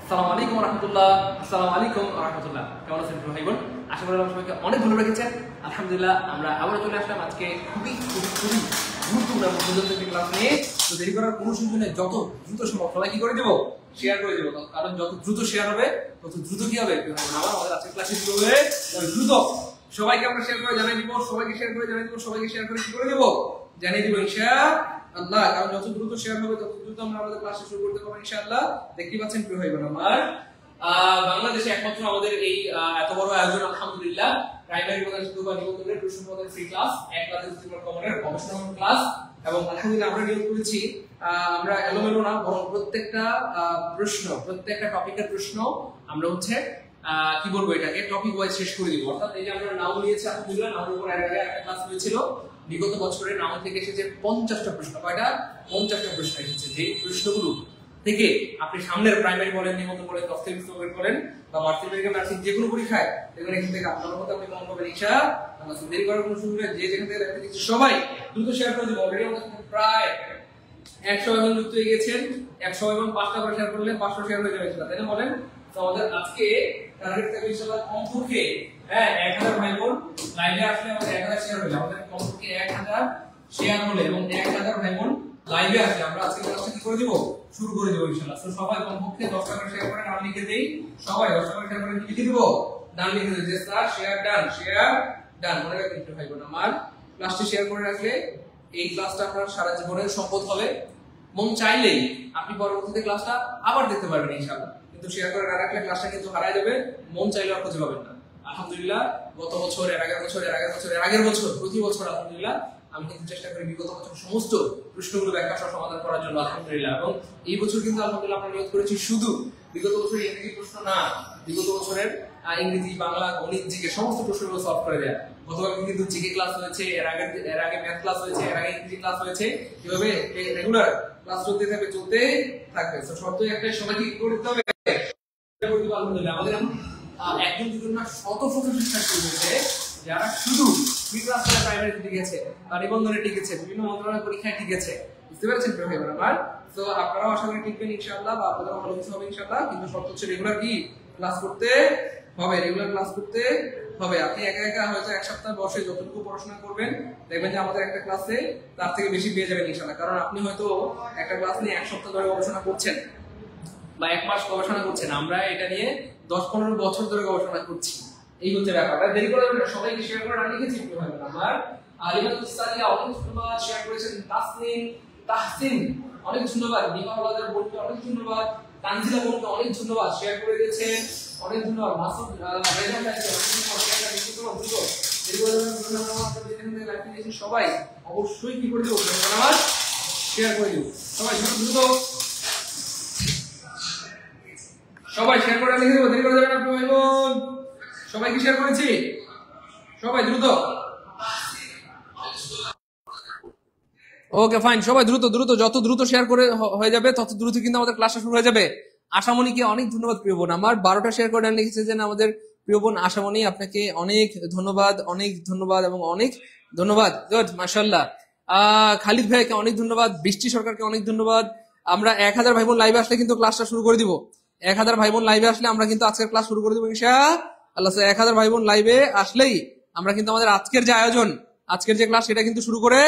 আসসালামু আলাইকুম রাহমাতুল্লাহ। আসসালামু আলাইকুম রাহমাতুল্লাহ। কেমন আছেন ভাই বোন? আশা করি আপনারা সবাইকে অনেক ভালো রেখেছেন। আলহামদুলিল্লাহ আমরা আবার চলে আসলাম আজকে খুবই গুরুত্বপূর্ণ একটি ক্লাস নিয়ে। তো দেরি করার কোনো সুযোগ নেই, যত দ্রুত সম্ভব সবাই কি করে দেবো, শেয়ার করে দেবো। কারণ যত দ্রুত শেয়ার হবে তত দ্রুত কি হবে, আমাদের আজকের ক্লাসে শুরু হবে দ্রুত। সবাইকে আমরা শেয়ার করে জানিয়ে দিব, সবাইকে শেয়ার করে জানিয়ে দিব, সবাইকে শেয়ার করে কি করে দেবো, জানিয়ে দিব ইনশাআল্লাহ। কারণ যত দ্রুত শেয়ার হবে তত দ্রুত আমরা আমাদের ক্লাস শুরু করতে পারবো ইনশাআল্লাহ। দেখতে পাচ্ছেন প্রিয় ভাই বোন আমার, বাংলাদেশে একমাত্র আমাদের এই এত বড় আয়োজন আলহামদুলিল্লাহ, প্রাইমারি প্রধান শিক্ষক বা নিবন্ধনের প্রশ্নপত্রের ফ্রি ক্লাস, এক ক্লাসে দুটো কমনের গবেষণা ক্লাস। এবং আলহামদুলিল্লাহ আমরা নিয়োগ করেছি, আমরা এলোমেলো না, বরং প্রত্যেকটা প্রশ্ন, প্রত্যেকটা টপিকের প্রশ্ন আমরা হচ্ছে কি বলবো, এটাকে টপিক ওয়াইজ শেষ করে দিব। অর্থাৎ এই যে আমরা নাম নিয়েছি আলহামদুলিল্লাহ, নামের উপর এর আগে একটা ক্লাস হয়েছিল, বিগত বছরের নাম থেকে এসেছে 50টা প্রশ্ন। কয়টা? 50টা প্রশ্ন এসেছে। যে প্রশ্নগুলো থেকে আপনি সামনের প্রাইমারি বলেন, নিবন্ধন বলেন, দশম বলেন বা মাধ্যমিক নার্সিং যে কোনো পরীক্ষায় দেখবেন এখান থেকে আপনার মতো আপনি কমন পাবেন ইনশাআল্লাহ। দেরি করার কোনো সুযোগ নেই, যে যেখান থেকে দেখতে দিচ্ছি সবাই দ্রুত শেয়ার করে দিব। অলরেডি আমাদের প্রায় 100 এবং যুক্ত হয়ে গেছেন। 100 এবং 5টা করে শেয়ার করলে 500 শেয়ার হয়ে যাবে, তাই না বলেন? তো আমাদের আজকে টার্গেট থাকবে ইনশাআল্লাহ কমপক্ষে 1000 ভাই বোন লাইভে আসলে আমাদের 1000 শেয়ার হলে, আমাদের কমপক্ষে 1000 শেয়ার হলে এবং 1000 ভাই বোন লাইভে আসলে আমরা আজকে ক্লাসটা কি করে দিব, শুরু করে দেব ইনশাআল্লাহ। তো সবাই কমপক্ষে 10 টাকা শেয়ার করে নাম লিখে দেই। সবাই 10 টাকা শেয়ার করে লিখে দিব, নাম লিখে দেই যে sir share done, share done. মনে রাখবেন একটু ভাই বোন আমার, ক্লাসটি শেয়ার করে রাখলে এই ক্লাসটা আপনার সারা জীবনের সম্পদ হবে। মন চাইলেই আপনি পরবর্তীতে ক্লাসটা আবার দেখতে পারবেন ইনশাআল্লাহ, কিন্তু শেয়ার করে না রাখলে ক্লাসটা কিন্তু হারায় যাবে, মন চাইলে আর খুঁজে পাবেন না। আলহামদুলিল্লাহ গত বছর, এর আগের বছর, এর আগের বছর, এর আগের বছর, প্রতি বছর আলহামদুলিল্লাহ আমি কিন্তু চেষ্টা করি বিগত বছর সমস্ত প্রশ্নগুলো ব্যাখ্যা সহ সমাধান করার জন্য আলহামদুলিল্লাহ। এবং এই বছর কিন্তু আলহামদুলিল্লাহ আমরা নিয়োগ করেছি শুধু বিগত বছরের ইংরেজি প্রশ্ন না, বিগত বছরের ইংরেজি, বাংলা, গণিত, জিকে সমস্ত প্রশ্নগুলো সলভ করে দেয়া। গতকাল কিন্তু জিকে ক্লাস হয়েছে, এর আগে ম্যাথ ক্লাস হয়েছে, এর আগে ইংরেজি ক্লাস হয়েছে। কিভাবে রেগুলার ক্লাস চলতে থাকবে, চলতে থাকবে। তো শর্ত একটাই, সবাই কি করতে হবে, আলহামদুলিল্লাহ আমাদের একজন দুজন না শত শত শিক্ষার্থী রয়েছে যারা শুধু ফ্রি ক্লাস করে প্রাইমারিতে টিকেছে বা নিবন্ধনে টিকেছে, বিভিন্ন মন্ত্রণালয় পরীক্ষায় টিকেছে। বুঝতে পেরেছেন প্রিয় ভাই আমার? তো আপনারাও আশা করি টিকবেন ইনশাআল্লাহ, বা আপনাদের ভালো কিছু হবে ইনশাআল্লাহ। কিন্তু শর্ত হচ্ছে রেগুলার কি ক্লাস করতে হবে, রেগুলার ক্লাস করতে হবে। আপনি একা একা হয়তো এক সপ্তাহ বসে যতটুকু পড়াশোনা করবেন দেখবেন যে আমাদের একটা ক্লাসে তার থেকে বেশি পেয়ে যাবেন ইনশাআল্লাহ। কারণ আপনি হয়তো একটা ক্লাস নিয়ে এক সপ্তাহ ধরে গবেষণা করছেন বা এক মাস গবেষণা করছেন, আমরা এটা নিয়ে 10-15 বছর ধরে গবেষণা করছি। এই হচ্ছে ব্যাপারটা। দেরি করে না, সবাইকে শেয়ার করে না লিখেছি একটু ভাই আমার। আলিমাতুস সালিয়া অনেক ধন্যবাদ, শেয়ার করেছেন। তাসনিম, তাহসিন অনেক ধন্যবাদ। নিমাওয়ালাদের বলতে অনেক ধন্যবাদ। তানজিলা বলতে অনেক ধন্যবাদ, শেয়ার করে দিয়েছেন, অনেক ধন্যবাদ। মাসুদ রেজা ভাইকে সবাই অবশ্যই কি করে দেবো, ধন্যবাদ, শেয়ার করে দেবো। সবাই দ্রুত সবাই শেয়ার করে লিখে দেবো, দেরি করে যাবেন আপনি ভাই বোন। সবাই কি শেয়ার করেছি? সবাই দ্রুত। ওকে ফাইন, সবাই দ্রুত দ্রুত, যত দ্রুত শেয়ার করে হয়ে যাবে তত দ্রুত কিন্তু আমাদের ক্লাসটা শুরু হয়ে যাবে। আশামণিকে অনেক ধন্যবাদ প্রিয় বোন আমার, 12টা শেয়ার করে লিখেছেন আমাদের প্রিয় বোন আশামণি, আপনাকে অনেক ধন্যবাদ, অনেক ধন্যবাদ এবং অনেক ধন্যবাদ। গুড, মাশাআল্লাহ। খালিদ ভাইকে অনেক ধন্যবাদ, বৃষ্টি সরকারকে অনেক ধন্যবাদ। আমরা 1000 ভাই বোন লাইভে আসলে কিন্তু ক্লাসটা শুরু করে দিব। 1000 ভাই বোন লাইভে আসলে আমরা কিন্তু আজকের ক্লাস শুরু করে দিব ইনশাআল্লাহ। 1000 ভাই বোন লাইভে আসলেই আমরা কিন্তু আমাদের আজকের যে আয়োজন, আজকের যে ক্লাস, সেটা কিন্তু শুরু করে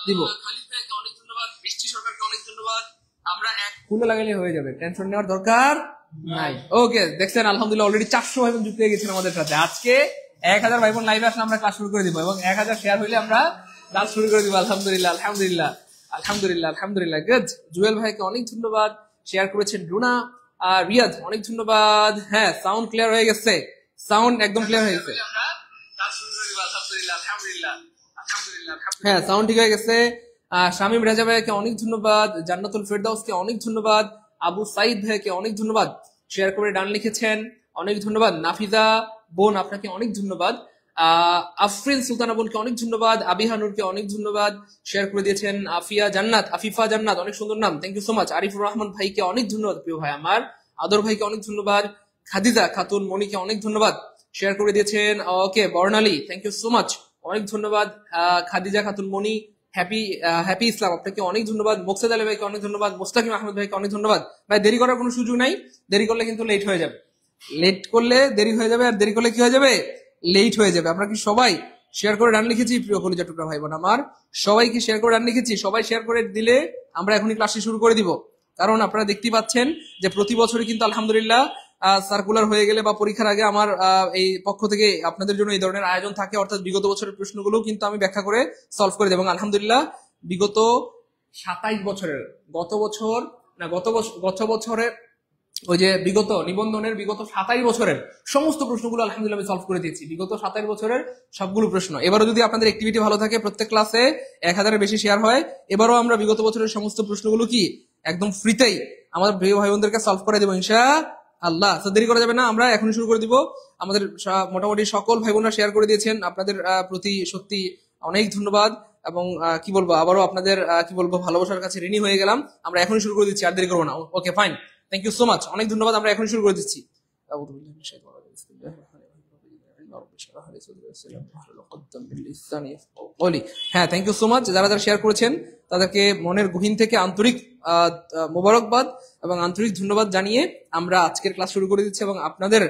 দিব। খালিদ ভাইকে অনেক ধন্যবাদ, বৃষ্টি সরকারকে অনেক ধন্যবাদ। আমরা এক খুলে লাগাইলে হয়ে যাবে, টেনশন নেওয়ার দরকার নাই। ওকে, দেখছেন আলহামদুলিল্লাহ অলরেডি 400 ভাই বোন যুক্ত হয়ে গেছেন আমাদের সাথে। আজকে 1000 ভাই বোন লাইভে আসলে আমরা ক্লাস শুরু করে দিব এবং 1000 শেয়ার হইলে আমরা ক্লাস শুরু করে দিব আলহামদুলিল্লাহ, আলহামদুলিল্লাহ, আলহামদুলিল্লাহ, আলহামদুলিল্লাহ। গুড, জুয়েল ভাইকে অনেক ধন্যবাদ, শেয়ার করেছেন। রুনা, রিয়াদ অনেক ধন্যবাদ। হ্যাঁ, সাউন্ড ক্লিয়ার হয়ে গেছে, সাউন্ড একদম ক্লিয়ার হয়ে গেছে। হ্যাঁ, সাউন্ড ঠিক হয়ে গেছে। শামীম রেজা ভাইকে অনেক ধন্যবাদ, জান্নাতুল ফেরদাউসকে অনেক ধন্যবাদ, আবু সাইদ ভাইকে অনেক ধন্যবাদ, শেয়ার করে ডান লিখেছেন, অনেক ধন্যবাদ। নাফিজা বোন আপনাকে অনেক ধন্যবাদ। আফরিন সুলতানা বোনকে অনেক ধন্যবাদ। আবিহা নূরকে অনেক ধন্যবাদ, শেয়ার করে দিয়েছেন। আফিয়া জান্নাত, আফিফা জান্নাত, অনেক সুন্দর নাম, thank you so much. Arifur Rahman ভাইকে অনেক ধন্যবাদ প্রিয় ভাই আমার। আদর ভাইকে অনেক ধন্যবাদ। খাদিজা খাতুন মনিকে অনেক ধন্যবাদ, শেয়ার করে দিয়েছেন। ওকে, বর্ণালী, থ্যাংক ইউ সো মাচ, অনেক ধন্যবাদ। খাদিজা খাতুন মনি, হ্যাপি হ্যাপি ইসলাম আপনাকে অনেক ধন্যবাদ, মোকসেদ আলী ভাইকে অনেক ধন্যবাদ, মোস্তাকিম আহমেদ ভাইকে অনেক ধন্যবাদ। ভাই দেরি করার কোনো সুযোগ নাই, দেরি করলে কিন্তু লেট হয়ে যাবে, লেট করলে দেরি হয়ে যাবে, আর দেরি করলে কি হয়ে যাবে, লেট হয়ে যাবে। আমরা কি সবাই শেয়ার করে রান লিখেছি প্রিয় কলিজা টুকরা ভাই বোন আমার? সবাই কি শেয়ার করে রান লিখেছি? সবাই শেয়ার করে দিলে আমরা এখনই ক্লাসটি শুরু করে দিব। কারণ আপনারা দেখতেই পাচ্ছেন যে প্রতি বছরই কিন্তু আলহামদুলিল্লাহ সার্কুলার হয়ে গেলে বা পরীক্ষার আগে আমার এই পক্ষ থেকে আপনাদের জন্য এই ধরনের আয়োজন থাকে, অর্থাৎ বিগত বছরের প্রশ্নগুলো কিন্তু আমি ব্যাখ্যা করে সলভ করে দেব। এবং আলহামদুলিল্লাহ বিগত 27 বছরের গত বছরের ওই যে বিগত নিবন্ধনের বিগত 27 বছরের সমস্ত প্রশ্নগুলো আলহামদুলিল্লাহ আমি সলভ করে দিয়েছি, বিগত 27 বছরের সবগুলো প্রশ্ন। এবারও যদি আপনাদের অ্যাক্টিভিটি ভালো থাকে, প্রত্যেক ক্লাসে 1000-এর বেশি শেয়ার হয়, এবারও আমরা বিগত বছরের সমস্ত প্রশ্নগুলো কি একদম ফ্রিতেই আমাদের প্রিয় ভাই বোনদেরকে সলভ করে দেবো ইনশাআল্লাহ। তো দেরি করা যাবে না, আমরা এখনই শুরু করে দিব। আমাদের মোটামুটি সকল ভাই বোনরা শেয়ার করে দিয়েছেন, আপনাদের প্রতি সত্যি অনেক ধন্যবাদ। এবং কি বলবো, আবারও আপনাদের কি বলবো ভালোবাসার কাছে ঋণী হয়ে গেলাম। আমরা এখনই শুরু করে দিচ্ছি, আর দেরি করবো না। Okay fine, thank you so much, অনেক ধন্যবাদ। আমরা এখন শুরু করে দিচ্ছি। হ্যাঁ, থ্যাংক ইউ সো মাচ। যারা যারা শেয়ার করেছেন তাদেরকে মনের গহীন থেকে আন্তরিক মোবারকবাদ এবং আন্তরিক ধন্যবাদ জানিয়ে আমরা আজকের ক্লাস শুরু করে দিচ্ছি। এবং আপনাদের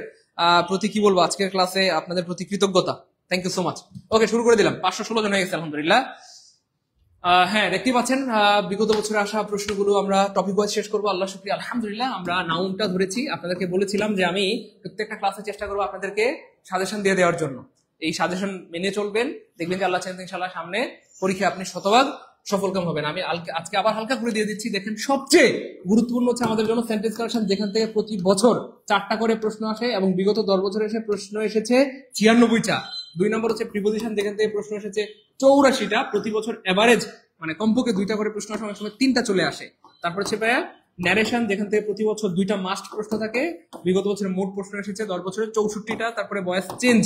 প্রতি কি বলবো, আজকের ক্লাসে আপনাদের প্রতি কৃতজ্ঞতা। Thank you so much. Okay, শুরু করে দিলাম। 516 জন হয়ে গেছে আলহামদুলিল্লাহ। হ্যাঁ, দেখতেই পাচ্ছেন বিগত বছরে আসা প্রশ্নগুলো আমরা টপিক ওয়াইজ শেষ করবো, আল্লাহ শুকরিয়া। আলহামদুলিল্লাহ আমরা নাউনটা ধরেছি, আপনাদেরকে বলেছিলাম যে আমি প্রত্যেকটা ক্লাসে চেষ্টা করবো আপনাদেরকে সাজেশন দিয়ে দেওয়ার জন্য। এই সাজেশন মেনে চলবেন, দেখবেন যে আল্লাহ চাইলে ইনশাআল্লাহ সামনে পরীক্ষায় আপনি শতভাগ সফলকাম হবেন। আমি আজকে আবার হালকা করে দিয়ে দিচ্ছি। দেখেন সবচেয়ে গুরুত্বপূর্ণ হচ্ছে আমাদের জন্য সেন্টেন্স কারেকশন, যেখান থেকে প্রতি বছর 4টা করে প্রশ্ন আসে এবং বিগত 10 বছরে এসে প্রশ্ন এসেছে 96টা। 2 নম্বর হচ্ছে প্রিপোজিশন, যেখান থেকে প্রশ্ন এসেছে 84টা। প্রতি বছর এভারেজ মানে কমপক্ষে 2টা করে প্রশ্ন আসার সময় 3টা চলে আসে। তারপর হচ্ছে ন্যারেশন, যেখান থেকে প্রতি বছর 2টা মাস্ট প্রশ্ন থাকে। বিগত বছরে মোট প্রশ্ন এসেছে 10 বছরে 64টা। তারপরে ভয়েস চেঞ্জ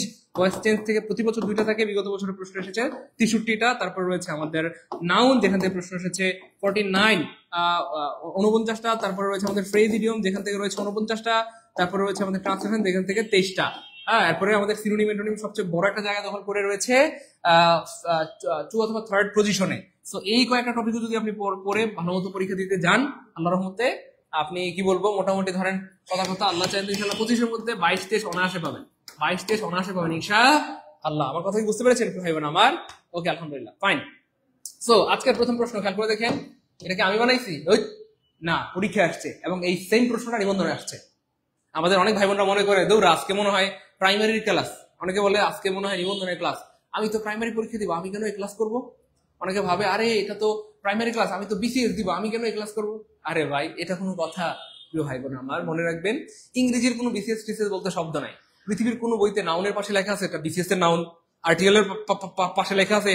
থেকে প্রতি বছর 2টা থাকে, বিগত বছরের প্রশ্ন এসেছে 63টা। তারপর রয়েছে আমাদের নাউন, যেখান থেকে প্রশ্ন এসেছে 49টা। তারপর রয়েছে আমাদের ফ্রেজ ইডিয়ম, যেখান থেকে রয়েছে 49টা। তারপরে রয়েছে আমাদের ট্রান্সলেশন, যেখান থেকে 23টা। এরপরে আমাদের সিনোনিম এন্টোনিম সবচেয়ে বড় একটা জায়গা দখল করে রয়েছে 2 অথবা 3rd পজিশনে। সো এই কয়েকটা টপিক যদি আপনি পড়ে ভালো মতো পরীক্ষা দিতে যান, আল্লাহর রহমতে আপনি কি বলবো মোটামুটি ধরেন কথা আল্লাহ চাইলে ইনশাআল্লাহ 25-এর মধ্যে 22-23 অনায়াসে পাবেন। 22-23 অনায়াসে পাবেন ইনশাআল্লাহ। আমার কথা কি বুঝতে পেরেছেন ভাই বোন আমার? ওকে, আলহামদুলিল্লাহ, ফাইন। সো আজকের প্রথম প্রশ্ন খেয়াল করে দেখেন, এটা কি আমি বানাইছি? না, পরীক্ষা আসছে এবং এই সেম প্রশ্নটা নিবন্ধনে আসছে। আমাদের অনেক ভাই বোনরা মনে করে দৌড় আজকে মনে হয় প্রাইমারির ক্লাস, অনেকে বলে আজকে মনে হয় নিবন্ধনের ক্লাস, আমি তো প্রাইমারি পরীক্ষা দিব, আমি কেন এই ক্লাস করবো? অনেকে ভাবে আরে এটা তো প্রাইমারি ক্লাস, আমি তো বিসিএস দিব, আমি কেন এই ক্লাস করবো? আরে ভাই, এটা কোনো কথা? প্রিয় ভাই বোন আমার, মনে রাখবেন ইংরেজির কোনো বিসিএস টিসিএস বলতে শব্দ নাই। পৃথিবীর কোনো বইতে নাউনের পাশে লেখা আছে এটা বিসিএস এর নাউন, আর্টিকেলের পাশে লেখা আছে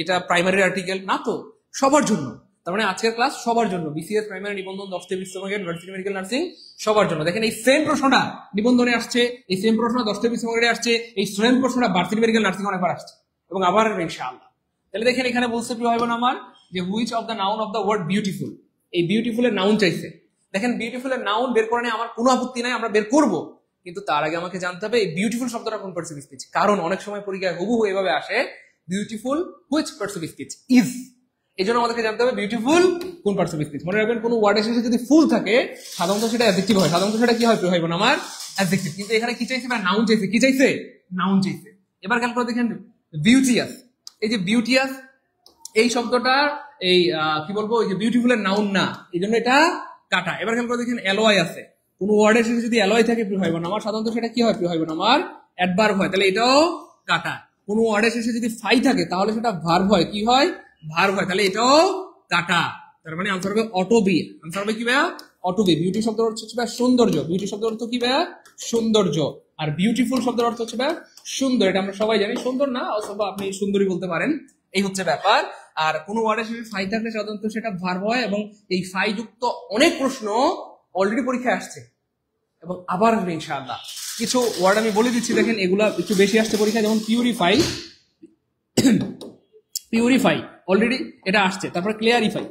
এটা প্রাইমারি আর্টিকেল না। তো সবার জন্য, তার মানে আজকের ক্লাস সবার জন্য, বিসিএস, প্রাইমারি, নিবন্ধন, 10টি বিশ্ববিদ্যালয়, ভার্সিটি মেডিকেল নার্সিং সবার জন্য। দেখেন এই সেম প্রশ্নটা নিবন্ধনে আসছে, এই সেম প্রশ্ন 10টি বিশ্ববিদ্যালয়ে আসছে, এই সেম প্রশ্নটা ভার্সিটি মেডিকেল নার্সিং অনেকবার আসছে এবং আবার ইনশাআল্লাহ। তাহলে দেখেন এখানে বলছে প্রিয় ভাই বোন আমার যে which of the noun of the word beautiful. এই বিউটিফুল এর নাউন চাইছে। দেখেন বিউটিফুল এর নাউন বের করে নিয়ে আমার কোনো আপত্তি নাই, আমরা বের করব, কিন্তু তার আগে আমাকে জানতে হবে এই বিউটিফুল শব্দটা কোন পার্টস অফ স্পিচ। কারণ অনেক সময় পরীক্ষায় হুবহু এভাবে আসে beautiful which parts of speech is. এই জন্য আমাদেরকে জানতে হবে বিউটিফুল কোন পার্টস অফ স্পিচ। মনে রাখবেন কোন ওয়ার্ডের শেষে যদি ফুল থাকে সাধারণত সেটা অ্যাডজেক্টিভ হয়, সাধারণত সেটা কি হয় প্রিয় ভাই বোন আমার? অ্যাডজেক্টিভ। কিন্তু এখানে কি চাইছে? নাউন চাইছে। কি চাইছে? নাউন চাইছে। এবার খেয়াল করে দেখেন বিউটিয়াস, এই যে বিউটিয়াস এই শব্দটা এই কি বলবো, এই যে বিউটিফুল এর নাউন না, এই জন্য এটা কাটা। এবার খেয়াল করে দেখেন অ্যালয় আছে, কোন ওয়ার্ডের শেষে যদি অ্যালয় থাকে প্রিয় ভাই বোন আমার, সাধারণত সেটা কি হয় প্রিয় ভাই বোন আমার? অ্যাডভার্ব হয়, তাহলে এটাও কাটা। কোন ওয়ার্ডের শেষে যদি ফাই থাকে তাহলে সেটা ভার্ব হয়, কি হয়? ভার্ব হয়, তাহলে এটাও কাটা। তার মানে আনসার হবে অটো বি। আনসার হবে কি ভাইয়া? Auto B. বিউটি শব্দের অর্থ হচ্ছে ভাইয়া সৌন্দর্য। বিউটি শব্দের অর্থ কি ভাইয়া? সৌন্দর্য। আর বিউটিফুল শব্দের অর্থ হচ্ছে ভাইয়া সুন্দর। এটা আমরা সবাই জানি, সুন্দর না অথবা আপনি সুন্দরী বলতে পারেন, এই হচ্ছে ব্যাপার। আর কোন ওয়ার্ডের শেষে ফাই থাকলে সাধারণত সেটা ভার্ব হয় এবং এই ফাই যুক্ত অনেক প্রশ্ন অলরেডি পরীক্ষায় আসছে এবং আবার আসবে ইনশাআল্লাহ। কিছু ওয়ার্ড আমি বলে দিচ্ছি, দেখেন এগুলা একটু বেশি আসছে পরীক্ষায়, যেমন পিউরিফাই, পিউরিফাই অলরেডি এটা আসছে। তারপর ক্লিয়ারিফাই,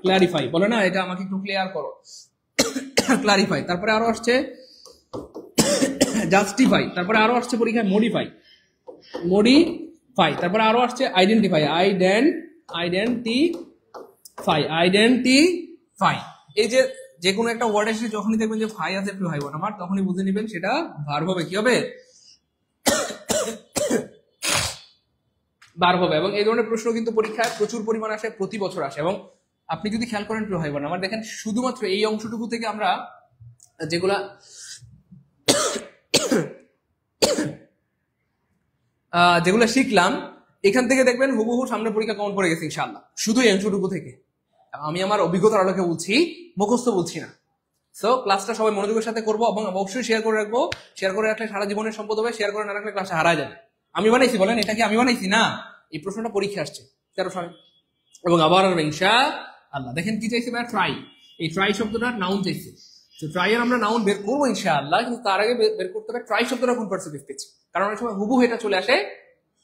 ক্লারিফাই বলে না, এটা আমাকে একটু ক্লিয়ার করো, ক্লারিফাই। তারপরে আরো আসছে জাস্টিফাই, তারপরে আরো আসছে পরীক্ষায় মডিফাই, আইডেন্টিফাই, তারপরে আরো আসছে আইডেন্টিফাই, আইডেন্টিফাই। এই যে যে কোনো একটা ওয়ার্ড এসে যখনই দেখবেন যে ফাই আছে প্রিয় ভাই বোন আমার, তখনই বুঝে নেবেন সেটা ভার্ব হবে। কি হবে? ভার্ব হবে। এবং এই ধরনের প্রশ্ন কিন্তু পরীক্ষায় প্রচুর পরিমাণ আসে, প্রতি বছর আসে। এবং আপনি যদি খেয়াল করেন প্রিয় ভাই বোন আমার, দেখেন শুধুমাত্র এই অংশটুকু থেকে আমরা যেগুলা যেগুলো শিখলাম, এখান থেকে দেখবেন হুবহু সামনে পরীক্ষা কমন পড়ে গেছে ইনশাআল্লাহ, শুধু এই অংশটুকু থেকে। আমি আমার অভিজ্ঞতার আলোকে বলছি, মুখস্থ বলছি না। সো ক্লাসটা সবাই মনোযোগের সাথে করবো এবং অবশ্যই শেয়ার করে রাখবো। শেয়ার করে রাখলে সারা জীবনের সম্পদ হবে, শেয়ার করে না রাখলে ক্লাসটা হারায় যাবে। আমি বানাইছি বলেন? এটা কি আমি বানাইছি? না, এই প্রশ্নটা পরীক্ষা আসছে 13 সালে এবং আবার ইনশাআল্লাহ। দেখেন কি চাইছে ভাই? ট্রাই। এই ট্রাই শব্দটা নাউন চাইছে। তো ট্রাই এর আমরা নাউন বের করবো ইনশাআল্লাহ, কিন্তু তার আগে বের করতে হবে ট্রাই শব্দটা কোন পার্সিভ স্পিচ। কারণ অনেক সময় হুবহু এটা চলে আসে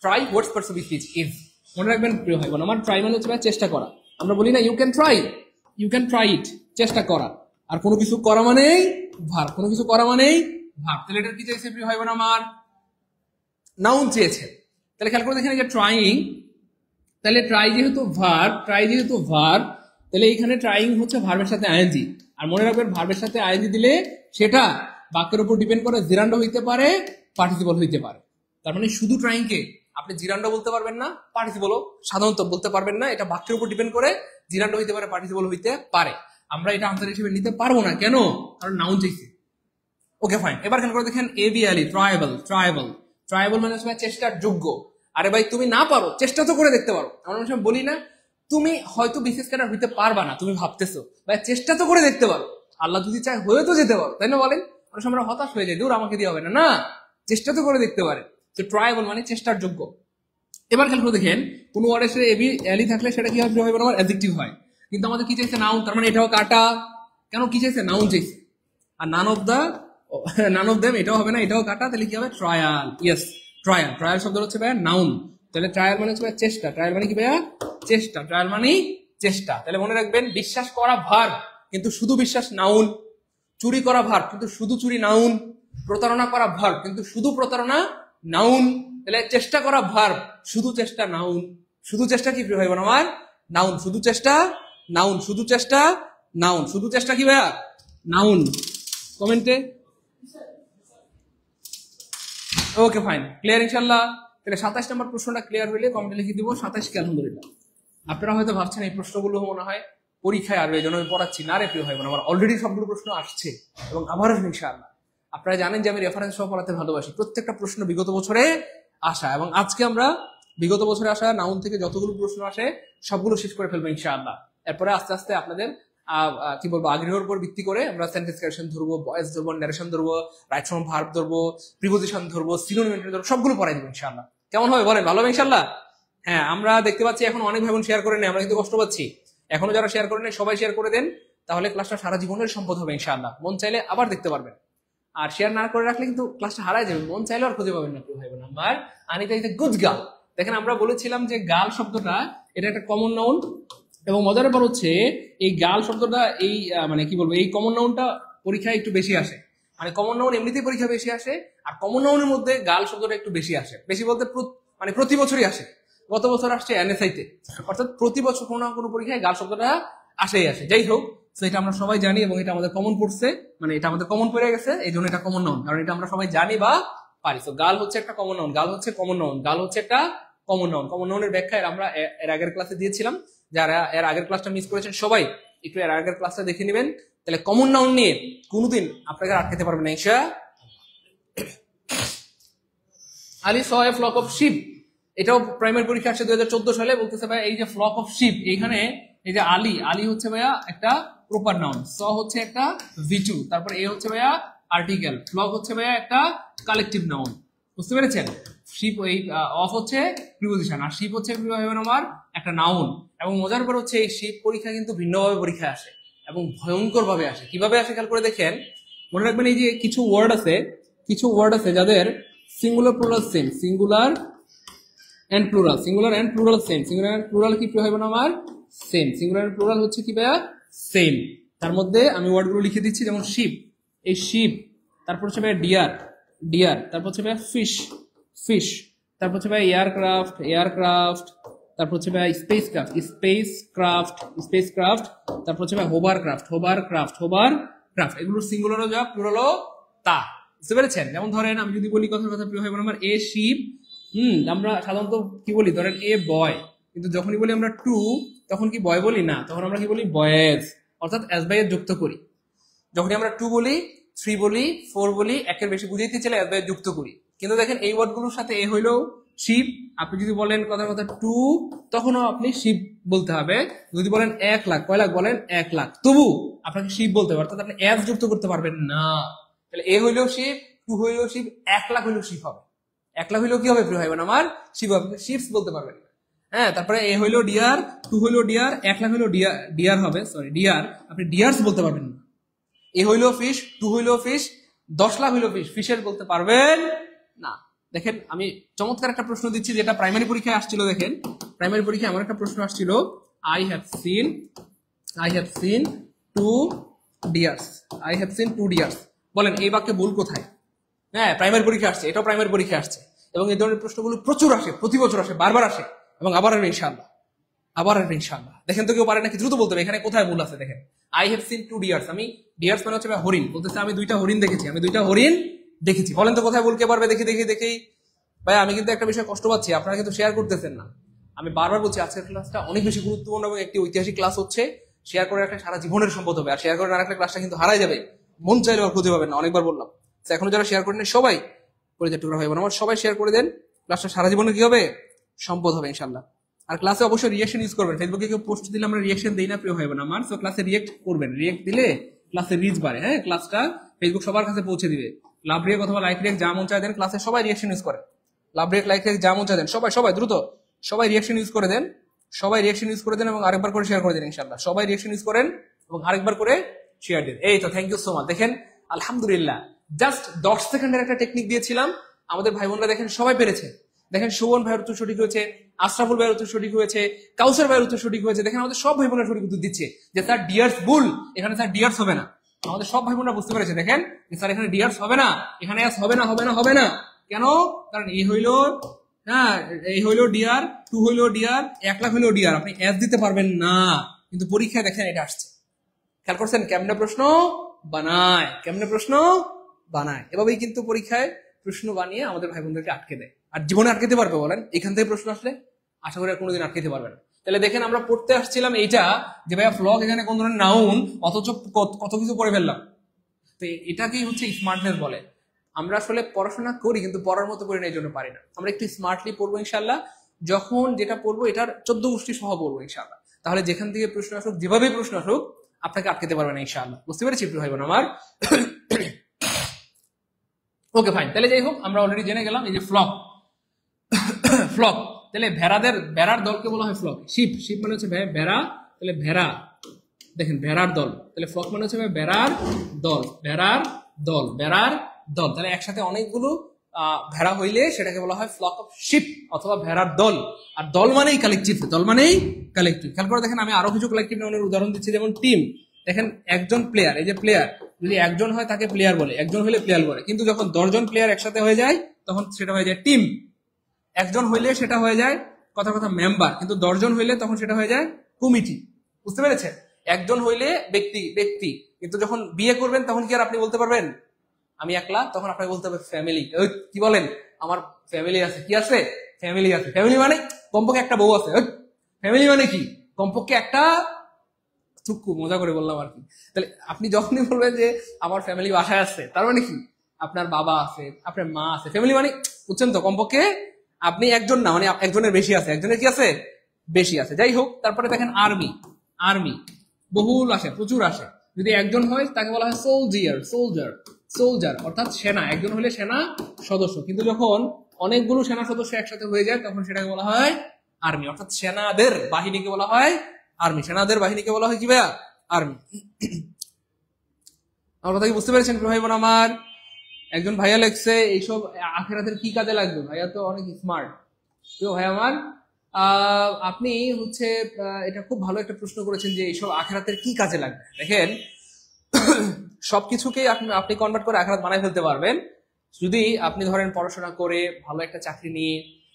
try what's perceive speech is. মনে রাখবেন প্রিয় ভাই বোন আমার, ট্রাই মানে হচ্ছে চেষ্টা করা। আমরা বলি না you can try, you can try it, চেষ্টা করা। আর কোনো কিছু করা মানেই ভার্ব, কোনো কিছু করা মানেই ভার্ব। তাহলে এটা কি চাইছে প্রিয় ভাই বোন আমার? নাউন চেয়েছে। তাহলে খেয়াল করে দেখেন যে ট্রাইং, তাহলে ট্রাই যেহেতু ভার্ব, তাহলে এখানে ট্রাইং হচ্ছে ভার্বের সাথে আইএনজি। আর মনে রাখবেন ভার্বের সাথে আইএনজি দিলে সেটা বাক্যের উপর ডিপেন্ড করে জিরান্ড হইতে পারে, পার্টিসিপল হইতে পারে। তার মানে শুধু ট্রাইং কে আপনি জিরান্ড বলতে পারবেন না, পার্টিসিপলও সাধারণত বলতে পারবেন না। এটা বাক্যের উপর ডিপেন্ড করে জিরান্ড হইতে পারে, পার্টিসিপল হইতে পারে। আমরা এটা আনসার হিসেবে নিতে পারবো না। কেন? কারণ নাউন চাইছে। Okay fine. এবার খেয়াল করে দেখেন এবিএলই, ট্রায়াবল মানে হচ্ছে চেষ্টার যোগ্য। আরে ভাই তুমি না পারো, চেষ্টা তো করে দেখতে পারো। আমরা অনেক সময় বলি না তুমি হয়তো বিসিএস ক্যাডার হইতে পারবা না, তুমি ভাবতেছো, ভাই চেষ্টা তো করে দেখতে পারো, আল্লাহ যদি চায় হয়ে তো যেতে পারো, তাই না? বলেন অনেক সময় আমরা হতাশ হয়ে যাই, দূর আমাকে দিয়ে হবে না, না চেষ্টা তো করে দেখতে পারে। তো ট্রায়াবল মানে চেষ্টার যোগ্য। এবার খেয়াল করে দেখেন কোন ওয়ার্ড এসে এবি এলি থাকলে সেটা কি হবে? আমার অ্যাডজেক্টিভ হয়। কিন্তু আমাদের কি চাইছে? নাউন। তার মানে এটাও কাটা। কেন? কি চাইছে? নাউন চাইছে। আর নান অফ দেম এটাও হবে না, এটাও কাটা। তাহলে কি হবে? ট্রায়াল। ইয়েস, ট্রায়াল শব্দ হচ্ছে ভাইয়া নাউন। তাহলে ট্রায়াল মানে হচ্ছে চেষ্টা। ট্রায়াল মানে কি ভাইয়া? চেষ্টা। ট্রায়াল মানে চেষ্টা। তাহলে মনে রাখবেন বিশ্বাস করা ভার্ব কিন্তু শুধু বিশ্বাস নাউন, চুরি করা ভার্ব কিন্তু শুধু চুরি নাউন, প্রতারণা করা ভার্ব কিন্তু শুধু প্রতারণা নাউন। তাহলে চেষ্টা করা ভার্ব, শুধু চেষ্টা নাউন। শুধু চেষ্টা কি ভাই বোন আমার? নাউন। শুধু চেষ্টা নাউন, শুধু চেষ্টা নাউন, শুধু চেষ্টা কি ভাইয়া? নাউন। কমেন্টে ওকে ফাইন, ক্লিয়ার ইনশাল্লাহ। তাহলে 27 নম্বর প্রশ্নটা ক্লিয়ার হইলে কমেন্টে লিখে দিব 27 কে আলহামদুলিল্লাহ। আপনারা হয়তো ভাবছেন এই প্রশ্নগুলো মনে হয় পরীক্ষায় আসবে, এই জন্য আমি পড়াচ্ছি না। রে প্রিয় ভাই বোন আমার, অলরেডি সবগুলো প্রশ্ন আসছে এবং আবারও ইনশাআল্লাহ। আপনারা জানেন যে আমি রেফারেন্স সহ পড়াতে ভালোবাসি। প্রত্যেকটা প্রশ্ন বিগত বছরে আসা, এবং আজকে আমরা বিগত বছরে আসা নাউন থেকে যতগুলো প্রশ্ন আসে সবগুলো শেষ করে ফেলবো ইনশাআল্লাহ। এরপরে আস্তে আস্তে আপনাদের কি বলবো আগ্রহের উপর ভিত্তি করে আমরা সেন্টেন্স ক্রিয়েশন ধরবো, ভয়েস ধরবো, নারেশন ধরবো, রাইট ফর্ম ভার্ব ধরবো, প্রিপোজিশন ধরবো, সিনোনিম ধরবো, সবগুলো পড়াই দেবো ইনশাআল্লাহ। কেমন হবে বলেন? ভালো হবে ইনশাআল্লাহ? হ্যাঁ, আমরা দেখতে পাচ্ছি এখন অনেক ভাই বোন শেয়ার করে নেই, আমরা কিন্তু কষ্ট পাচ্ছি। এখনো যারা শেয়ার করে নেই সবাই শেয়ার করে দেন, তাহলে ক্লাসটা সারা জীবনের সম্পদ হবে ইনশাআল্লাহ। মন চাইলে আবার দেখতে পারবেন, আর শেয়ার না করে রাখলে কিন্তু ক্লাসটা হারাই যাবে, মন চাইলে আর খুঁজে পাবেন না প্রিয় ভাই বোন আমার। Anita is a good girl. দেখেন আমরা বলেছিলাম যে গার্ল শব্দটা এটা একটা কমন নাউন, এবং মজার ব্যাপার হচ্ছে এই গার্ল শব্দটা এই মানে কি বলবো এই কমন নাউনটা পরীক্ষায় একটু বেশি আসে। মানে কমন নাউন এমনিতেই পরীক্ষা বেশি আসে, আর কমন নাউনের মধ্যে গার্ল শব্দটা একটু বেশি আসে। বেশি বলতে মানে প্রতি বছরই আসে। গত বছর আসছে এনএসআই তে, অর্থাৎ প্রতি বছর কোনো না কোনো পরীক্ষায় গার্ল শব্দটা আসেই আসে। যাই হোক, তো এটা আমরা সবাই জানি এবং এটা আমাদের কমন পড়ছে, মানে এটা আমাদের কমন পড়ে গেছে, এই জন্য এটা কমন নাউন, কারণ এটা আমরা সবাই জানি বা পারি। তো গার্ল হচ্ছে একটা কমন নাউন, গার্ল হচ্ছে কমন নাউন, গার্ল হচ্ছে একটা কমন নাউন। কমন নাউনের ব্যাখ্যা আমরা এর আগের ক্লাসে দিয়েছিলাম। যারা এর আগের ক্লাসটা মিস করেছেন সবাই একটু এর আগের ক্লাসটা দেখে নেবেন। তাহলে কমন নাউন নিয়ে কোনোদিন আপনাকে আটকাতে পারবেন না ইনশা। আলী স এ ফ্লক অফ শিপ, এটাও প্রাইমারি পরীক্ষা আসছে 2014 সালে। বলতেছে ভাই এই যে ফ্লক অফ শিপ, এইখানে এই যে আলী হচ্ছে ভাইয়া একটা প্রপার নাউন, স হচ্ছে একটা ভিটু, তারপর এ হচ্ছে ভাইয়া আর্টিকেল, ফ্লক হচ্ছে ভাইয়া একটা কালেকটিভ নাউন। বুঝতে পেরেছেন? শিপ এই অফ হচ্ছে প্রিপোজিশন, আর শিপ হচ্ছে আমার একটা নাউন। এবং মজার পর হচ্ছে এই শিপ পরীক্ষা কিন্তু ভিন্নভাবে পরীক্ষায় আসে এবং ভয়ঙ্কর ভাবে আসে। কিভাবে আসে খেয়াল করে দেখেন। মনে রাখবেন এই যে কিছু ওয়ার্ড আছে যাদের singular plural same, singular and plural same. Singular and plural কি হবে না আমার? সেম। সিঙ্গুলার এন্ড প্লুরাল হচ্ছে কি ভাইয়া? সেম। তার মধ্যে আমি ওয়ার্ডগুলো লিখে দিচ্ছি, যেমন শিপ, এই শিপ, তারপর হচ্ছে ভাইয়া ডিয়ার, তারপর হচ্ছে ভাইয়া ফিশ, তারপর হচ্ছে ভাই এয়ারক্রাফট এয়ারক্রাফট, তারপর হচ্ছে ভাই স্পেসক্রাফট স্পেসক্রাফট স্পেসক্রাফট, তারপর হচ্ছে ভাই হোভারক্রাফট হোভারক্রাফট হোভারক্রাফট। এগুলোর সিঙ্গুলারও যা প্লুরালও তা। বুঝতে পেরেছেন? যেমন ধরেন আমি যদি বলি কথার কথা প্রিয় ভাই বোন আমার এ শিপ, আমরা সাধারণত কি বলি ধরেন এ বয়, কিন্তু যখনই বলি আমরা টু তখন কি বয় বলি না, তখন আমরা কি বলি বয়েজ, অর্থাৎ এস বাই এর যুক্ত করি। যখনই আমরা টু বলি, থ্রি বলি, ফোর বলি, একের বেশি বুঝাইতে চাইলে এস বাই এর যুক্ত করি। কিন্তু দেখেন এই ওয়ার্ডগুলোর সাথে এ হইলো শিপ, আপনি যদি বলেন কথার কথা টু তখনও আপনি শিপ বলতে হবে। যদি বলেন 1 লাখ, কয় লাখ বলেন 1 লাখ, তবু আপনাকে শিপ বলতে হবে, অর্থাৎ আপনি এস যুক্ত করতে পারবেন না। তাহলে এ হইলেও শিপ, টু হইলেও শিপ, 1 লাখ হইলেও শিপ হবে। 1 লাখ হইলেও কি হবে প্রিয় ভাই বোন আমার? শিপ হবে, শিপস বলতে পারবেন না। হ্যাঁ, তারপরে এ হইলো ডিয়ার, টু হইলো ডিয়ার, 1 লাখ হইলো ডিয়ার, ডিয়ার হবে, সরি ডিয়ার, আপনি ডিয়ার্স বলতে পারবেন না। এ হইলো ফিশ, টু হইলো ফিশ, 10 লাখ হইলো ফিশ, ফিশের বলতে পারবেন না। দেখেন আমি চমৎকার একটা প্রশ্ন দিচ্ছি যেটা প্রাইমারি পরীক্ষায় আসছিল। দেখেন প্রাইমারি পরীক্ষায় আমার একটা প্রশ্ন আসছিল, I have seen two deers, I have seen two deers. বলেন এই বাক্যে ভুল কোথায়? হ্যাঁ, প্রাইমারি পরীক্ষা আসছে, এটাও প্রাইমারি পরীক্ষা আসছে, এবং এই ধরনের প্রশ্নগুলো প্রচুর আসে, প্রতি বছর আসে, বারবার আসে, এবং আবার আসবে ইনশাআল্লাহ, আবার আসবে ইনশাআল্লাহ। দেখেন তো কেউ পারে নাকি? দ্রুত বলতে হবে এখানে কোথায় ভুল আছে। দেখেন I have seen two deers, আমি ডিয়ার্স মানে হচ্ছে হরিণ, বলতেছে আমি 2টা হরিণ দেখেছি, আমি 2টা হরিণ দেখেছি। বলেন তো কোথায় ভুল কে পারবে? দেখি দেখি দেখি। ভাই আমি কিন্তু একটা বিষয় কষ্ট পাচ্ছি, আপনারা কিন্তু শেয়ার করতেছেন না। আমি বারবার বলছি আজকের ক্লাসটা অনেক বেশি গুরুত্বপূর্ণ এবং একটি ঐতিহাসিক ক্লাস হচ্ছে। শেয়ার করে রাখলে সারা জীবনের সম্পদ হবে, আর শেয়ার করে না রাখলে ক্লাসটা কিন্তু হারাই যাবে, মন চাইলে আর খুঁজে পাবেন না। অনেকবার বললাম, এখনো যারা শেয়ার করেন সবাই করে দেন, টুকরা ভাই বোন আমার সবাই শেয়ার করে দেন, ক্লাসটা সারা জীবনে কি হবে? সম্পদ হবে ইনশাআল্লাহ। আর ক্লাসে অবশ্যই রিঅ্যাকশন ইউজ করবেন। ফেসবুকে কেউ পোস্ট দিলে আমরা রিঅ্যাকশন দেই না প্রিয় ভাই বোন আমার, সো ক্লাসে রিঅ্যাক্ট করবেন, রিঅ্যাক্ট দিলে ক্লাসে রিচ বাড়ে। হ্যাঁ, ক্লাসটা ফেসবুক সবার কাছে পৌঁছে দিবে। লাভ রিঅ্যাক্ট অথবা লাইক রিঅ্যাক্ট যা মন চায় দেন, ক্লাসে সবাই রিঅ্যাকশন ইউজ করে। লাভ রিঅ্যাক্ট, লাইক রিঅ্যাক্ট যা মন চায় দেন, সবাই সবাই দ্রুত সবাই রিঅ্যাকশন ইউজ করে দেন, সবাই রিঅ্যাকশন ইউজ করে দেন এবং আরেকবার করে শেয়ার করে দেন ইনশাআল্লাহ। সবাই রিঅ্যাকশন ইউজ করেন এবং আরেকবার করে শেয়ার দেন। এই তো, থ্যাংক ইউ সো মাচ। দেখেন আলহামদুলিল্লাহ, জাস্ট 10 সেকেন্ডের একটা টেকনিক দিয়েছিলাম, আমাদের ভাই বোনরা দেখেন সবাই পেরেছে। দেখেন সুবন ভাইয়ের উত্তর সঠিক হয়েছে, আশরাফুল ভাইয়ের উত্তর সঠিক হয়েছে, কাউসার ভাইয়ের উত্তর সঠিক হয়েছে। দেখেন আমাদের সব ভাই বোনরা সঠিক উত্তর দিচ্ছে যে স্যার ডিয়ার্স ভুল, এখানে স্যার ডিয়ার্স হবে না। আমাদের সব ভাই বোনরা বুঝতে পেরেছে দেখেন যে স্যার এখানে ডিয়ার্স হবে না, এখানে এস হবে না, হবে না, হবে না। কেন? কারণ এই হইলো, হ্যাঁ এই হইলো ডিয়ার, টু হইলো ডিয়ার, 1 লাখ হইলো ডিয়ার, আপনি এস দিতে পারবেন না। কিন্তু পরীক্ষায় দেখেন এটা আসছে। খেয়াল করছেন কেমনে প্রশ্ন বানায়, কেমনে প্রশ্ন বানায়। এভাবেই কিন্তু পরীক্ষায় প্রশ্ন বানিয়ে আমাদের ভাই বোনদেরকে আটকে দেয়। আর জীবনে আটকেতে পারবে বলেন এখান থেকে প্রশ্ন আসলে? আশা করি আর কোনোদিন আটকেতে পারবে না। তাহলে দেখেন আমরা পড়তে আসছিলাম এইটা যে ভাইয়া ফ্লগ এখানে কোন ধরনের নাউন, অথচ কত কিছু পড়ে ফেললাম। তো এটাকেই হচ্ছে স্মার্টনেস বলে। আমরা আসলে পড়াশোনা করি কিন্তু পড়ার মতো করি না, এই জন্য পারি না। আমরা একটু স্মার্টলি পড়বো ইনশাল্লাহ। যখন যেটা পড়বো এটার 14 গোষ্ঠী সহ পড়বো ইনশাল্লাহ। তাহলে যেখান থেকে প্রশ্ন আসুক, যেভাবেই প্রশ্ন আসুক, আপনাকে আটকেতে পারবে না ইনশাআল্লাহ। বুঝতে পেরেছি প্রিয় ভাই বোন আমার? ওকে ফাইন, তাহলে যাই হোক আমরা অলরেডি জেনে গেলাম এই যে ফ্লক, ফ্লক তাহলে ভেড়ার দলকে বলা হয় ফ্লক। শিপ, শিপ মানে হচ্ছে ভেড়া, তাহলে ভেড়া, দেখেন ভেড়ার দল, তাহলে ফ্লক মানে হচ্ছে ভেড়ার দল, ভেড়ার দল, ভেড়ার দল। তাহলে একসাথে অনেকগুলো ভেড়া হইলে সেটাকে বলা হয় ফ্লক অফ শিপ অথবা ভেড়ার দল। আর দল মানেই কালেকটিভ, দল মানেই কালেকটিভ। খেয়াল করে দেখেন আমি আরো কিছু কালেকটিভ নাউনের উদাহরণ দিচ্ছি, যেমন টিম। দেখেন একজন প্লেয়ার, এই যে প্লেয়ার, যদি একজন হয় তাকে প্লেয়ার বলে, একজন হইলে প্লেয়ার বলে। কিন্তু যখন 10 জন প্লেয়ার একসাথে হয়ে যায় তখন সেটা হয়ে যায় টিম। একজন হইলে সেটা হয়ে যায় কথা কথা মেম্বার, কিন্তু 10 জন হইলে তখন সেটা হয়ে যায় কমিটি। বুঝতে পেরেছেন? একজন হইলে ব্যক্তি, ব্যক্তি, কিন্তু যখন বিয়ে করবেন তখন কি আর আপনি বলতে পারবেন আমি একলা? তখন আপনাকে বলতে হবে ফ্যামিলি। কি বলেন? আমার ফ্যামিলি আছে। কি আছে? ফ্যামিলি আছে। ফ্যামিলি মানে কমপক্ষে একটা বউ আছে। ফ্যামিলি মানে কি? কমপক্ষে একটা, খুব মজা করে বললাম আর কি। তাহলে আপনি যখনই বলবেন যে আমার ফ্যামিলি বাসায় আছে, তার মানে কি আপনার বাবা আছে, আপনার মা আছে। ফ্যামিলি মানে বুঝছেন তো, কমপক্ষে আপনি একজন না, মানে একজনের বেশি আছে, একজনের কি আছে? বেশি আছে। যাই হোক, তারপরে দেখেন আর্মি, আর্মি বহুল আসে, প্রচুর আসে। যদি একজন হয় তাকে বলা হয় সোলজিয়ার, সোলজার, সোলজার অর্থাৎ সেনা। একজন হলে সেনা সদস্য, কিন্তু যখন অনেকগুলো সেনা সদস্য একসাথে হয়ে যায় তখন সেটাকে বলা হয় আর্মি, অর্থাৎ সেনাদের বাহিনীকে বলা হয় আর্মি। সেনাদের বাহিনীকে বলা হয় কি ভাইয়া? আর্মি। আমার কথা কি বুঝতে পেরেছেন ভাই বোন আমার? একজন ভাইয়া লেখছে এইসব আখেরাতের কি কাজে লাগবে? ভাইয়া তো অনেক স্মার্ট। কেউ ভাই আমার আপনি হচ্ছে এটা খুব ভালো একটা প্রশ্ন করেছেন যে এইসব আখেরাতের কি কাজে লাগবে। দেখেন সবকিছুকেই আপনি কনভার্ট করে আখেরাত বানাই ফেলতে পারবেন যদি আপনি ধরেন পড়াশোনা করে ভালো একটা চাকরি নিয়ে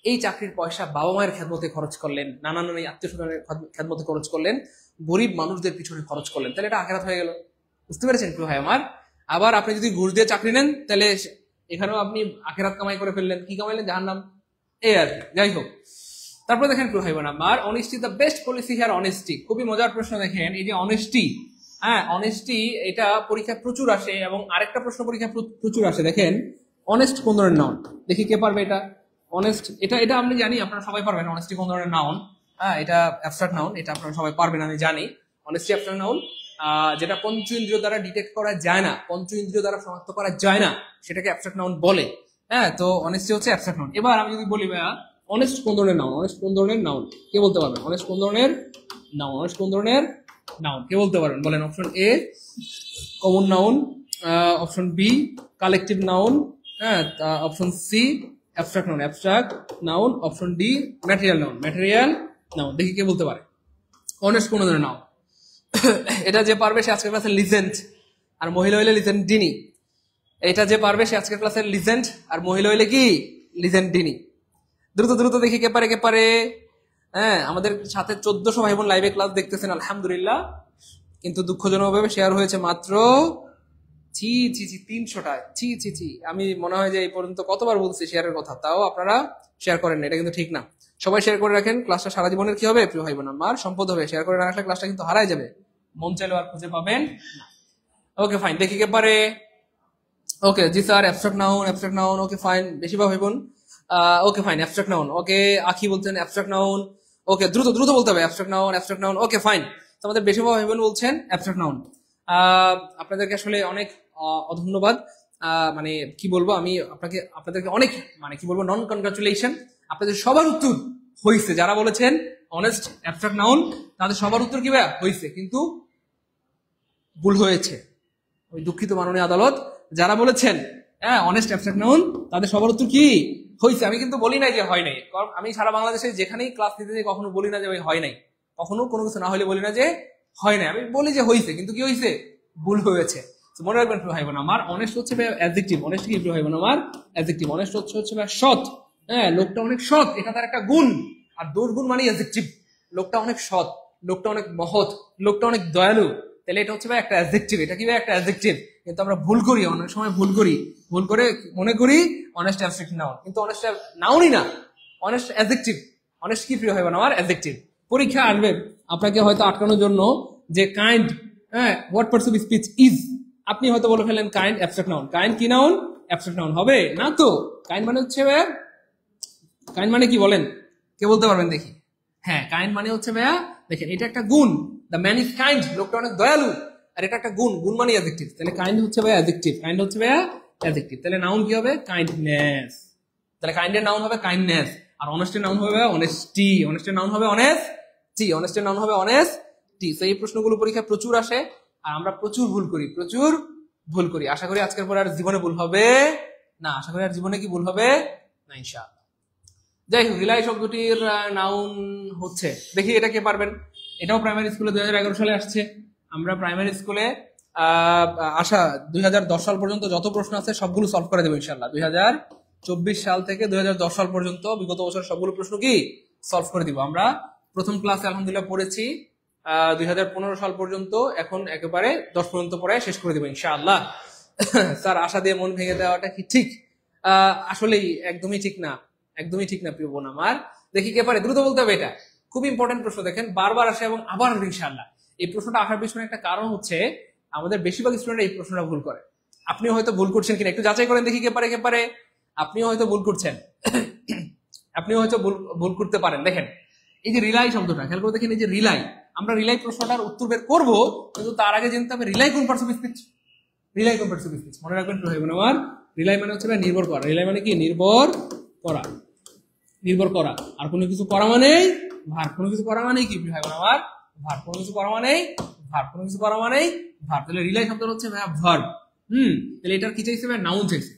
এই চাকরির পয়সা বাবা মায়ের খেদমতে খরচ করলেন, নানা নানি আত্মীয় স্বজনের খেদমতে খরচ করলেন, গরিব মানুষদের পিছনে খরচ করলেন, তাহলে এটা আখিরাত হয়ে গেল। বুঝতে পেরেছেন প্রিয় ভাই আমার? আবার আপনি যদি ঘুষ দিয়ে চাকরি নেন তাহলে এখানেও আপনি আখিরাত কামাই করে ফেললেন। কি কামাইলেন? জাহান্নাম। এই আর কি। যাই হোক, তারপরে দেখেন প্রিয় ভাই বোন আমার, honesty the best policy here. Honesty খুবই মজার প্রশ্ন। দেখেন এই যে অনেস্টি, হ্যাঁ অনেস্টি, এটা পরীক্ষায় প্রচুর আসে এবং আরেকটা প্রশ্ন পরীক্ষায় প্রচুর আসে। দেখেন অনেস্ট কোন ধরনের নাউন? দেখি কে পারবে এটা। অনেস্ট, এটা এটা আমি জানি আপনারা সবাই পারবেন। অনেস্টি কোন ধরনের নাউন? হ্যাঁ, এটা অ্যাবস্ট্রাক্ট নাউন, এটা আপনারা সবাই পারবেন আমি জানি। অনেস্টি অ্যাবস্ট্রাক্ট নাউন, যেটা পঞ্চ ইন্দ্রিয় দ্বারা ডিটেক্ট করা যায় না, পঞ্চ ইন্দ্রিয় দ্বারা শনাক্ত করা যায় না, সেটাকে অ্যাবস্ট্রাক্ট নাউন বলে। হ্যাঁ, তো অনেস্টি হচ্ছে অ্যাবস্ট্রাক্ট নাউন। এবার আমি যদি বলি ভাইয়া অনেস্ট কোন ধরনের নাউন? অনেস্ট কোন ধরনের নাউন কে বলতে পারবেন? অনেস্ট কোন ধরনের নাউন? অনেস্ট কোন ধরনের নাউন কে বলতে পারবেন? বলেন। Option A common noun, option B collective noun, হ্যাঁ, option C abstract noun, abstract noun, option D material noun, material noun. দেখি কে বলতে পারে অনেস্ট কোন ধরনের নাউন। এটা যে পারবে সে আজকের ক্লাসের লিজেন্ড, আর মহিলা হইলে লিজেন্ডিনি। এটা যে পারবে সে আজকের ক্লাসের লিজেন্ড, আর মহিলা হইলে কি লিজেন্ডিনি। দ্রুত দ্রুত দেখি কে পারে কে পারে। হ্যাঁ, আমাদের সাথে 1400 ভাই বোন লাইভে ক্লাস দেখতেছেন, আলহামদুলিল্লাহ। কিন্তু দুঃখজনকভাবে শেয়ার হয়েছে মাত্র 300টা। আমি মনে হয় যে এই পর্যন্ত কতবার বলছি শেয়ারের কথা, তাও আপনারা শেয়ার করেন না। এটা কিন্তু ঠিক না। সবাই শেয়ার করে রাখেন। ক্লাসটা সারা জীবনের কি হবে প্রিয় ভাই বোন আমার? সম্পদ হবে। শেয়ার করে না রাখলে ক্লাসটা কিন্তু হারাই যাবে, মন চাইলেও আর খুঁজে পাবেন না। ওকে ফাইন, দেখি কে পারে। ওকে জি sir, abstract noun, abstract noun. Okay fine, বেশিরভাগ ভাই বোন okay fine, abstract noun. Okay Akhi বলছেন অ্যাবস্ট্রাক্ট নাউন। ওকে দ্রুত দ্রুত বলতে হবে, abstract noun, abstract noun. Okay fine, আমাদের বেশিরভাগ ভাই বোন বলছেন অ্যাবস্ট্রাক্ট নাউন। আপনাদেরকে আসলে অনেক ধন্যবাদ। মানে কি বলবো, আমি আপনাদেরকে অনেক মানে কি বলবো, নন কনগ্রাচুলেশন। আপনাদের সবার উত্তর হয়েছে, যারা বলেছেন অনেস্ট অ্যাবস্ট্রাক্ট নাউন তাদের সবার উত্তর কি ভাইয়া হয়েছে, কিন্তু ভুল হয়েছে। ওই দুঃখিত মাননীয় আদালত, যারা বলেছেন হ্যাঁ অনেস্ট অ্যাবস্ট্রাক্ট নাউন তাদের সবার উত্তর কি হয়েছে। আমি কিন্তু বলি নাই যে হয় নাই, কারণ আমি সারা বাংলাদেশে যেখানেই ক্লাস নিতে যাই কখনো বলি না যে ভাই হয় নাই, কখনো কোনো কিছু না হলে বলি না যে হয় নাই, আমি বলি যে হয়েছে, কিন্তু কি হয়েছে, ভুল হয়েছে। মনে রাখবেন ভাই বোন আমার, অনেস্ট হচ্ছে অ্যাডজেক্টিভ। অনেস্ট কি ভাই বোন আমার? অ্যাডজেক্টিভ। অনেস্ট হচ্ছে সৎ। হ্যাঁ, লোকটা অনেক সৎ, এটা তার একটা গুণ। আর দুর্গুণ মানে অ্যাডজেক্টিভ। লোকটা অনেক সৎ, লোকটা অনেক মহৎ, লোকটা অনেক দয়ালু, তাহলে এটা হচ্ছে একটা অ্যাডজেক্টিভ। এটা কি একটা অ্যাডজেক্টিভ? কিন্তু আমরা ভুল করি, অনেক সময় ভুল করে মনে করি অনেস্ট অ্যাবস্ট্রাক্ট নাউন, কিন্তু অনেস্ট নাউনই না, অনেস্ট অ্যাডজেক্টিভ। অনেস্ট কি প্রিয় হয় আমার? অ্যাডজেক্টিভ। পরীক্ষা আসবে আপনাকে হয়তো আটকানোর জন্য যে কাইন্ড, হ্যাঁ what parts of speech is, আপনি হয়তো বলে ফেলেন কাইন্ড অ্যাবস্ট্রাক্ট নাউন। কাইন্ড কি নাউন? অ্যাবস্ট্রাক্ট নাউন হবে না তো। কাইন্ড মানে হচ্ছে, কাইন্ড মানে কি বলেন, কে বলতে পারবেন দেখি? হ্যাঁ, কাইন্ড মানে হচ্ছে ভাইয়া, দেখেন এটা একটা গুণ। দ্য ম্যান ইজ কাইন্ড, লোকটা অনেক দয়ালু, আর এটা একটা গুণ। গুণ মানে অ্যাডজেক্টিভ। তাহলে কাইন্ড হচ্ছে ভাইয়া অ্যাডজেক্টিভ, কাইন্ড হচ্ছে ভাইয়া অ্যাডজেক্টিভ। তাহলে নাউন কি হবে? কাইন্ডনেস। তাহলে কাইন্ডের নাউন হবে কাইন্ডনেস, আর অনেস্টের নাউন হবে অনেস্টি। অনেস্টের নাউন হবে অনেস্টি, অনেস্টের নাউন হবে অনেস্টি। তো এই প্রশ্নগুলো পরীক্ষায় প্রচুর আসে, আর আমরা প্রচুর ভুল করি। আশা করি আজকের পর আর জীবনে ভুল হবে না। আশা করি আর জীবনে কি ভুল হবে না, ইনশাআল্লাহ। যাই হোক, রিলাই শব্দটির নাউন হচ্ছে, দেখি এটা কে পারবেন। এটাও প্রাইমারি স্কুলে 2011 সালে আসছে। আমরা প্রাইমারি স্কুলে আসা 2010 সাল পর্যন্ত যত প্রশ্ন আছে সবগুলো সলভ করে দেবো ইনশাআল্লাহ। 2024 সাল থেকে 2010 সাল পর্যন্ত বিগত বছর সবগুলো প্রশ্ন কি সলভ করে দিব। আমরা প্রথম ক্লাসে আলহামদুলিল্লাহ পড়েছি 2015 সাল পর্যন্ত, এখন একেবারে 10 পর্যন্ত পড়ায় শেষ করে দেবো ইনশাআল্লাহ। স্যার আশা দিয়ে মন ভেঙে দেওয়াটা কি ঠিক? আসলেই একদমই ঠিক না, একদমই ঠিক না প্রিয় বোন আমার। দেখি কে পারে, দ্রুত বলতে হবে। এটা খুব ইম্পর্টেন্ট প্রশ্ন, দেখেন বারবার আসে এবং আবার ইনশাআল্লাহ। এই প্রশ্নটা আসার পিছনে একটা কারণ হচ্ছে আমাদের বেশিরভাগ স্টুডেন্ট এই প্রশ্নটা ভুল করে। আপনিও হয়তো ভুল করছেন কিনা একটু যাচাই করেন, দেখি কে পারে। আপনিও হয়তো ভুল করছেন, আপনিও হয়তো ভুল করতে পারেন। দেখেন এই যে রিলাই শব্দটা খেয়াল করে দেখেন, এই যে রিলাই, আমরা রিলাই প্রশ্নটার উত্তর বের করবো, কিন্তু তার আগে জানতে হবে রিলাই কোন পার্টস অফ স্পিচ। রিলাই কোন পার্টস অফ স্পিচ মনে রাখবেন তো ভাইবোন আমার। রিলাই মানে হচ্ছে নির্ভর করা। রিলাই মানে কি? নির্ভর করা। আর কোনো কিছু করা মানে ভার। কোনো কিছু করা মানে কি ভাইবোন আমার? ভার। কোনো কিছু করা মানে ভার। কোনো কিছু করা মানে ভার। তাহলে রিলাই শব্দটা হচ্ছে ভার্ব। তাহলে এটার কি চাইছে? নাউন চাইছে।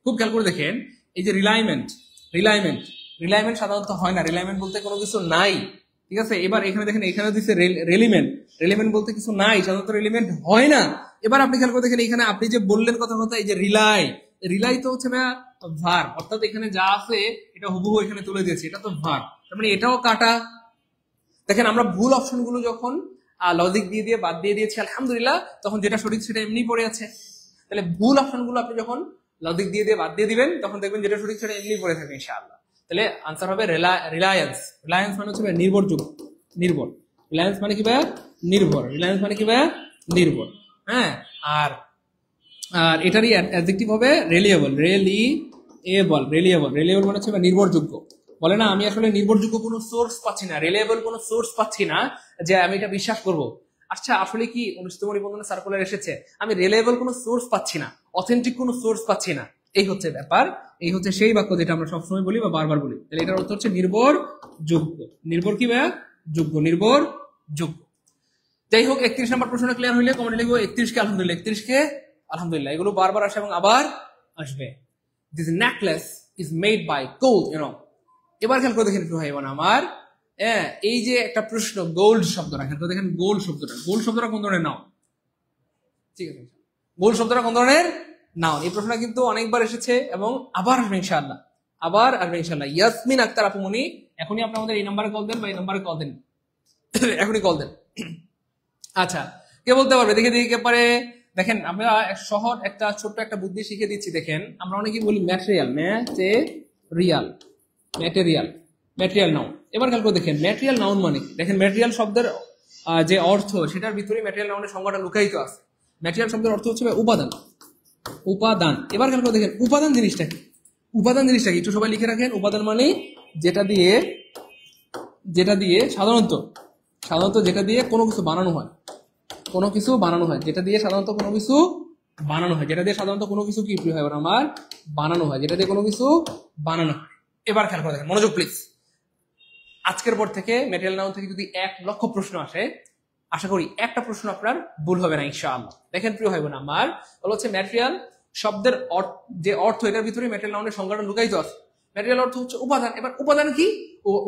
খুব খেয়াল করে দেখেন, এই যে রিলাইমেন্ট সাধারণত হয় না। রিলাইমেন্ট বলতে কোনো কিছু নাই, ঠিক আছে। এবার এখানে দেখেন, এখানে দিচ্ছে রেলিমেন্ট বলতে কিছু নাই, সাধারণত রিলিমেন্ট হয় না। এবার আপনি খেয়াল করে দেখেন, এখানে আপনি যে বললেন কথা, এই যে রিলাই তো হচ্ছে ভার, অর্থাৎ এখানে যা আছে এটা হুবহু এখানে তুলে দিয়েছে, এটা তো ভার, তার মানে এটাও কাটা। দেখেন আমরা ভুল অপশন গুলো যখন লজিক দিয়ে দিয়ে বাদ দিয়ে দিয়েছি আলহামদুলিল্লাহ, তখন যেটা সঠিক সেটা এমনি পড়ে আছে। তাহলে ভুল অপশন গুলো আপনি যখন লজিক দিয়ে দিয়ে বাদ দিয়ে দিবেন, তখন দেখবেন যেটা সঠিক সেটা এমনি পড়ে থাকবে ইনশাআল্লাহ। তাহলে আনসার হবে রিলায়েন্স। রিলায়েন্স মানে হচ্ছে নির্ভরযোগ্য, নির্ভর। রিলায়েন্স মানে কি ভাই? নির্ভর। রিলায়েন্স মানে কি ভাই? নির্ভর। হ্যাঁ, আর আর এটারই অ্যাডজেক্টিভ হবে রিলিয়েবল। রিলিয়েবল মানে হচ্ছে নির্ভরযোগ্য। বলে না আমি আসলে নির্ভরযোগ্য কোনো সোর্স পাচ্ছি না, রিলিয়েবল কোনো সোর্স পাচ্ছি না যে আমি এটা বিশ্বাস করব। আচ্ছা আসলে কি 19তম নিবন্ধনে সার্কুলার এসেছে, আমি রিলিয়েবল কোনো সোর্স পাচ্ছি না, অথেন্টিক কোনো সোর্স পাচ্ছি না, এই হচ্ছে ব্যাপার। এই হচ্ছে সেই বাক্য যেটা আমরা সবসময় বলি বা বারবার বলি। তাহলে এটার অর্থ হচ্ছে নির্ভরযোগ্য। নির্ভর কি ভাইয়া? যোগ্য, নির্ভরযোগ্য। যাই হোক, 31 নম্বর প্রশ্ন ক্লিয়ার হইলে কমেন্ট লিখবো 31 কে আলহামদুলিল্লাহ, 31 কে আলহামদুলিল্লাহ। এগুলো বারবার আসে এবং আবার আসবে। This necklace is made by gold, এবার খেয়াল করে দেখেন একটু ভাই বোন আমার, এই যে একটা প্রশ্ন গোল্ড শব্দটা, খেয়াল করে দেখেন গোল্ড শব্দটা কোন ধরনের নাউন? ঠিক আছে, গোল্ড শব্দটা কোন ধরনের নাউন? এই প্রশ্নটা কিন্তু অনেকবার এসেছে এবং আবার আসবে ইনশাআল্লাহ, আবার আসবে ইনশাআল্লাহ। ইয়াসমিন আক্তার আপুমনি, এখনই আপনি আমাদের এই নাম্বারে কল দেন বা এই নাম্বারে কল দেন, এখনই কল দেন। আচ্ছা, কে বলতে পারবে? দেখে কে পারে? দেখেন আমরা শহর একটা ছোট্ট একটা বুদ্ধি শিখে দিচ্ছি। দেখেন আমরা অনেকেই বলি ম্যাটেরিয়াল নাউন। এবার খেয়াল করে দেখেন ম্যাটেরিয়াল নাউন মানে, দেখেন ম্যাটেরিয়াল শব্দের যে অর্থ সেটার ভিতরে ম্যাটেরিয়াল নাউনের সংজ্ঞাটা লুকায়িত আছে। ম্যাটেরিয়াল শব্দের অর্থ হচ্ছে উপাদান। এবার খেয়াল করে দেখেন উপাদান জিনিসটা কি? একটু সবাই লিখে রাখেন। উপাদান মানে যেটা দিয়ে সাধারণত যেটা দিয়ে কোনো কিছু বানানো হয়, যেটা দিয়ে সাধারণত কোনো কিছু কি হয় আমার বানানো হয়, যেটা দিয়ে কোনো কিছু বানানো হয়। এবার খেয়াল করে দেখেন, মনোযোগ প্লিজ। আজকের পর থেকে ম্যাটেরিয়াল নাউন থেকে যদি 1 লক্ষ প্রশ্ন আসে, আশা করি একটা প্রশ্ন আপনার ভুল হবে না ইনশাআল্লাহ। দেখেন প্রিয় ভাই বোন আমার, হচ্ছে ম্যাটেরিয়াল শব্দের যে অর্থ, এটার ভিতরে ম্যাটেরিয়াল নাউনের সংজ্ঞাটা লুকায়িত আছে। ম্যাটেরিয়াল অর্থ হচ্ছে উপাদান। এবার উপাদান কি?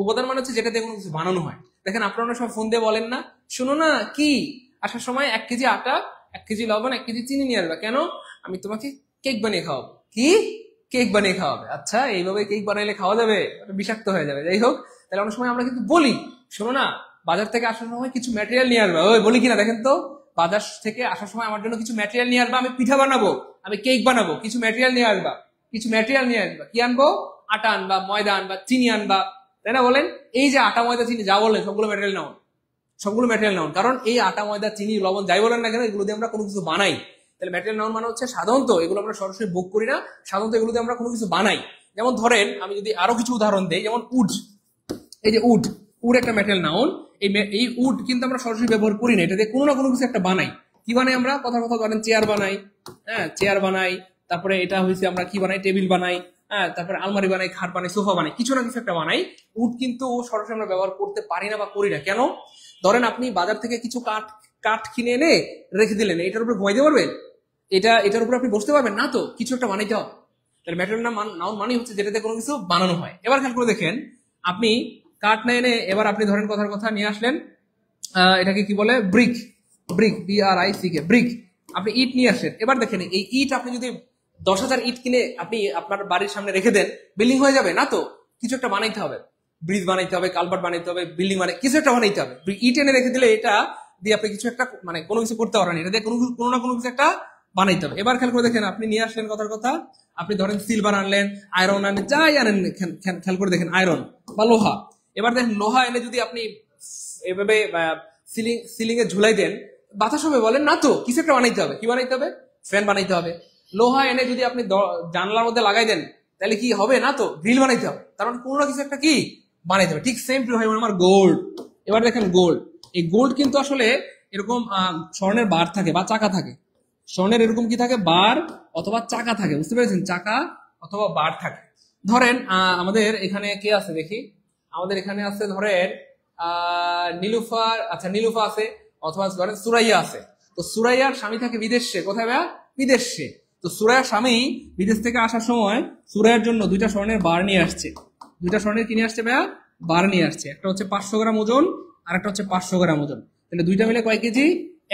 উপাদান মানে হচ্ছে যেটা দিয়ে কোনো কিছু বানানো হয়। দেখেন আপনারা অনেক সময় ফোন দিয়ে বলেন না, শুনো না কি আসার সময় 1 কেজি আটা, 1 কেজি লবণ, 1 কেজি চিনি নিয়ে আসবে। কেন? আমি তোমাকে কেক বানিয়ে খাওয়াবো। কি? কেক বানিয়ে খাওয়াবে? আচ্ছা, এইভাবে কেক বানাইলে খাওয়া যাবে? বিষাক্ত হয়ে যাবে। যাই হোক, তাহলে অনেক সময় আমরা কিন্তু বলি, শোনো না বাজার থেকে আসার সময় কিছু ম্যাটেরিয়াল নিয়ে আসবে। ওই বলি কিনা দেখেন তো, বাজার থেকে আসার সময় আমার জন্য কিছু ম্যাটেরিয়াল নিয়ে আসবা, আমি পিঠা বানাবো, আমি কেক বানাবো, কিছু ম্যাটেরিয়াল নিয়ে আসবা। কি আনবো? আটা আনবা, ময়দা আনবা, চিনি আনবা, তাই না? বলেন, এই যে আটা, ময়দা, চিনি যা বললেন সবগুলো ম্যাটেরিয়াল নাউন। কারণ এই আটা, ময়দা, চিনি, লবণ যাই বলেন না কেন, এগুলো দিয়ে আমরা কোনো কিছু বানাই। তাহলে ম্যাটেরিয়াল নাউন মানে হচ্ছে সাধারণত এগুলো আমরা সরাসরি ভোগ করি না, সাধারণত এগুলো দিয়ে আমরা কোনো কিছু বানাই। যেমন ধরেন আমি যদি আরো কিছু উদাহরণ দেই, যেমন উড। এই যে উড একটা ম্যাটেরিয়াল নাউন। এই উড কিন্তু আমরা সরাসরি ব্যবহার করি না, এটা দিয়ে কোনো না কোনো কিছু একটা বানাই। কি বানাই আমরা? কথা ধরেন চেয়ার বানাই, চেয়ার বানাই। তারপরে এটা হয়েছে আমরা কি বানাই? টেবিল বানাই। তারপরে আলমারি বানাই, খাট বানাই, সোফা বানাই, কিছু না কিছু একটা বানাই। উড কিন্তু সরাসরি আমরা ব্যবহার করতে পারি না বা করি না। কেন? ধরেন আপনি বাজার থেকে কিছু কাঠ কিনে এনে রেখে দিলেন, এটার উপরে ঘুমাইতে পারবেন? এটার উপরে আপনি বসতে পারবেন না, তো কিছু একটা বানাইতে হবে। তাহলে ম্যাটেরিয়াল নাউন মানে হচ্ছে যেটাতে কোনো কিছু বানানো হয়। এবার খেয়াল করে দেখেন, আপনি কাঠ না এনে এবার আপনি ধরেন কথার কথা নিয়ে আসলেন, এটাকে কি বলে? Brick, BRICK, brick. আপনি ইট নিয়ে আসলেন। এবার দেখেন এই ইট আপনি যদি 10,000 ইট কিনে আপনি আপনার বাড়ির সামনে রেখে দেন, বিল্ডিং হয়ে যাবে না, তো কিছু একটা বানাইতে হবে, ব্রিজ বানাইতে হবে, কালভার্ট বানাইতে হবে, বিল্ডিং কিছু একটা বানাইতে হবে। ইট এনে রেখে দিলে এটা দিয়ে আপনি কিছু একটা কোনো কিছু করতে পারবেন, এটা দিয়ে কোনো না কোনো কিছু একটা বানাইতে হবে। এবার খেয়াল করে দেখেন, আপনি নিয়ে আসলেন কথার কথা, আপনি ধরেন সিলভার আনলেন, আয়রন আনলেন, যাই আনেন, খেয়াল করে দেখেন আয়রন বা লোহা। এবার দেখেন লোহা এনে যদি আপনি এভাবে সিলিং এ ঝুলাই দেন, বাতাস হবে? বলেন না, তো কিছু একটা বানাইতে হবে। কি বানাইতে হবে? ফ্যান বানাইতে হবে। লোহা এনে যদি আপনি জানলার মধ্যে লাগাই দেন, তাহলে কি হবে? না, তো গ্রিল বানাইতে হবে। তার মানে কোনো না কিছু একটা কি বানাইতে হবে। ঠিক সেম টু হয় আমার গোল্ড। এবার দেখেন গোল্ড, এই গোল্ড কিন্তু আসলে এরকম স্বর্ণের বার থাকে বা চাকা থাকে। স্বর্ণের এরকম কি থাকে? বার অথবা চাকা থাকে, বুঝতে পেরেছেন? চাকা অথবা বার থাকে। ধরেন আমাদের এখানে কে আছে দেখি, আমাদের এখানে আছে ধরেন নীলুফার। আচ্ছা, নীলুফা আছে, অথবা ধরেন সুরাইয়া আছে। তো সুরাইয়ার স্বামী থাকে বিদেশে। কোথায় ভাইয়া? বিদেশে। তো সুরাইয়ার স্বামী বিদেশ থেকে আসার সময় সুরাইয়ার জন্য 2টা স্বর্ণের বার নিয়ে আসছে। 2টা স্বর্ণের কিনে আসছে ভাইয়া? বার নিয়ে আসছে। একটা হচ্ছে 500 গ্রাম ওজন, আর একটা হচ্ছে 500 গ্রাম ওজন। তাহলে 2টা মিলে কয় কেজি?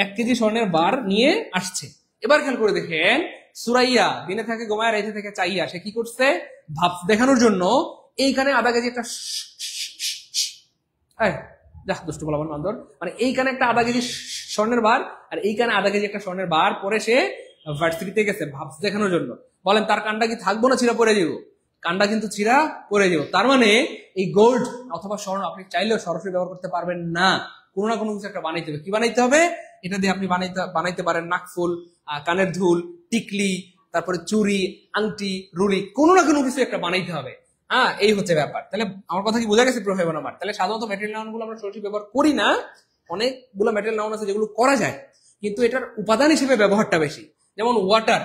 1 কেজি স্বর্ণের বার নিয়ে আসছে। এবার খেয়াল করে দেখেন, সুরাইয়া দিনে থাকে ঘুমায় রাইতে থেকে চাইয়া, সে কি করছে ভাব দেখানোর জন্য এইখানে আধা কেজি একটা দুষ্ট বলাবার বান্দর, মানে এইখানে একটা আধা কেজি স্বর্ণের বার আর এইখানে আধা কেজি একটা স্বর্ণের বার পরে সে ভার্সিটিতে গেছে ভাব দেখানোর জন্য। বলেন তার কানটা কি থাকবো না ছিঁড়া পড়ে যাবো? কানটা কিন্তু ছিঁড়া পড়ে যাবো। তার মানে এই গোল্ড অথবা স্বর্ণ আপনি চাইলেও সরাসরি ব্যবহার করতে পারবেন না, কোনো না কোনো কিছু একটা বানাইতে হবে। কি বানাইতে হবে? এটা দিয়ে আপনি বানাইতে পারেন নাকফুল, কানের দুল, টিকলি, তারপরে চুড়ি, আংটি, রুড়ি, কোনো না কোনো কিছু একটা বানাইতে হবে। হ্যাঁ, এই হচ্ছে ব্যাপার। তাহলে আমার কথা কি বোঝা গেছে প্রিয় ভাই বোন আমার? তাহলে সাধারণত ম্যাটেরিয়াল নাউন গুলো আমরা সরাসরি ব্যবহার করি না, অনেকগুলো ম্যাটেরিয়াল নাউন আছে যেগুলো করা যায়, কিন্তু এটার উপাদান হিসেবে ব্যবহারটা বেশি। যেমন ওয়াটার,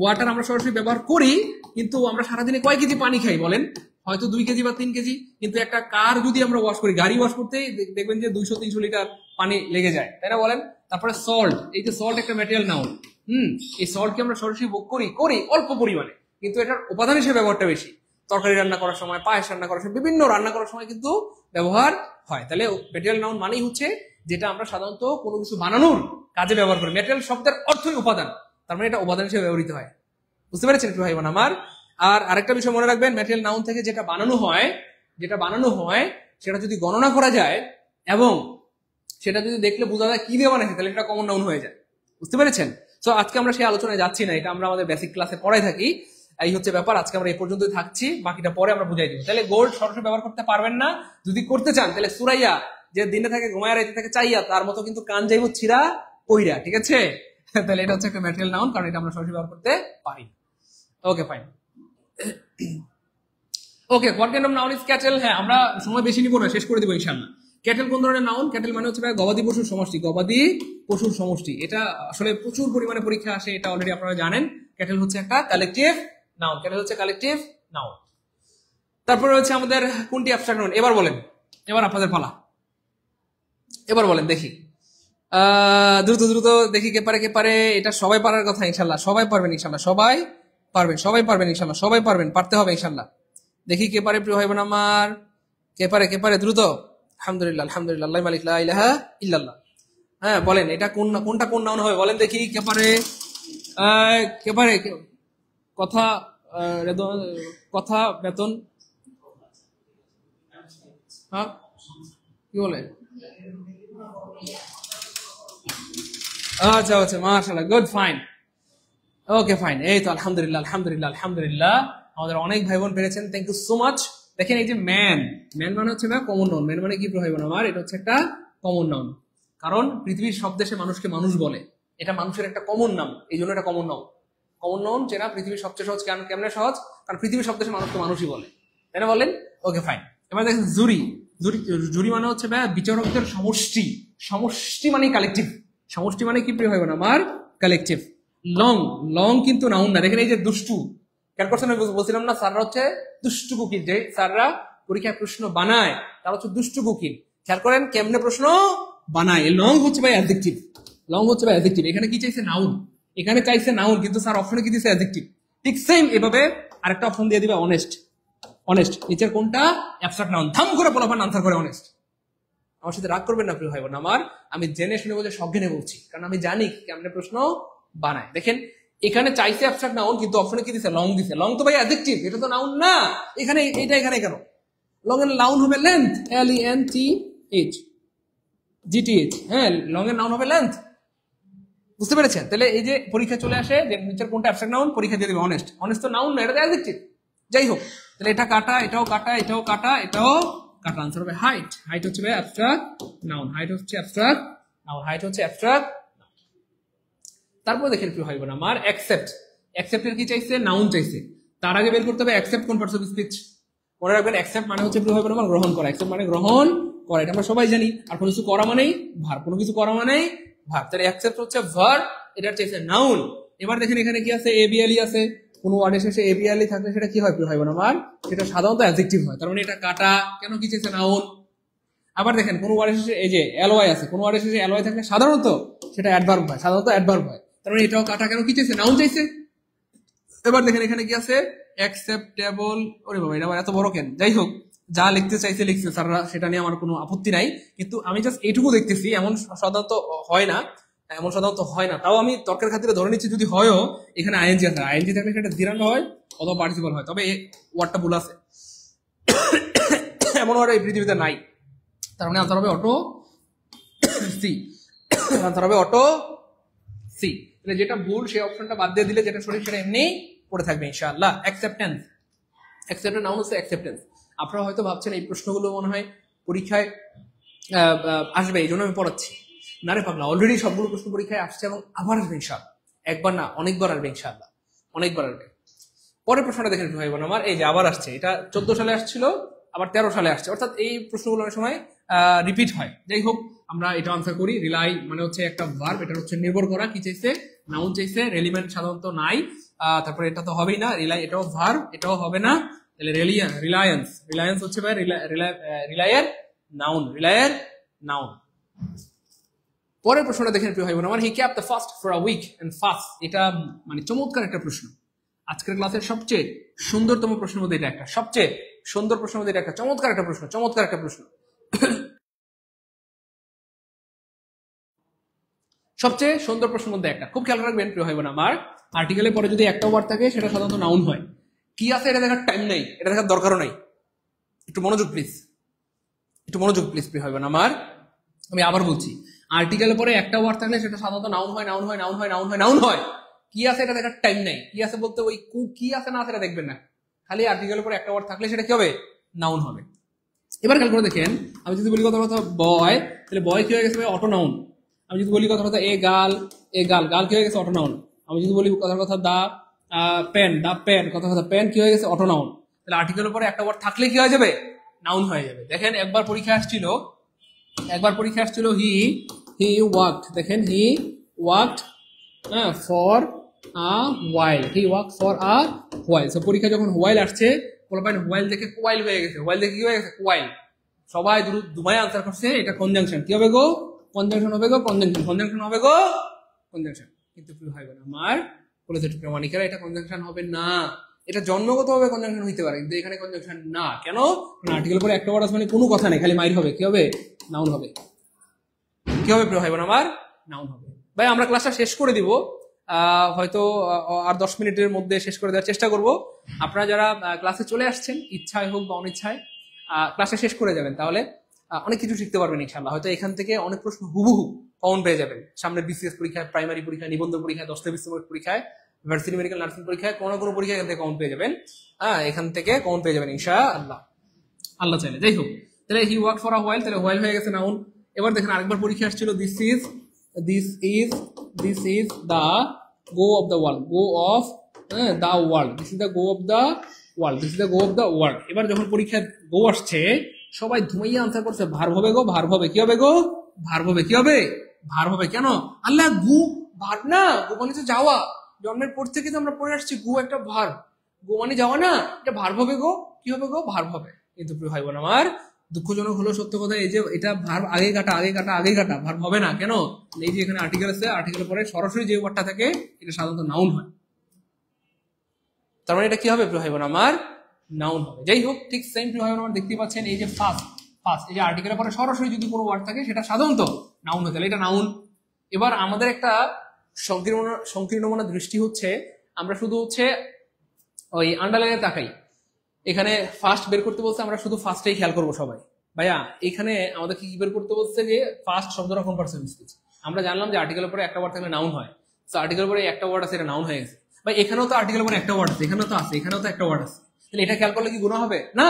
ওয়াটার আমরা সরাসরি ব্যবহার করি, কিন্তু আমরা সারাদিনে কয় কেজি পানি খাই বলেন? হয়তো 2 কেজি বা 3 কেজি। কিন্তু একটা কার যদি আমরা ওয়াশ করি, গাড়ি ওয়াশ করতে দেখবেন যে 200-300 লিটার পানি লেগে যায়, তাই না বলেন? তারপরে সল্ট, এই যে সল্ট একটা ম্যাটেরিয়াল নাউন। এই সল্টকে আমরা সরাসরি ভোগ করি অল্প পরিমাণে, কিন্তু এটার উপাদান হিসেবে ব্যবহারটা বেশি। তরকারি রান্না করার সময়, পায়েস রান্না করার সময়, বিভিন্ন রান্না করার সময় কিন্তু ব্যবহার হয়। তাহলে ম্যাটেরিয়াল নাউন মানেই হচ্ছে যেটা আমরা সাধারণত কোনো কিছু বানানোর কাজে ব্যবহার করি। ম্যাটেরিয়াল শব্দের অর্থই উপাদান, তার মানে এটা উপাদান হিসেবে ব্যবহৃত হয়। বুঝতে পেরেছেন একটু ভাই বোন আমার? আর আরেকটা বিষয় মনে রাখবেন, ম্যাটেরিয়াল নাউন থেকে যেটা বানানো হয় সেটা যদি গণনা করা যায় এবং সেটা যদি দেখলে বোঝা যায় কি দিয়ে বানাইছে, তাহলে এটা কমন নাউন হয়ে যায়। বুঝতে পেরেছেন? তো আজকে আমরা সেই আলোচনায় যাচ্ছি না, এটা আমরা আমাদের বেসিক ক্লাসে পড়াই থাকি। এই হচ্ছে ব্যাপার। আজকে আমরা এই পর্যন্তই থাকছি, বাকিটা পরে আমরা বুঝাই দিব। তাহলে গোল্ড সরাসরি ব্যবহার করতে পারবেন না। যদি করতে চান তাহলে সুরাইয়া, যে দিনে থাকে ঘুমায় রাইতে থাকে চাইয়া, তার মতো কিন্তু কান যাইব ছিড়া পইরা, ঠিক আছে? তাহলে এটা হচ্ছে একটা ম্যাটেরিয়াল নাউন, কারণ এটা আমরা সরাসরি ব্যবহার করতে পারি। ওকে fine. Okay, what kind of noun is cattle? হ্যাঁ, আমরা সময় বেশি নিব না, শেষ করে দিব ইনশাআল্লাহ। ক্যাটেল কোন ধরনের নাউন? ক্যাটেল মানে হচ্ছে গবাদি পশুর সমষ্টি, গবাদি পশুর সমষ্টি। এটা আসলে প্রচুর পরিমাণে পরীক্ষা আসে, এটা অলরেডি আপনারা জানেন। ক্যাটেল হচ্ছে একটা কালেকটিভ নাউন, ক্যাটেল হচ্ছে কালেকটিভ নাউন। তারপরে হচ্ছে আমাদের কোনটি অ্যাবস্ট্রাক্ট নাউন? এবার বলেন, এবার আপনাদের পালা, এবার বলেন দেখি, দ্রুত দ্রুত দেখি কে পারে। এটা সবাই পারার কথা ইনশাল্লাহ, সবাই পারবেন ইনশাল্লাহ, সবাই পারবেন ইনশাল্লাহ, সবাই পারবেন, পারতে হবে ইনশাল্লাহ। দেখি কে পারে প্রিয় ভাই বোন আমার, কে পারে দ্রুত। আলহামদুলিল্লাহ, আলহামদুলিল্লাহ, আল্লাহু মালিক লা ইলাহা ইল্লাল্লাহ। হ্যাঁ বলেন, এটা কোনটা কোন নাউন হবে বলেন দেখি, কে পারে? কথা কথা বেতন, হ্যাঁ কি বলে? আচ্ছা আচ্ছা, মাশাআল্লাহ, গুড, ফাইন, ওকে ফাইন। এই তো আলহামদুলিল্লাহ, আলহামদুলিল্লাহ, আলহামদুলিল্লাহ, আমাদের অনেক ভাই বোন পেরেছেন, থ্যাংক ইউ সো মাচ। দেখেন এই যে ম্যান মানে হচ্ছে কমন নাউন। ম্যান মানে কি ভাই বোন আমার? এটা হচ্ছে একটা কমন নাউন, কারণ পৃথিবীর সব দেশে মানুষকে মানুষ বলে, এটা মানুষের একটা কমন নাম, এই জন্য এটা কমন নাউন। যেটা পৃথিবীর সবচেয়ে সহজ। কেমনে সহজ? কারণ পৃথিবীর সব দেশে মানুষকে মানুষই বলে, তাই না বলেন? Okay fine. এবার দেখেন জুরি মানে হচ্ছে বিচারকদের সমষ্টি মানে কালেকটিভ। সমষ্টি মানে কি প্রিয় ভাই বোন আমার? কালেকটিভ। লং কিন্তু নাউন না। দেখেন এই যে দুষ্টু, কেন করছেন? বলছিলাম না স্যাররা হচ্ছে দুষ্টু কুকিল, যে স্যাররা পরীক্ষায় প্রশ্ন বানায় তারা হচ্ছে দুষ্টু কুকিল। খেয়াল করেন কেমনে প্রশ্ন বানায়। লং হচ্ছে ভাই অ্যাডজেক্টিভ, এখানে কি চাইছে? নাউন। এখানে চাইছে নাউন, কিন্তু স্যার অপশনে কি দিয়েছে? অ্যাডজেক্টিভ। ঠিক সেম এভাবে আরেকটা অপশন দিয়ে দিবে অনেস্ট। নিচের কোনটা? Abstract noun. ধাম করে পোলাপান আনসার করে অনেস্ট। আমার সাথে রাগ করবেন না প্রিয় ভাই বোন আমার, আমি জেনে শুনে বলছি, সজ্ঞানে বলছি, কারণ আমি জানি কেমনে প্রশ্ন বানায়। দেখেন এখানে চাইছে অ্যাবস্ট্রাক্ট নাউন, কিন্তু অপশনে কি দিছে? লং দিছে। লং তো ভাই অ্যাডজেক্টিভ, এটা তো নাউন না। এখানে কেন? লং এর নাউন হবে লেন্থ, LENTH, হ্যাঁ, লং এর নাউন হবে লেন্থ। বুঝতে পেরেছেন? তাহলে এই যে পরীক্ষা চলে আসে যে নিচের কোনটা অ্যাবস্ট্রাক্ট নাউন, পরীক্ষা দিয়ে দিবে অনেস্ট। তো নাউন না, এটা অ্যাডজেক্টিভ। যাই হোক, তাহলে এটা কাটা, এটাও কাটা, এটাও কাটা, এটাও কাটা। আনসার হবে হাইট। হাইট হচ্ছে অ্যাবস্ট্রাক্ট নাউন। তারপর দেখেন কি হয় আমার? অ্যাকসেপ্ট এর কি চাইছে? নাউন চাইছে। তার আগে বের করতে হবে অ্যাকসেপ্ট কোন পার্টস অফ স্পিচ। মনে রাখবেন অ্যাকসেপ্ট মানে হচ্ছে প্রিয় ভাই বোন আমার গ্রহণ করা। অ্যাকসেপ্ট মানে গ্রহণ করা, এটা আমরা সবাই জানি। আর কোনো কিছু করা মানেই ভার্ব, তাহলে অ্যাকসেপ্ট হচ্ছে ভার্ব, এটা চাইছে নাউন। এবার দেখেন এখানে কি আছে? ABLE আছে। কোন ওয়ার্ডের শেষে ABLE থাকলে সেটা কি হয় প্রিয় ভাই বোন আমার? সেটা সাধারণত অ্যাডজেক্টিভ হয়। তার মানে এটা কাটা, কেন কি চাইছে? নাউন। আবার দেখেন কোন ওয়ার্ডের শেষে এই যে LY আছে, কোন ওয়ার্ডের শেষে LY থাকলে সাধারণত সেটা অ্যাডভার্ব হয়, তার মানে এটাও কাটা, কেন কি চাইছে? নাউন চাইছে। এবার দেখেন এখানে কি আছে? অ্যাকসেপ্টেবল। ওরে বাবা, এটা আবার এত বড় কেন? যাই হোক, যা লিখতে চাইছে লিখছে স্যাররা, সেটা নিয়ে আমার কোনো আপত্তি নাই, কিন্তু আমি জাস্ট এইটুকু দেখতেছি, এমন সাধারণত হয় না। এমন সাধারণত হয় না, তাও আমি তর্কের খাতিরে ধরে নিচ্ছি যদি হয়ও এখানে আইএনজি আছে, আইএনজি থাকলে সেটা জিরান হয় অথবা পার্টিসিপল হয়, তবে এই ওয়ার্ডটা ভুল আছে, এমন ওয়ার্ড এই পৃথিবীতে নাই। তার মানে আনসার হবে অটো সি, আনসার হবে অটো সি। তাহলে যেটা ভুল সেই অপশনটা বাদ দিয়ে দিলে যেটা সঠিক সেটা এমনি পড়ে থাকবে ইনশাআল্লাহ। অ্যাকসেপ্টেন্স, অ্যাকসেপ্টেন্স নাউন হচ্ছে অ্যাকসেপ্টেন্স। আপনারা হয়তো ভাবছেন এই প্রশ্নগুলো মনে হয় পরীক্ষায় আসবে এই জন্য আমি পড়াচ্ছি, না রে পাগলা, অলরেডি সবগুলো প্রশ্ন পরীক্ষায় আসছে এবং আবার আসবে ইনশাআল্লাহ, একবার না অনেকবার আসবে ইনশাআল্লাহ, অনেকবার আসবে। পরের প্রশ্নটা দেখেন ভাই বোন আমার, এই যে আবার আসছে, এটা 14 সালে আসছিল আবার 13 সালে আসছে, অর্থাৎ এই প্রশ্নগুলো অনেক সময় রিপিট হয়। যাই হোক আমরা এটা আনসার করি। রিলাই মানে হচ্ছে একটা ভার্ব, এটা হচ্ছে নির্ভর করা, কি চাইছে, নাউন চাইছে, রেলিভেন্ট সাধারণত নাই, তারপরে এটা তো হবেই না, রিলাই এটাও ভার্ব, এটাও হবে না, তাহলে রিলায়েন্স, রিলায়েন্স হচ্ছে ভাই রিলায়ের নাউন, রিলায়ের নাউন। পরের প্রশ্নটা দেখেন প্রিয় ভাই বোন আমার, he kept the fast for a weekend fast, এটা মানে চমৎকার একটা প্রশ্ন, আজকের ক্লাসের সবচেয়ে সুন্দরতম প্রশ্নের মধ্যে এটা একটা, সবচেয়ে সুন্দর প্রশ্নের মধ্যে এটা একটা, চমৎকার একটা প্রশ্ন, চমৎকার একটা প্রশ্ন, সবচেয়ে সুন্দর প্রশ্নের মধ্যে একটা। খুব খেয়াল রাখবেন প্রিয় ভাই বোন আমার, আর্টিকেলের পরে যদি একটা ওয়ার্ড থাকে সেটা সাধারণত নাউন হয়। কি আছে এটা দেখার টাইম নেই, এটা দেখার দরকারও নেই, একটু মনোযোগ প্লিজ, একটু মনোযোগ প্লিজ প্রিয় ভাই বোন আমার। আমি আবার বলছি, আর্টিকেলের পরে একটা ওয়ার্ড থাকলে সেটা সাধারণত নাউন হয়, নাউন হয়, নাউন হয়, নাউন হয়, নাউন হয়। কি আছে এটা দেখার টাইম নেই, কি আছে বলতে ওই কি আছে না সেটা দেখবেন না, খালি আর্টিকেলের পরে একটা ওয়ার্ড থাকলে সেটা কি হবে, নাউন হবে। এবার খেয়াল করে দেখেন, আমি যদি বলি কথা বয়, তাহলে বয় কি হয়ে গেছে অটো নাউন। আমি যদি বলি কথা এ গাল, গাল কি হয়ে গেছে অটো নাউন। আমি যদি বলি কথা দা পেন, কথা পেন কি হয়ে গেছে অটো নাউন। তাহলে আর্টিকেলের পরে একটা ওয়ার্ড থাকলে কি হয়ে যাবে, নাউন হয়ে যাবে। দেখেন একবার পরীক্ষা আসছিল, হি ওয়াকড, দেখেন he walked for a while, he walk for a while. So পরীক্ষা যখন ওয়াইল আসছে, ওয়াইল দেখে কোয়াইল হয়ে গেছে, ওয়াইল দেখে কি হয়ে গেছে, কোয়াইল। সবাই দুমায় আনসার করছে এটা কনজাংশন, কি হবে গো, কনজাংশন হবে গো, কনজাংশন হবে গো, কনজাংশন। কিন্তু কি হয় না আমার বলেছে প্রামাণিকেরা এটা কনজাংশন হবে না, এটা জন্মগতভাবে কনজাংশন হইতে পারে, কিন্তু এখানে কনজাংশন না। কেন, আর্টিকেল পরে একটা ওয়ার্ড মানে কোনো কথা নেই, খালি মাইর হবে, কি হবে, নাউন হবে। কি হবে প্রিয় ভাই বোন আমার, নাউন হবে। ভাই আমরা ক্লাসটা শেষ করে দিব, হয়তো আর 10 মিনিটের মধ্যে শেষ করে দেওয়ার চেষ্টা করব। আপনারা যারা ক্লাসে চলে আসছেন ইচ্ছায় হোক বা অনিচ্ছায় ক্লাসটা শেষ করে যাবেন, তাহলে অনেক কিছু শিখতে পারবেন ইনশাআল্লাহ। হয়তো এখান থেকে অনেক প্রশ্ন হুবহু কমন পেয়ে যাবেন সামনের বিসিএস পরীক্ষায়, প্রাইমারি পরীক্ষায়, নিবন্ধন পরীক্ষায়, 10টা বিশ্ববিদ্যালয় পরীক্ষায়, ভার্সিটি মেডিকেল নার্সিং পরীক্ষায়, কোনো পরীক্ষা এখান থেকে কমন পেয়ে যাবেন, এখান থেকে কমন পেয়ে যাবেন ইনশাআল্লাহ, আল্লাহ চাইলে। যাই হোক, তাহলে he work for a while, তাহলে হোয়াইল হয়ে গেছে নাউন। এবার দেখেন আরেকবার পরীক্ষা আসছিল, this is the go of the world, go of the world, this is the go of the world, this is the go of the world. এবার যখন পরীক্ষায় গো আসছে, সবাই ধুমাইয়া আনসার করছে ভার্ব হবে গো, ভার্ব হবে, কি হবে গো, ভার্ব হবে, কি হবে, ভার্ব হবে। কেন, আল্লাহ গু ভার্ব না, গো মানে তো যাওয়া, জন্মের পর থেকে তো আমরা পড়ে আসছি গু একটা ভার্ব, গো মানে যাওয়া না, এটা ভার্ব হবে গো, কি হবে গো, ভার্ব হবে। কিন্তু প্রিয় ভাই বোন আমার, দুঃখজনক হলো সত্য কথা, এই যে এটা ভার্ব আগে কাটা ভার্ব হবে না। কেন, এই যে এখানে আর্টিকেল আছে, আর্টিকেলের পরে সরাসরি যে ওয়ার্ডটা থাকে এটা সাধারণত নাউন হয়, তার মানে এটা কি হবে প্রিয় ভাই বোন আমার, নাউন হবে। যাই হোক, ঠিক সেম প্রিয় ভাই বোন আমার দেখতে পাচ্ছেন, এই যে ফার্স্ট এই যে আর্টিকেলের পরে সরাসরি যদি কোনো ওয়ার্ড থাকে সেটা সাধারণত নাউন হয়, তাহলে এটা নাউন। এবার আমাদের একটা সংকীর্ণমনা দৃষ্টি হচ্ছে, আমরা শুধু হচ্ছে ওই আন্ডারলাইনে তাকাই, এখানে ফার্স্ট বের করতে বলছে, আমরা শুধু ফার্স্টেই খেয়াল করবো সবাই। ভাইয়া এখানে আমাদের কি বের করতে বলছে, যে ফার্স্ট শব্দটা কোন পার্সেন্ট স্পিচ। আমরা জানলাম যে আর্টিকেলের পরে একটা ওয়ার্ড থাকলে নাউন হয়, তো আর্টিকেলের পরে একটা ওয়ার্ড আছে, এটা নাউন হয়ে গেছে। ভাই এখানেও তো আর্টিকেলের পরে একটা ওয়ার্ড আছে, এখানেও তো আছে, এখানেও তো একটা ওয়ার্ড আছে, তাহলে এটা খেয়াল করলে কি গুণ হবে না,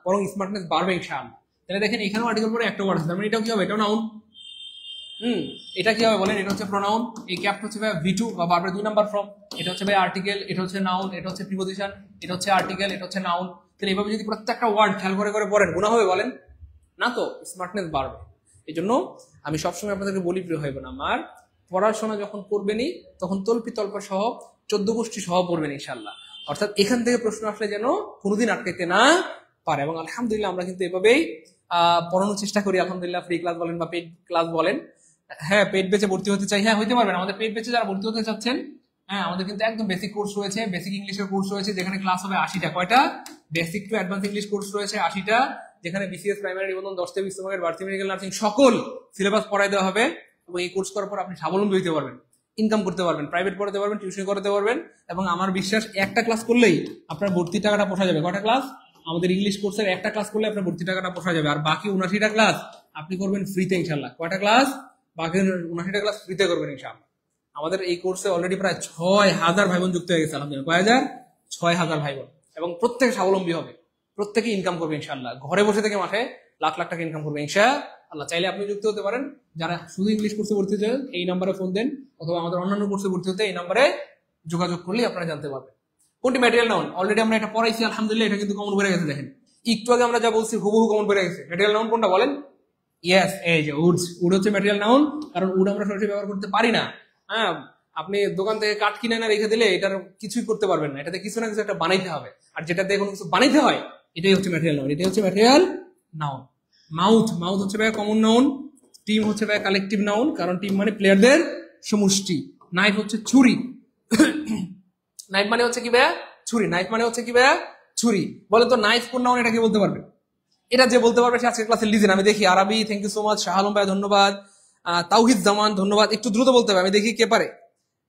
বরং স্মার্টনেস বাড়বে ইনশাআল্লাহ। তাহলে দেখেন এখানেও আর্টিকেল পরে একটা ওয়ার্ড আছে, তার মানে এটাও কি হবে, এটাও নাউন। এটা কি হবে বলেন, এটা হচ্ছে প্রোনাউন, এই ক্যাপ হচ্ছে ভাই V2 বা ভার্বের 2 নাম্বার ফর্ম, এটা হচ্ছে ভাই আর্টিকেল, এটা হচ্ছে নাউন, এটা হচ্ছে প্রিপজিশন, এটা হচ্ছে আর্টিকেল, এটা হচ্ছে নাউন। তাহলে এইভাবে যদি প্রত্যেকটা ওয়ার্ড খেয়াল করে পড়েন, গুণ হবে বলেন না, তো স্মার্টনেস বাড়বে। এই জন্য আমি সবসময় আপনাদেরকে বলি প্রিয় ভাই বোন আমার, পড়াশোনা যখন করবেনই তখন তল্পি তল্প সহ 14 গোষ্ঠী সহ পড়বেন ইনশাআল্লাহ, অর্থাৎ এখান থেকে প্রশ্ন আসলে যেন কোনোদিন আটকাইতে না পারে। এবং আলহামদুলিল্লাহ আমরা কিন্তু এভাবেই পড়ানোর চেষ্টা করি, আলহামদুলিল্লাহ, ফ্রি ক্লাস বলেন বা পেইড ক্লাস বলেন। হ্যাঁ, পেইড ব্যাচে ভর্তি হতে চাই, হ্যাঁ হইতে পারবেন। আমাদের পেইড ব্যাচে যারা ভর্তি হতে চাচ্ছেন, হ্যাঁ আমাদের কিন্তু একদম বেসিক কোর্স রয়েছে, বেসিক ইংলিশের কোর্স রয়েছে, যেখানে ক্লাস হবে 80টা, কয়টা, basic to advance English course রয়েছে 80টা, যেখানে বিসিএস, প্রাইমারি, নিবন্ধন, 10টা বিশ্ববিদ্যালয়ের, ভার্সিটি মেডিকেল নার্সিং সকল সিলেবাস পড়াই দেওয়া হবে এবং এই কোর্স করার পর আপনি স্বাবলম্বী হতে পারবেন, ইনকাম করতে পারবেন, প্রাইভেট পড়াতে পারবেন, টিউশন করতে পারবেন। এবং আমার বিশ্বাস একটা ক্লাস করলেই আপনার ভর্তি টাকাটা পোষা যাবে। কটা ক্লাস? আমাদের ইংলিশ কোর্সের একটা ক্লাস করলে আপনার ভর্তি টাকাটা পোষা যাবে। আর বাকি 79টা ক্লাস আপনি করবেন ফ্রিতে ইনশাল্লাহ। কয়টা ক্লাস? বাকি 79টা ক্লাস ফ্রিতে করবেন ইনশাল্লাহ। আমাদের এই কোর্সে অলরেডি প্রায় 6000 ভাই বোন যুক্ত হয়ে গেছে আলহামদুলিল্লাহ। কয় হাজার? 6000 ভাই বোন। এবং প্রত্যেকে স্বাবলম্বী হবে, প্রত্যেকে ইনকাম করবে ইনশাল্লাহ। ঘরে বসে থেকে মাসে লাখ লাখ টাকা ইনকাম করবে ইনশাআল্লাহ। চাইলে আপনি যুক্ত হতে পারেন। যারা শুধু ইংলিশ কোর্সে ভর্তি হতে চান এই নাম্বারে ফোন দেন, অথবা আমাদের অন্যান্য কোর্সে ভর্তি হতে এই নাম্বারে যোগাযোগ করলেই আপনারা জানতে পারবেন। কোনটি ম্যাটেরিয়াল নাউন? অলরেডি আমরা এটা পড়াইছি আলহামদুলিল্লাহ। এটা কিন্তু কমন বেড়ে গেছে, দেখেন একটু আগে আমরা যা বলছি হুবহু কমন বেড়ে গেছে। ম্যাটেরিয়াল নাউন কোনটা বলেন? ইয়েস, এই যে উডস। উড হচ্ছে ম্যাটেরিয়াল নাউন, কারণ উড আমরা সরাসরি ব্যবহার করতে পারি না। হ্যাঁ, আপনি দোকান থেকে কাঠ কিনে না রেখে দিলে এটার কিছুই করতে পারবেন না, এটাতে কিছু না কিছু একটা বানাইতে হবে। আর যেটাতে কোনো কিছু বানাইতে হয় এটাই হচ্ছে ম্যাটেরিয়াল নাউন, এটাই হচ্ছে ম্যাটেরিয়াল নাউন। মাউথ, মাউথ হচ্ছে ভাই কমন নাউন। টিম হচ্ছে ভাই কালেকটিভ নাউন, কারণ টিম মানে প্লেয়ারদের সমষ্টি। নাইফ হচ্ছে ছুরি। নাইফ মানে হচ্ছে কি ভাইয়া? ছুরি। নাইফ মানে হচ্ছে কি ভাইয়া? ছুরি। বলে তো নাইফ কোন নাউন, এটা কি বলতে পারবে? এটা যে বলতে পারবে সে আজকের ক্লাসে লিজেন। আমি দেখি আরবি, thank you so much. Shah Alam ভাই ধন্যবাদ। তাওহিদ জামান ধন্যবাদ। একটু দ্রুত বলতে হবে, আমি দেখি কে পারে।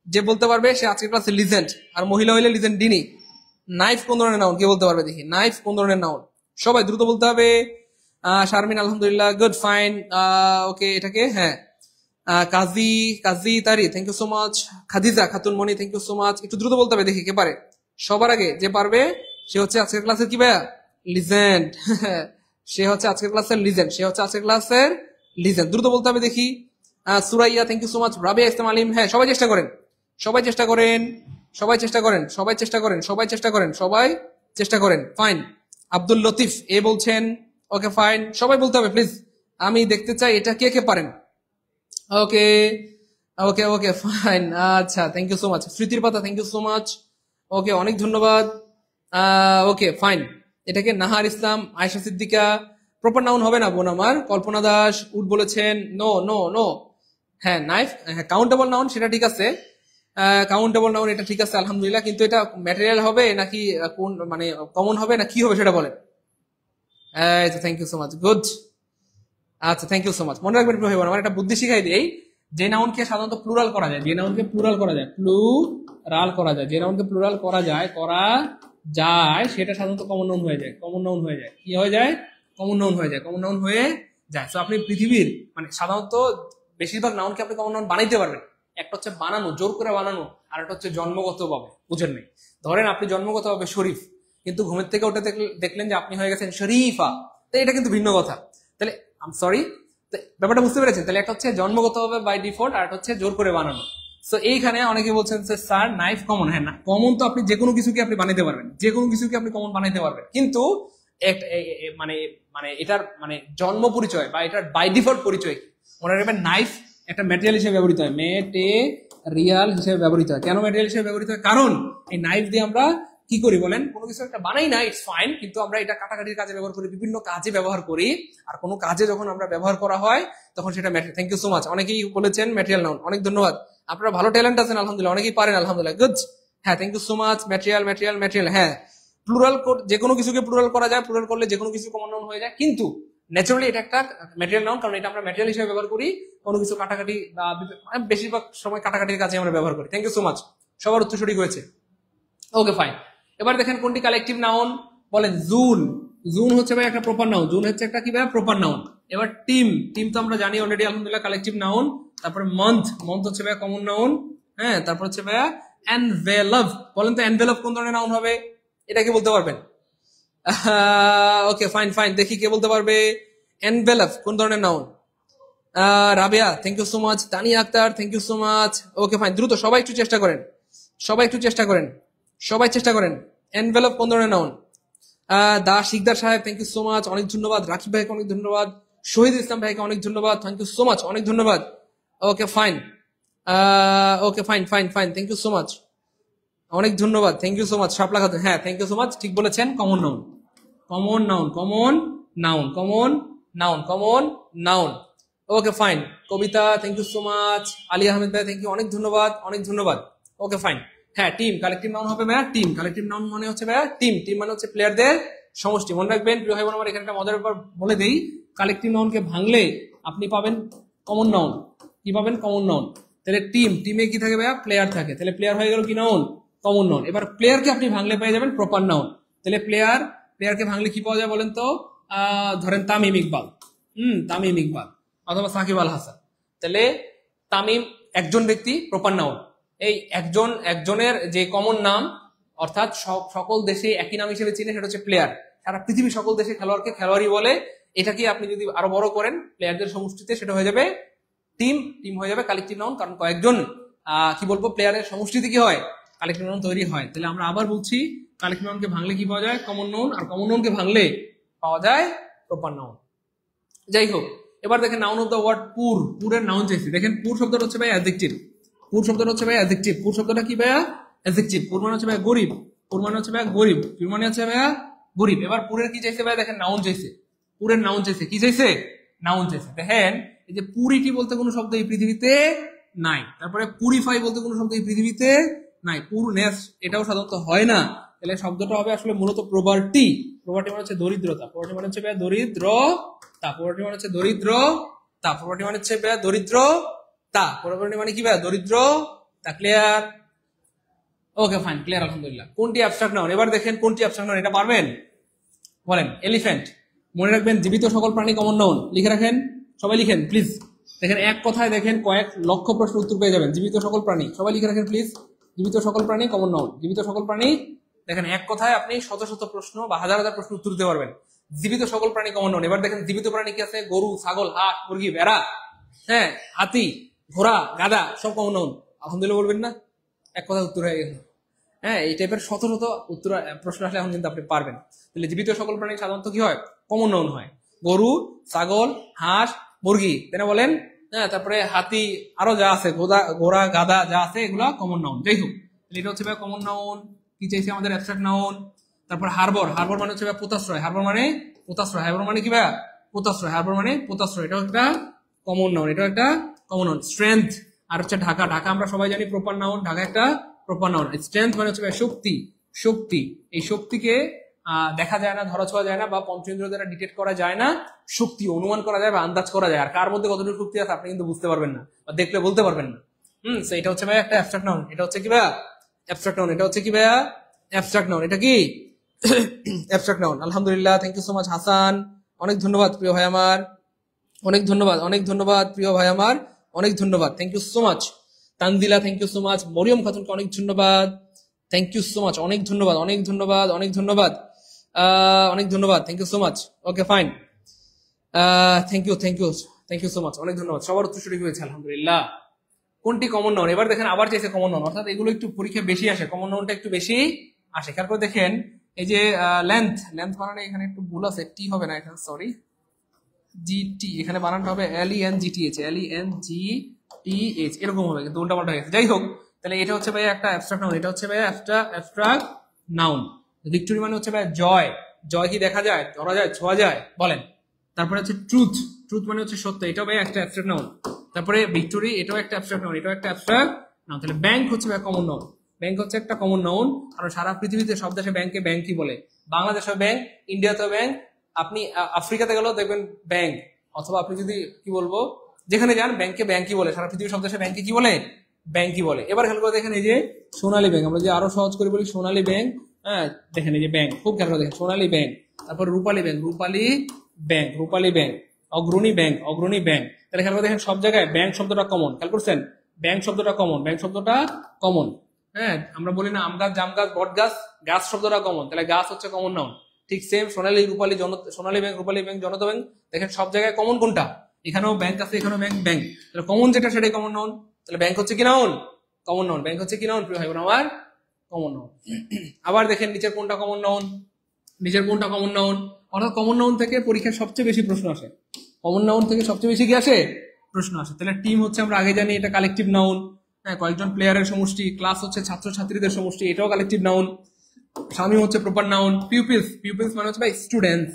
যে বলতে পারবে সে আজকের ক্লাসে লিজেন্ড। আর মহিলা হইলে লিজেন্ড ডিনি। নাইফ কোন ধরনের নাউন, কে বলতে পারবে দেখি? নাইফ কোন ধরনের নাউন? সবাই দ্রুত বলতে হবে। শারমিন আলহামদুলিল্লাহ, গুড, ফাইন, ওকে। এটাকে হ্যাঁ, Kazi Kazi Tari, thank you so much. Khadija Khatun Moni, thank you so much. একটু দ্রুত বলতে হবে দেখি কে পারে। সবার আগে যে পারবে সে হচ্ছে আজকের ক্লাসের কি ভাইয়া? লিজেন্ড। সে হচ্ছে আজকের ক্লাসের লিজেন্ড, সে হচ্ছে আজকের ক্লাসের লিজেন্ড। দ্রুত বলতে হবে দেখি। Suraiya, thank you so much. Rabia Islam Alim, হ্যাঁ সবাই চেষ্টা করেন, সবাই চেষ্টা করেন, সবাই চেষ্টা করেন, সবাই চেষ্টা করেন, সবাই চেষ্টা করেন, সবাই চেষ্টা করেন। ফাইন। আব্দুল লতিফ এ বলছেন, ওকে ফাইন। সবাই বলতে হবে প্লিজ, আমি দেখতে চাই এটা কে কে পারেন। ওকে ওকে ওকে ফাইন, আচ্ছা থ্যাংক ইউ সো মাচ। স্মৃতির পাতা, থ্যাংক ইউ সো মাচ। ওকে, অনেক ধন্যবাদ। Okay fine. এটাকে নাহার ইসলাম, আয়েশা সিদ্দিকা। প্রপার নাউন হবে না বোন আমার। কল্পনা দাস উড বলেছেন, নো নো নো। হ্যাঁ নাইফ, হ্যাঁ কাউন্টেবল নাউন, সেটা ঠিক আছে। কাউন্টেবল নাউন এটা ঠিক আছে আলহামদুলিল্লাহ, কিন্তু এটা ম্যাটেরিয়াল হবে নাকি কোন মানে কমন হবে না কি হবে সেটা বলেন। Thank you so much, good. আচ্ছা থ্যাংক ইউ সো মাচ। মনে রাখবেন ভাই, আমার একটা বুদ্ধি শিখাই দিই। যে নাউনকে সাধারণত প্লুরাল করা যায়, যে নাউনকে প্লুরাল করা যায়, প্লুরাল করা যায়, যে নাউনকে প্লুরাল করা যায় সেটা সাধারণত কমন নাউন হয়ে যায়। কমন নাউন হয়ে যায়, কি হয়ে যায়? কমন নাউন হয়ে যায়, কমন নাউন হয়ে যায়। তো আপনি পৃথিবীর মানে সাধারণত বেশিরভাগ নাউনকে আপনি কমন নাউন বানাইতে পারবেন। একটা হচ্ছে বানানো, জোর করে বানানো, আর একটা হচ্ছে জন্মগত ভাবে। বুঝেন নাই? ধরেন আপনি জন্মগত ভাবে শরীফ, কিন্তু ঘুমের থেকে ওটা দেখলেন যে আপনি হয়ে গেছেন শরীফা, তো এটা কিন্তু ভিন্ন কথা। তাহলে আম সরি, ব্যাপারটা বুঝতে পেরেছেন? তাহলে একটা হচ্ছে জন্মগত ভাবে বাই ডিফল্ট, আর একটা হচ্ছে জোর করে বানানো। তো এইখানে অনেকে বলছেন যে স্যার নাইফ কমন। হ্যাঁ না, কমন তো আপনি যে কোনো কিছুকে আপনি বানাইতে পারবেন, যে কোনো কিছুকে আপনি কমন বানাইতে পারবেন, কিন্তু মানে মানে এটার মানে জন্ম পরিচয় বা এটার বাই ডিফল্ট পরিচয় মনে রাখবেন। নাইফ একটা ম্যাটেরিয়াল হিসেবে ব্যবহৃত হয়, রিয়াল হিসেবে ব্যবহৃত হয়। কেন ম্যাটেরিয়াল হিসেবে ব্যবহৃত হয়? কারণ এই নাইফ দিয়ে আমরা কি করি বলেন? কোনো কিছু একটা বানাই না, ইটস ফাইন, কিন্তু আমরা এটা কাটাকাটির কাজে ব্যবহার করি, বিভিন্ন কাজে ব্যবহার করি। আর কোনো কাজে যখন আমরা ব্যবহার করা হয় তখন সেটা material. Thank you so much. অনেকেই বলেছেন ম্যাটেরিয়াল নাউন, অনেক ধন্যবাদ। আপনারা ভালো ট্যালেন্ট আছেন আলহামদুলিল্লাহ, অনেকেই পারেন আলহামদুলিল্লাহ, গুড। হ্যাঁ thank you so much. Material material material, হ্যাঁ প্লুরাল, যে কোনো কিছুকে প্লুরাল করা যায়, প্লুরাল করলে যে কোনো কিছু কমন নাউন হয়ে যায়, কিন্তু ন্যাচারালি এটা একটা ম্যাটেরিয়াল নাউন, কারণ এটা আমরা ম্যাটেরিয়াল হিসেবে ব্যবহার করি কোনো কিছু কাটাকাটি বা বেশিরভাগ সময় কাটাকাটির কাজে আমরা ব্যবহার করি। থ্যাংক ইউ সো মাচ, সবার উত্তর সঠিক হয়েছে। Okay fine. এবার দেখেন কোনটি কালেকটিভ নাউন বলেন? জুন। জুন হচ্ছে ভাই একটা প্রপার নাউন, জুন হচ্ছে একটা কি ভাই? Proper noun. এবার টিম, টিম তো আমরা জানি অলরেডি আলহামদুলিল্লাহ কালেকটিভ নাউন। তারপরে মান্থ, মান্থ হচ্ছে ভাই কমন নাউন। হ্যাঁ, তারপর হচ্ছে ভাইয়া এনভেলভ। বলেন তো এনভেলভ কোন ধরনের নাউন হবে? এটা কি বলতে পারবেন? ওকে ফাইন ফাইন, দেখি কে বলতে পারবে। এনভেলভ কোন ধরনের noun? Rabiya, thank you so much. Tania Akter, thank you so much. Okay fine, দ্রুত সবাই একটু চেষ্টা করেন, সবাই একটু চেষ্টা করেন, সবাই চেষ্টা করেন। এনভেলভ কোন ধরনের নাউন? দা শিকদার সাহেব, থ্যাংক ইউ সো মাচ, অনেক ধন্যবাদ। রাকিব ভাইকে অনেক ধন্যবাদ। শহীদ ইসলাম ভাইকে অনেক ধন্যবাদ, থ্যাংক ইউ সো মাচ, অনেক ধন্যবাদ। Okay fine, okay fine fine fine, thank you so much, অনেক ধন্যবাদ, thank you so much. Shapla Khatun, হ্যাঁ থ্যাংক ইউ সো মাচ, ঠিক বলেছেন। Common noun, common noun, common noun, common noun, common noun. Okay fine. Kabita, thank you so much. Ali Ahmed ভাই, thank you, অনেক ধন্যবাদ, অনেক ধন্যবাদ। Okay fine. হ্যাঁ টিম কালেকটিভ নাউন হবে ভাইয়া, টিম কালেকটিভ নাউন মানে হচ্ছে ভাইয়া টিম, টিম মানে হচ্ছে প্লেয়ারদের সমষ্টি। মনে রাখবেন প্রিয় ভাই বোন আমার, এখানে একটা মজার ব্যাপার বলে দেই। কালেকটিভ নাউনকে ভাঙলে আপনি পাবেন কমন নাউন। কি পাবেন? Common noun. তাহলে টিমে কি থাকে ভাইয়া? প্লেয়ার থাকে। তাহলে প্লেয়ার হয়ে গেল কি নাউন? Common noun. এবার প্লেয়ারকে আপনি ভাঙলে পেয়ে যাবেন প্রপার নাউন। তাহলে প্লেয়ারকে ভাঙলে কি পাওয়া যায় বলেন তো? ধরেন তামিম ইকবাল, তামিম ইকবাল অথবা সাকিব আল হাসান। তাহলে তামিম একজন ব্যক্তি, প্রপার নাউন। এই একজনের যে কমন নাম, অর্থাৎ সকল দেশে একই নাম হিসেবে চিনে, সেটা হচ্ছে প্লেয়ার। সারা পৃথিবীর সকল দেশে খেলোয়াড়কে খেলোয়াড়ই বলে। এটাকে আপনি যদি আরো বড় করেন প্লেয়ারদের সমষ্টিতে, সেটা হয়ে যাবে টিম হয়ে যাবে কালেকটিভ নাউন। কারণ কয়েকজন কি বলবো প্লেয়ারের সমষ্টিতে কি হয়? কালেকটিভ নাউন তৈরি হয়। তাহলে আমরা আবার বলছি, কালেকটিভ নাউনকে ভাঙলে কি পাওয়া যায়? Common noun. আর কমন নাউনকে ভাঙলে পাওয়া যায় প্রপার নাউন। যাই হোক, এবার দেখেন নাউন অফ দ্য ওয়ার্ড পুরের নাউন চাইছি। দেখেন পুর শব্দটা হচ্ছে ভাই অ্যাডজেক্টিভ। পুর শব্দটা হচ্ছে ভাই অ্যাডজেক্টিভ। পুর শব্দটা কি ভাইয়া? অ্যাডজেক্টিভ। পুর মানে হচ্ছে ভাই গরিব। পুর মানে হচ্ছে ভাই গরিব। পুর মানে হচ্ছে ভাইয়া গরিব। এবার পুরের কি চাইছে ভাই? দেখেন নাউন চাইছে। পুরের নাউন চাইছে। কি চাইছে? নাউন চাইছে। দেখেন এই যে পুরিটি বলতে কোনো শব্দ এই পৃথিবীতে নাই। তারপরে পুরিফাই বলতে কোনো শব্দ এই পৃথিবীতে নাই। পুরনেস এটাও সাধারণত হয় না। তাহলে শব্দটা হবে আসলে মূলত প্রপার্টি। প্রপার্টি মানে হচ্ছে দরিদ্রতা। প্রপার্টি মানে হচ্ছে ভাই দরিদ্রতা। প্রপার্টি মানে হচ্ছে দরিদ্রতা। প্রপার্টি মানে হচ্ছে ভাই দরিদ্রতা। প্রপার্টি মানে কি ভাই? দরিদ্রতা। ক্লিয়ার? ওকে ফাইন, ক্লিয়ার, আলহামদুলিল্লাহ। কোনটি অ্যাবস্ট্রাক্ট নাউন? এবার দেখেন কোনটি অ্যাবস্ট্রাক্ট নাউন, এটা পারবেন? বলেন। এলিফ্যান্ট। মনে রাখবেন জীবিত সকল প্রাণী কমন নাউন। লিখে রাখেন, সবাই লিখেন প্লিজ। দেখেন এক কথায় দেখেন কয়েক লক্ষ প্রশ্নের উত্তর পেয়ে যাবেন। জীবিত সকল প্রাণী, সবাই লিখে রাখেন প্লিজ। জীবিত সকল প্রাণী কমন নাউন। জীবিত সকল প্রাণী, দেখেন এক কথায় আপনি শত শত প্রশ্ন বা হাজার হাজার প্রশ্ন উত্তর দিতে পারবেন। জীবিত সকল প্রাণী কমন নাউন। এবার দেখেন জীবিত প্রাণী কি আছে? গরু, ছাগল, হাঁস, মুরগি, ভেড়া, হ্যাঁ, হাতি, ঘোড়া, গাধা, সব কমন নাউন। আলহামদুলিল্লাহ বলবেন না? এক কথায় উত্তর হয়ে গেছে। হ্যাঁ, এই টাইপের শত শত উত্তর প্রশ্ন আসলে এখন কিন্তু আপনি পারবেন। তাহলে জীবিত সকল প্রাণী সাধারণত কি হয়? কমন নাউন হয়। গরু, ছাগল, হাঁস, মুরগি, তাই না বলেন? হ্যাঁ, তারপরে হাতি, আরো যা আছে, ঘোড়া, গাধা যা আছে, এগুলা কমন নাউন। যাই হোক, এটা হচ্ছে কমন নাউন। কি চাইছে আমাদের? Abstract noun. তারপর হারবর মানে হচ্ছে পোতাশ্রয়। হারবর মানে পোতাশ্রয়। হারবর মানে কি ভাই? পোতাশ্রয়। হারবর মানে পোতাশ্রয়। এটাও একটা কমন নাউন। এটাও একটা কমন নাউন। স্ট্রেংথ আর হচ্ছে ঢাকা। ঢাকা আমরা সবাই জানি প্রপার নাউন। ঢাকা একটা প্রপার নাউন। স্ট্রেংথ মানে হচ্ছে শক্তি। এই শক্তিকে দেখা যায় না, ধরা ছোঁয়া যায় না, বা পঞ্চেন্দ্রিয় দ্বারা ডিটেক্ট করা যায় না। শক্তি অনুমান করা যায় বা আন্দাজ করা যায়। আর কার মধ্যে কতটুকু শক্তি আছে আপনি কিন্তু বুঝতে পারবেন না, বা দেখলে বলতে পারবেন না। এটা হচ্ছে ভাই একটা অ্যাবস্ট্রাক্ট নাউন। এটা হচ্ছে কি ভাইয়া? Abstract noun. এটা হচ্ছে কি ভাইয়া? Abstract noun. এটা কি? Abstract noun. আলহামদুলিল্লাহ, thank you so much Hasan, অনেক ধন্যবাদ প্রিয় ভাই আমার, অনেক ধন্যবাদ প্রিয় ভাই আমার, অনেক ধন্যবাদ, thank you so much. Tanjila, thank you so much. Mariyam খাতুনকে অনেক ধন্যবাদ, থ্যাংক ইউ সো মাচ, অনেক ধন্যবাদ, thank you so much. Okay fine, thank you so much, অনেক ধন্যবাদ। সবার উত্তর সঠিক হয়েছে আলহামদুলিল্লাহ। কোনটি কমন নাউন? এবার দেখেন আবার চাইছে কমন নাউন, অর্থাৎ এগুলো একটু পরীক্ষা বেশি আসে, কমন নাউনটা একটু বেশি আসে। খেয়াল করে দেখেন, এই যে লেন্থ বানানো এখানে একটু ভুল আছে, টি হবে না এখানে, সরি, জিটি এখানে বানানটা হবে LENGTH, LENGTH এরকম হবে, কিন্তু উল্টা পাল্টা হয়ে গেছে। যাই হোক, তাহলে এটা হচ্ছে ভাই একটা অ্যাবস্ট্রাক্ট নাউন। এটা হচ্ছে ভাই অ্যাবস্ট্রাক্ট নাউন। ভিক্টোরি মানে হচ্ছে ভাই জয়। জয় কি দেখা যায়, ধরা যায়, ছোঁয়া যায়? বলেন। তারপরে হচ্ছে ট্রুথ মানে হচ্ছে সত্য, এটাও ভাই একটা অ্যাবস্ট্রাক্ট নাউন। তারপরে ভিক্টোরি, এটাও একটা অ্যাবস্ট্রাক্ট নাউন, এটাও একটা অ্যাবস্ট্রাক্ট নাউন। তাহলে ব্যাংক হচ্ছে ভাই কমন নাউন। ব্যাংক হচ্ছে একটা কমন নাউন, কারণ সারা পৃথিবীতে সব দেশে ব্যাংকে ব্যাংকই বলে। বাংলাদেশে ব্যাংক, ইন্ডিয়াতে ব্যাংক, আপনি আফ্রিকাতে গেলেও দেখবেন ব্যাংক, অথবা আপনি যদি কি বলবো যেখানে যান ব্যাংকে ব্যাংকই বলে। সারা পৃথিবীর সব দেশে ব্যাংকে কি বলে? ব্যাংকই বলে। এবার খেয়াল করে দেখেন, এই যে সোনালী ব্যাংক, আমরা যে আরো সহজ করে বলি সোনালী ব্যাংক, হ্যাঁ দেখেন এই যে ব্যাংক, খুব খেয়াল করে দেখেন, সোনালী ব্যাংক। তারপর রূপালী ব্যাংক, অগ্রণী ব্যাংক। তাহলে খেয়াল করে দেখেন সব জায়গায় ব্যাংক শব্দটা কমন। খেয়াল করছেন? ব্যাংক শব্দটা কমন। হ্যাঁ, আমরা বলি না আম গাছ, জাম গাছ, বট গাছ, গাছ শব্দটা কমন, তাহলে গাছ হচ্ছে কমন নাউন। ঠিক সেম সোনালী ব্যাংক, রূপালী ব্যাংক, জনতা ব্যাংক, দেখেন সব জায়গায় কমন কোনটা? এখানেও ব্যাংক আছে, এখানেও ব্যাংক। তাহলে কমন যেটা সেটাই কমন নাউন। তাহলে ব্যাংক হচ্ছে কি নাউন? Common noun. ব্যাংক হচ্ছে কি নাউন প্রিয় ভাই বোন আমার? Common noun. আবার দেখেন নিচের কোনটা কমন নাউন? অর্থাৎ কমন নাউন থেকে পরীক্ষায় সবচেয়ে বেশি প্রশ্ন আসে। কি আসে? প্রশ্ন আসে। তাহলে টিম হচ্ছে আমরা আগে জানি এটা কালেকটিভ নাউন, হ্যাঁ, কয়েকজন প্লেয়ারের সমষ্টি। ক্লাস হচ্ছে ছাত্র ছাত্রীদের সমষ্টি, এটাও কালেকটিভ নাউন। স্বামী হচ্ছে প্রপার নাউন। পিউপিলস মানে হচ্ছে ভাই স্টুডেন্টস।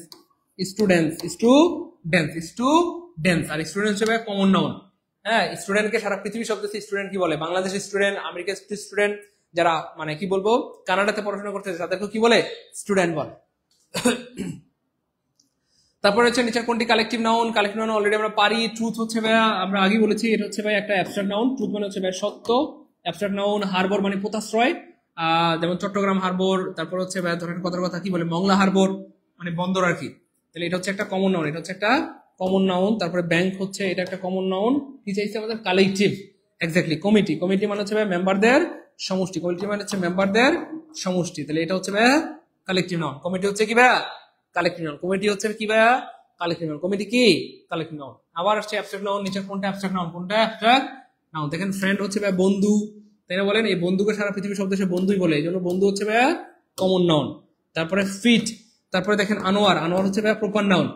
আর স্টুডেন্টস হচ্ছে কমন নাউন। হ্যাঁ, স্টুডেন্টকে সারা পৃথিবী সব দেশে স্টুডেন্ট কি বলে? বাংলাদেশের স্টুডেন্ট, আমেরিকার স্টুডেন্ট, যারা মানে কি বলবো কানাডাতে পড়াশোনা করতেছে তাদেরকে কি বলে? স্টুডেন্ট বলে। তারপরে হচ্ছে নিচের কোনটি collective noun? Collective noun already আমরা পারি। ট্রুথ হচ্ছে ভাইয়া আমরা আগেই বলেছি এটা হচ্ছে ভাই একটা অ্যাবস্ট্রাক্ট নাউন। ট্রুথ মানে হচ্ছে ভাই সত্য, অ্যাবস্ট্রাক্ট নাউন। হারবর মানে পোতাশ্রয়, যেমন চট্টগ্রাম হারবর। তারপর হচ্ছে ভাই ধরেন কথার কথা কি বলে মংলা হারবর মানে বন্দর আর কি। তাহলে এটা হচ্ছে একটা কমন নাউন, এটা হচ্ছে একটা কমন নাউন। তারপরে ব্যাংক হচ্ছে এটা একটা কমন নাউন। কি চাইছে আমাদের? Collective, exactly. কমিটি, কমিটি মানে হচ্ছে ভাই মেম্বারদের সমষ্টি, কমিটি মানে হচ্ছে মেম্বারদের সমষ্টি। তাহলে এটা হচ্ছে ভাইয়া কালেকটিভ নাউন। কমিটি হচ্ছে কি ভাইয়া? Collective noun. কমিটি হচ্ছে কি ভাইয়া? Collective noun. কমিটি কি? Collective noun. আবার আসছে অ্যাবস্ট্রাক্ট নাউন। নিচে কোনটা অ্যাবস্ট্রাক্ট নাউন? কোনটা অ্যাবস্ট্রাক্ট নাউন? দেখেন ফ্রেন্ড হচ্ছে ভাই বন্ধু, তাই না বলেন? এই বন্ধুকে সারা পৃথিবীর সব দেশে বন্ধুই বলে, এই জন্য বন্ধু হচ্ছে ভাইয়া কমন নাউন। তারপরে ফিট, তারপরে দেখেন আনোয়ার, আনোয়ার হচ্ছে ভাইয়া প্রপার নাউন।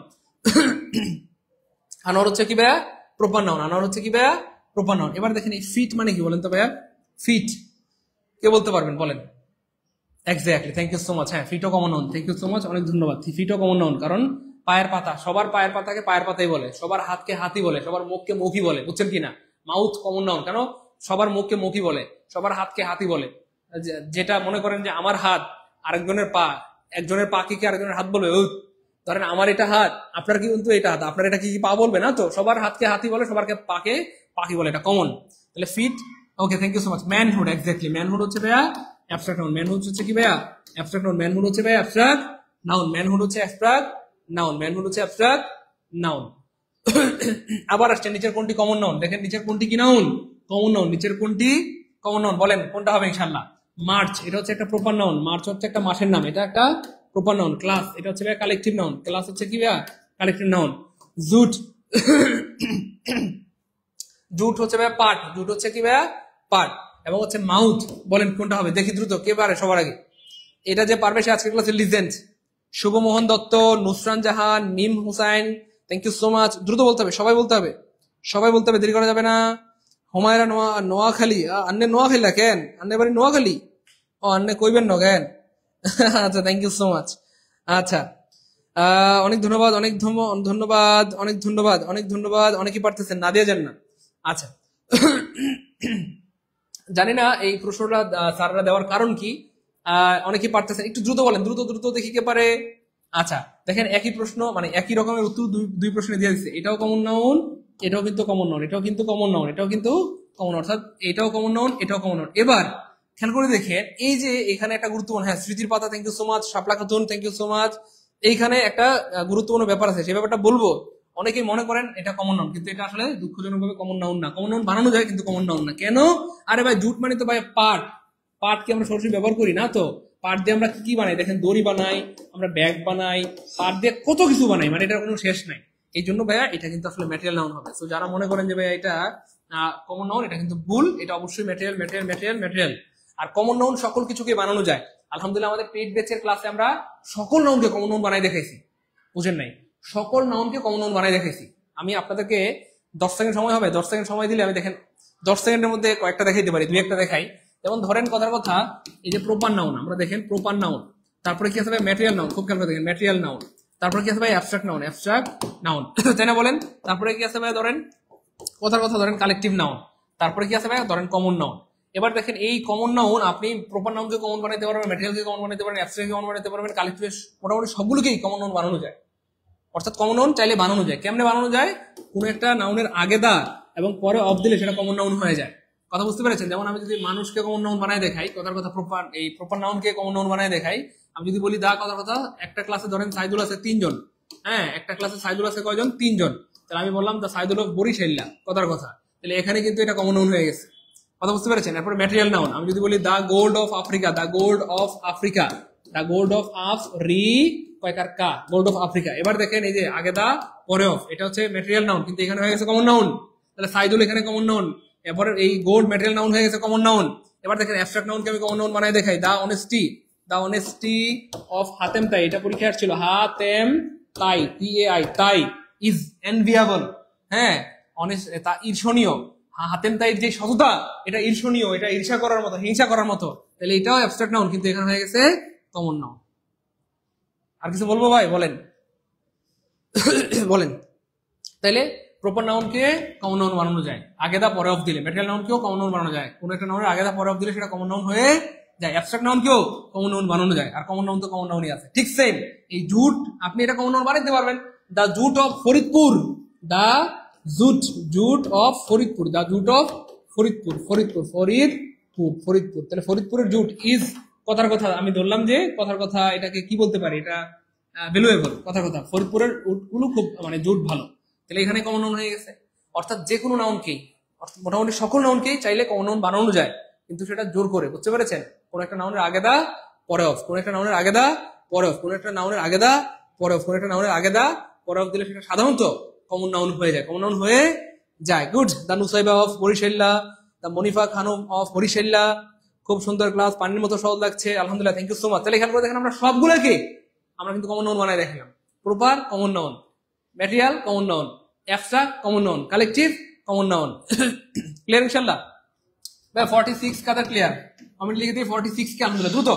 আনোয়ার হচ্ছে কি ভাইয়া? Proper noun. আনোয়ার হচ্ছে কি ভাইয়া? Proper noun. এবার দেখেন এই ফিট মানে কি বলেন তো ভাইয়া? ফিট কে বলতে পারবেন বলেন? Exactly, thank you so much. হ্যাঁ, ফিটও common noun. Thank you so much, অনেক ধন্যবাদ। ফিটও কমন নাউন, কারণ পায়ের পাতা, সবার পায়ের পাতাকে পায়ের পাতাই বলে, সবার হাতকে হাতি বলে, সবার মুখকে মুখই বলে, বুঝছেন কিনা? মাউথ কমন নাউন, কেন? সবার মুখকে মুখই বলে, সবার হাতকে হাতি বলে। যেটা মনে করেন যে আমার হাত আরেকজনের পা, একজনের পা কি আরেকজনের হাত বলবে? ধরেন আমার এটা হাত, আপনার কি কিন্তু এটা হাত, আপনার এটা কি পা বলবে না তো? সবার হাতকে হাতি বলে, সবার পাকে পাখি বলে, এটা কমন। তাহলে fit. Okay, thank you so much. Manhood, exactly. Manhood হচ্ছে ভাইয়া অ্যাবস্ট্রাক্ট নাউন। ম্যানহুড হচ্ছে কি ভাইয়া? Abstract noun. ম্যানহুড হচ্ছে ভাইয়া অ্যাবস্ট্রাক্ট নাউন। ম্যানহুড হচ্ছে অ্যাবস্ট্রাক্ট নাউন। ম্যানহুড হচ্ছে অ্যাবস্ট্রাক্ট নাউন। আবার আসছে নিচের কোনটি কমন নাউন? দেখেন নিচের কোনটি কি নাউন? Common noun. নিচের কোনটি কমন নাউন? বলেন কোনটা হবে ইনশাআল্লাহ? মার্চ, এটা হচ্ছে একটা প্রপার নাউন। মার্চ হচ্ছে একটা মাসের নাম, এটা একটা প্রপার নাউন। ক্লাস, এটা হচ্ছে ভাইয়া কালেকটিভ নাউন। ক্লাস হচ্ছে কি ভাইয়া? Collective noun. জুট, জুট হচ্ছে ভাইয়া পার্ট। জুট হচ্ছে কি ভাইয়া? পার্ট। এবং হচ্ছে মাউথ, বলেন কোনটা হবে? দেখি দ্রুত, কে পারে সবার আগে? এটা যে পারবে সে আজকের ক্লাসের legend. Shuvomohan Dutta, Nusran Jahan, Mim Hussain, thank you so much. দ্রুত বলতে হবে, সবাই বলতে হবে, সবাই বলতে হবে, দেরি করা যাবে না। হুমায়রা নোয়াখালী, আন্নে নোয়াখালী না কেন? আন্নে বাড়ি নোয়াখালী? ও আন্নে কইবেন না কেন? আচ্ছা, থ্যাংক ইউ সো মাচ। আচ্ছা, অনেক ধন্যবাদ, অনেক ধন্যবাদ, অনেক ধন্যবাদ, অনেক ধন্যবাদ। অনেকেই পারতেছেন, না দিয়ে যান না। আচ্ছা, জানি না এই প্রশ্নটা স্যাররা দেওয়ার কারণ কি। অনেকেই পারতেছেন, একটু দ্রুত বলেন, দ্রুত দ্রুত দেখি কে পারে। আচ্ছা, দেখেন একই প্রশ্ন, মানে একই রকমের উত্তর দুই প্রশ্নে দিয়ে দিচ্ছে। এটাও কমন নাউন, এটাও কিন্তু কমন নাউন, এটাও কিন্তু কমন নাউন, এটাও কিন্তু কমন, অর্থাৎ এটাও কমন নাউন, এটাও কমন নাউন। এবার খেয়াল করে দেখেন, এই যে এখানে একটা গুরুত্বপূর্ণ, হ্যাঁ স্মৃতির পাতা, thank you so much. Shapla Khatun, thank you so much. এইখানে একটা গুরুত্বপূর্ণ ব্যাপার আছে, সেই ব্যাপারটা বলবো। অনেকেই মনে করেন এটা কমন নাউন, কিন্তু এটা আসলে দুঃখজনক ভাবে কমন নাউন না। কমন নাউন বানানো যায়, কিন্তু কমন নাউন না। কেন? আরে ভাই, জুট মানে তো ভাই পার্ট। পার্ট কি আমরা সরাসরি ব্যবহার করি না তো? পার্ট দিয়ে আমরা কি বানাই? দেখেন দড়ি বানাই, আমরা ব্যাগ বানাই, পার্ট দিয়ে কত কিছু বানাই, মানে এটার কোনো শেষ নাই। এই জন্য ভাইয়া এটা কিন্তু আসলে ম্যাটেরিয়াল নাউন হবে। তো যারা মনে করেন যে ভাইয়া এটা কমন নাউন, এটা কিন্তু ভুল। এটা অবশ্যই ম্যাটেরিয়াল, ম্যাটেরিয়াল, ম্যাটেরিয়াল, ম্যাটেরিয়াল। আর কমন নাউন সকল কিছুকে বানানো যায়। আলহামদুলিল্লাহ আমাদের পেইড ব্যাচের ক্লাসে আমরা সকল নাউনকে কমন নাউন বানাই দেখাইছি, বুঝেন নাই? সকল নাউনকে কমন নাউন বানাই দেখাইছি। আমি আপনাদেরকে 10 সেকেন্ড সময় হবে, 10 সেকেন্ড সময় দিলে আমি দেখেন 10 সেকেন্ডের মধ্যে কয়েকটা দেখাইতে পারি, দুই একটা দেখাই। যেমন ধরেন কথার কথা, এই যে প্রপার নাউন, আমরা দেখেন প্রপার নাউন, তারপরে কি আছে ভাই? Material noun. খুব খেয়াল করে দেখেন, ম্যাটেরিয়াল নাউন। তারপরে কি আছে ভাই? অ্যাবস্ট্রাক্ট নাউন, অ্যাবস্ট্রাক্ট নাউন, তাই না বলেন? তারপরে কি আছে ভাই? ধরেন কথার কথা, ধরেন কালেকটিভ নাউন। তারপরে কি আছে ভাই? ধরেন কমন নাউন। এবার দেখেন এই কমন নাউন আপনি প্রপার নাউনকে কমন বানাইতে পারবেন, ম্যাটেরিয়ালকে কমন বানাইতে পারবেন, অ্যাবস্ট্রাক্টকে কমন বানাইতে পারবেন, কালেকটিভ, মোটামুটি সবগুলোকেই কমন নাউন বানানো যায়। অর্থাৎ কমন নাউন চাইলে বানানো যায়। কেমনে বানানো যায়? কোন একটা নাউনের আগে দা এবং পরে অফ দিলে সেটা কমন নাউন হয়ে যায়। কথা বুঝতে পেরেছেন? যেমন আমি যদি মানুষকে কমন নাউন বানায় দেখাই, কথার কথা প্রপার, এই প্রপার নাউনকে কমন নাউন বানায় দেখাই। আমি যদি বলি দা, কথার কথা একটা ক্লাসে ধরেন সাইদুল আছে 3 জন, হ্যাঁ একটা ক্লাসে সাইদুল আছে কয়জন? 3 জন। তাহলে আমি বললাম দা সাইদুল অফ বরিশাল্লা, কথার কথা। তাহলে এখানে কিন্তু এটা কমন নাউন হয়ে গেছে। কথা বুঝতে পেরেছেন? এরপর ম্যাটেরিয়াল নাউন, আমি যদি বলি the gold of Africa, the gold of Africa, the gold of Africa, gold of Africa. এবার দেখেন এই যে আগে দা পরে অফ, এটা হচ্ছে ম্যাটেরিয়াল নাউন, কিন্তু এখানে হয়ে গেছে কমন নাউন। তাহলে সাইদুল এখানে কমন নাউন, এরপরে এই গোল্ড ম্যাটেরিয়াল নাউন হয়ে গেছে কমন নাউন। এবার দেখেন অ্যাবস্ট্রাক্ট নাউনকে আমি কমন নাউন বানাই দেখাই, the honesty, the honesty of Hatim Tai. এটা পরীক্ষা আসছিল, হাতেম তাই, TAI, তাই ইজ এনভিয়াবল, হ্যাঁ অনেস্ট, তা ঈর্ষণীয়। হাতেম তাইর যে সততা, এটা ঈর্ষণীয়, এটা ঈর্ষা করার মতো, হিংসা করার মতো। তাহলে এটাও অ্যাবস্ট্রাক্ট নাউন, কিন্তু এখানে হয়ে গেছে কমন নাউন। আর কিছু বলবো ভাই? বলেন বলেন। তাইলে প্রপার নাউনকে কমন নাউন বানানো যায় আগে দা পরে অফ দিলে। ম্যাটেরিয়াল নাউনকেও কমন নাউন বানানো যায়, কোন একটা নাউনের আগে দা পরে অফ দিলে সেটা কমন নাউন হয়ে যায়। অ্যাবস্ট্রাক্ট নাউনকেও কমন নাউন বানানো যায়, আর কমন নাউন তো কমন নাউনই আছে। ঠিক সেম এই জুট, আপনি এটা কমন নাউন বানাইতে পারবেন, the jute of Faridpur, the jute of Faridpur, the jute of Faridpur, Faridpur. তাহলে ফরিদপুরের জুট ইজ কথার কথা, আমি ধরলাম যে কথার কথা, এটাকে কি বলতে পারি, এটা ভ্যালুয়েবল, কথার কথা। ফরিদপুরের উটগুলো খুব মানে জুট ভালো, তাহলে এখানে কমন নাউন হয়ে গেছে। অর্থাৎ যে কোনো নাউনকেই, মোটামুটি সকল নাউনকেই চাইলে কমন নাউন বানানো যায়, কিন্তু সেটা জোর করে, বুঝতে পেরেছেন? কোন একটা নাউনের আগে দা পরে অফ, কোন একটা নাউনের আগে দা পরে অফ, কোন একটা নাউনের আগে দা পরে অফ, কোন একটা নাউনের আগে দা পরে অফ দিলে সেটা সাধারণত কমন নাউন হয়ে যায়, কমন নাউন হয়ে যায়। গুড। দ্য নুসাইবা অফ বরিশাল্লা, দ্য মনিফা খানম অফ বরিশাল্লা। খুব সুন্দর ক্লাস, পানির মতো সহজ লাগছে, আলহামদুলিল্লাহ, থ্যাংক ইউ সো মাচ। তাহলে এখানে করে দেখেন আমরা সবগুলোকে আমরা কিন্তু কমন নাউন বানাই দেখালাম। Proper common noun, material common noun, abstract common noun, collective common noun. Clear ইনশাআল্লাহ? ভাই 46 কাদের ক্লিয়ার? কমেন্ট লিখে দিই 46 কে আলহামদুলিল্লাহ, দ্রুত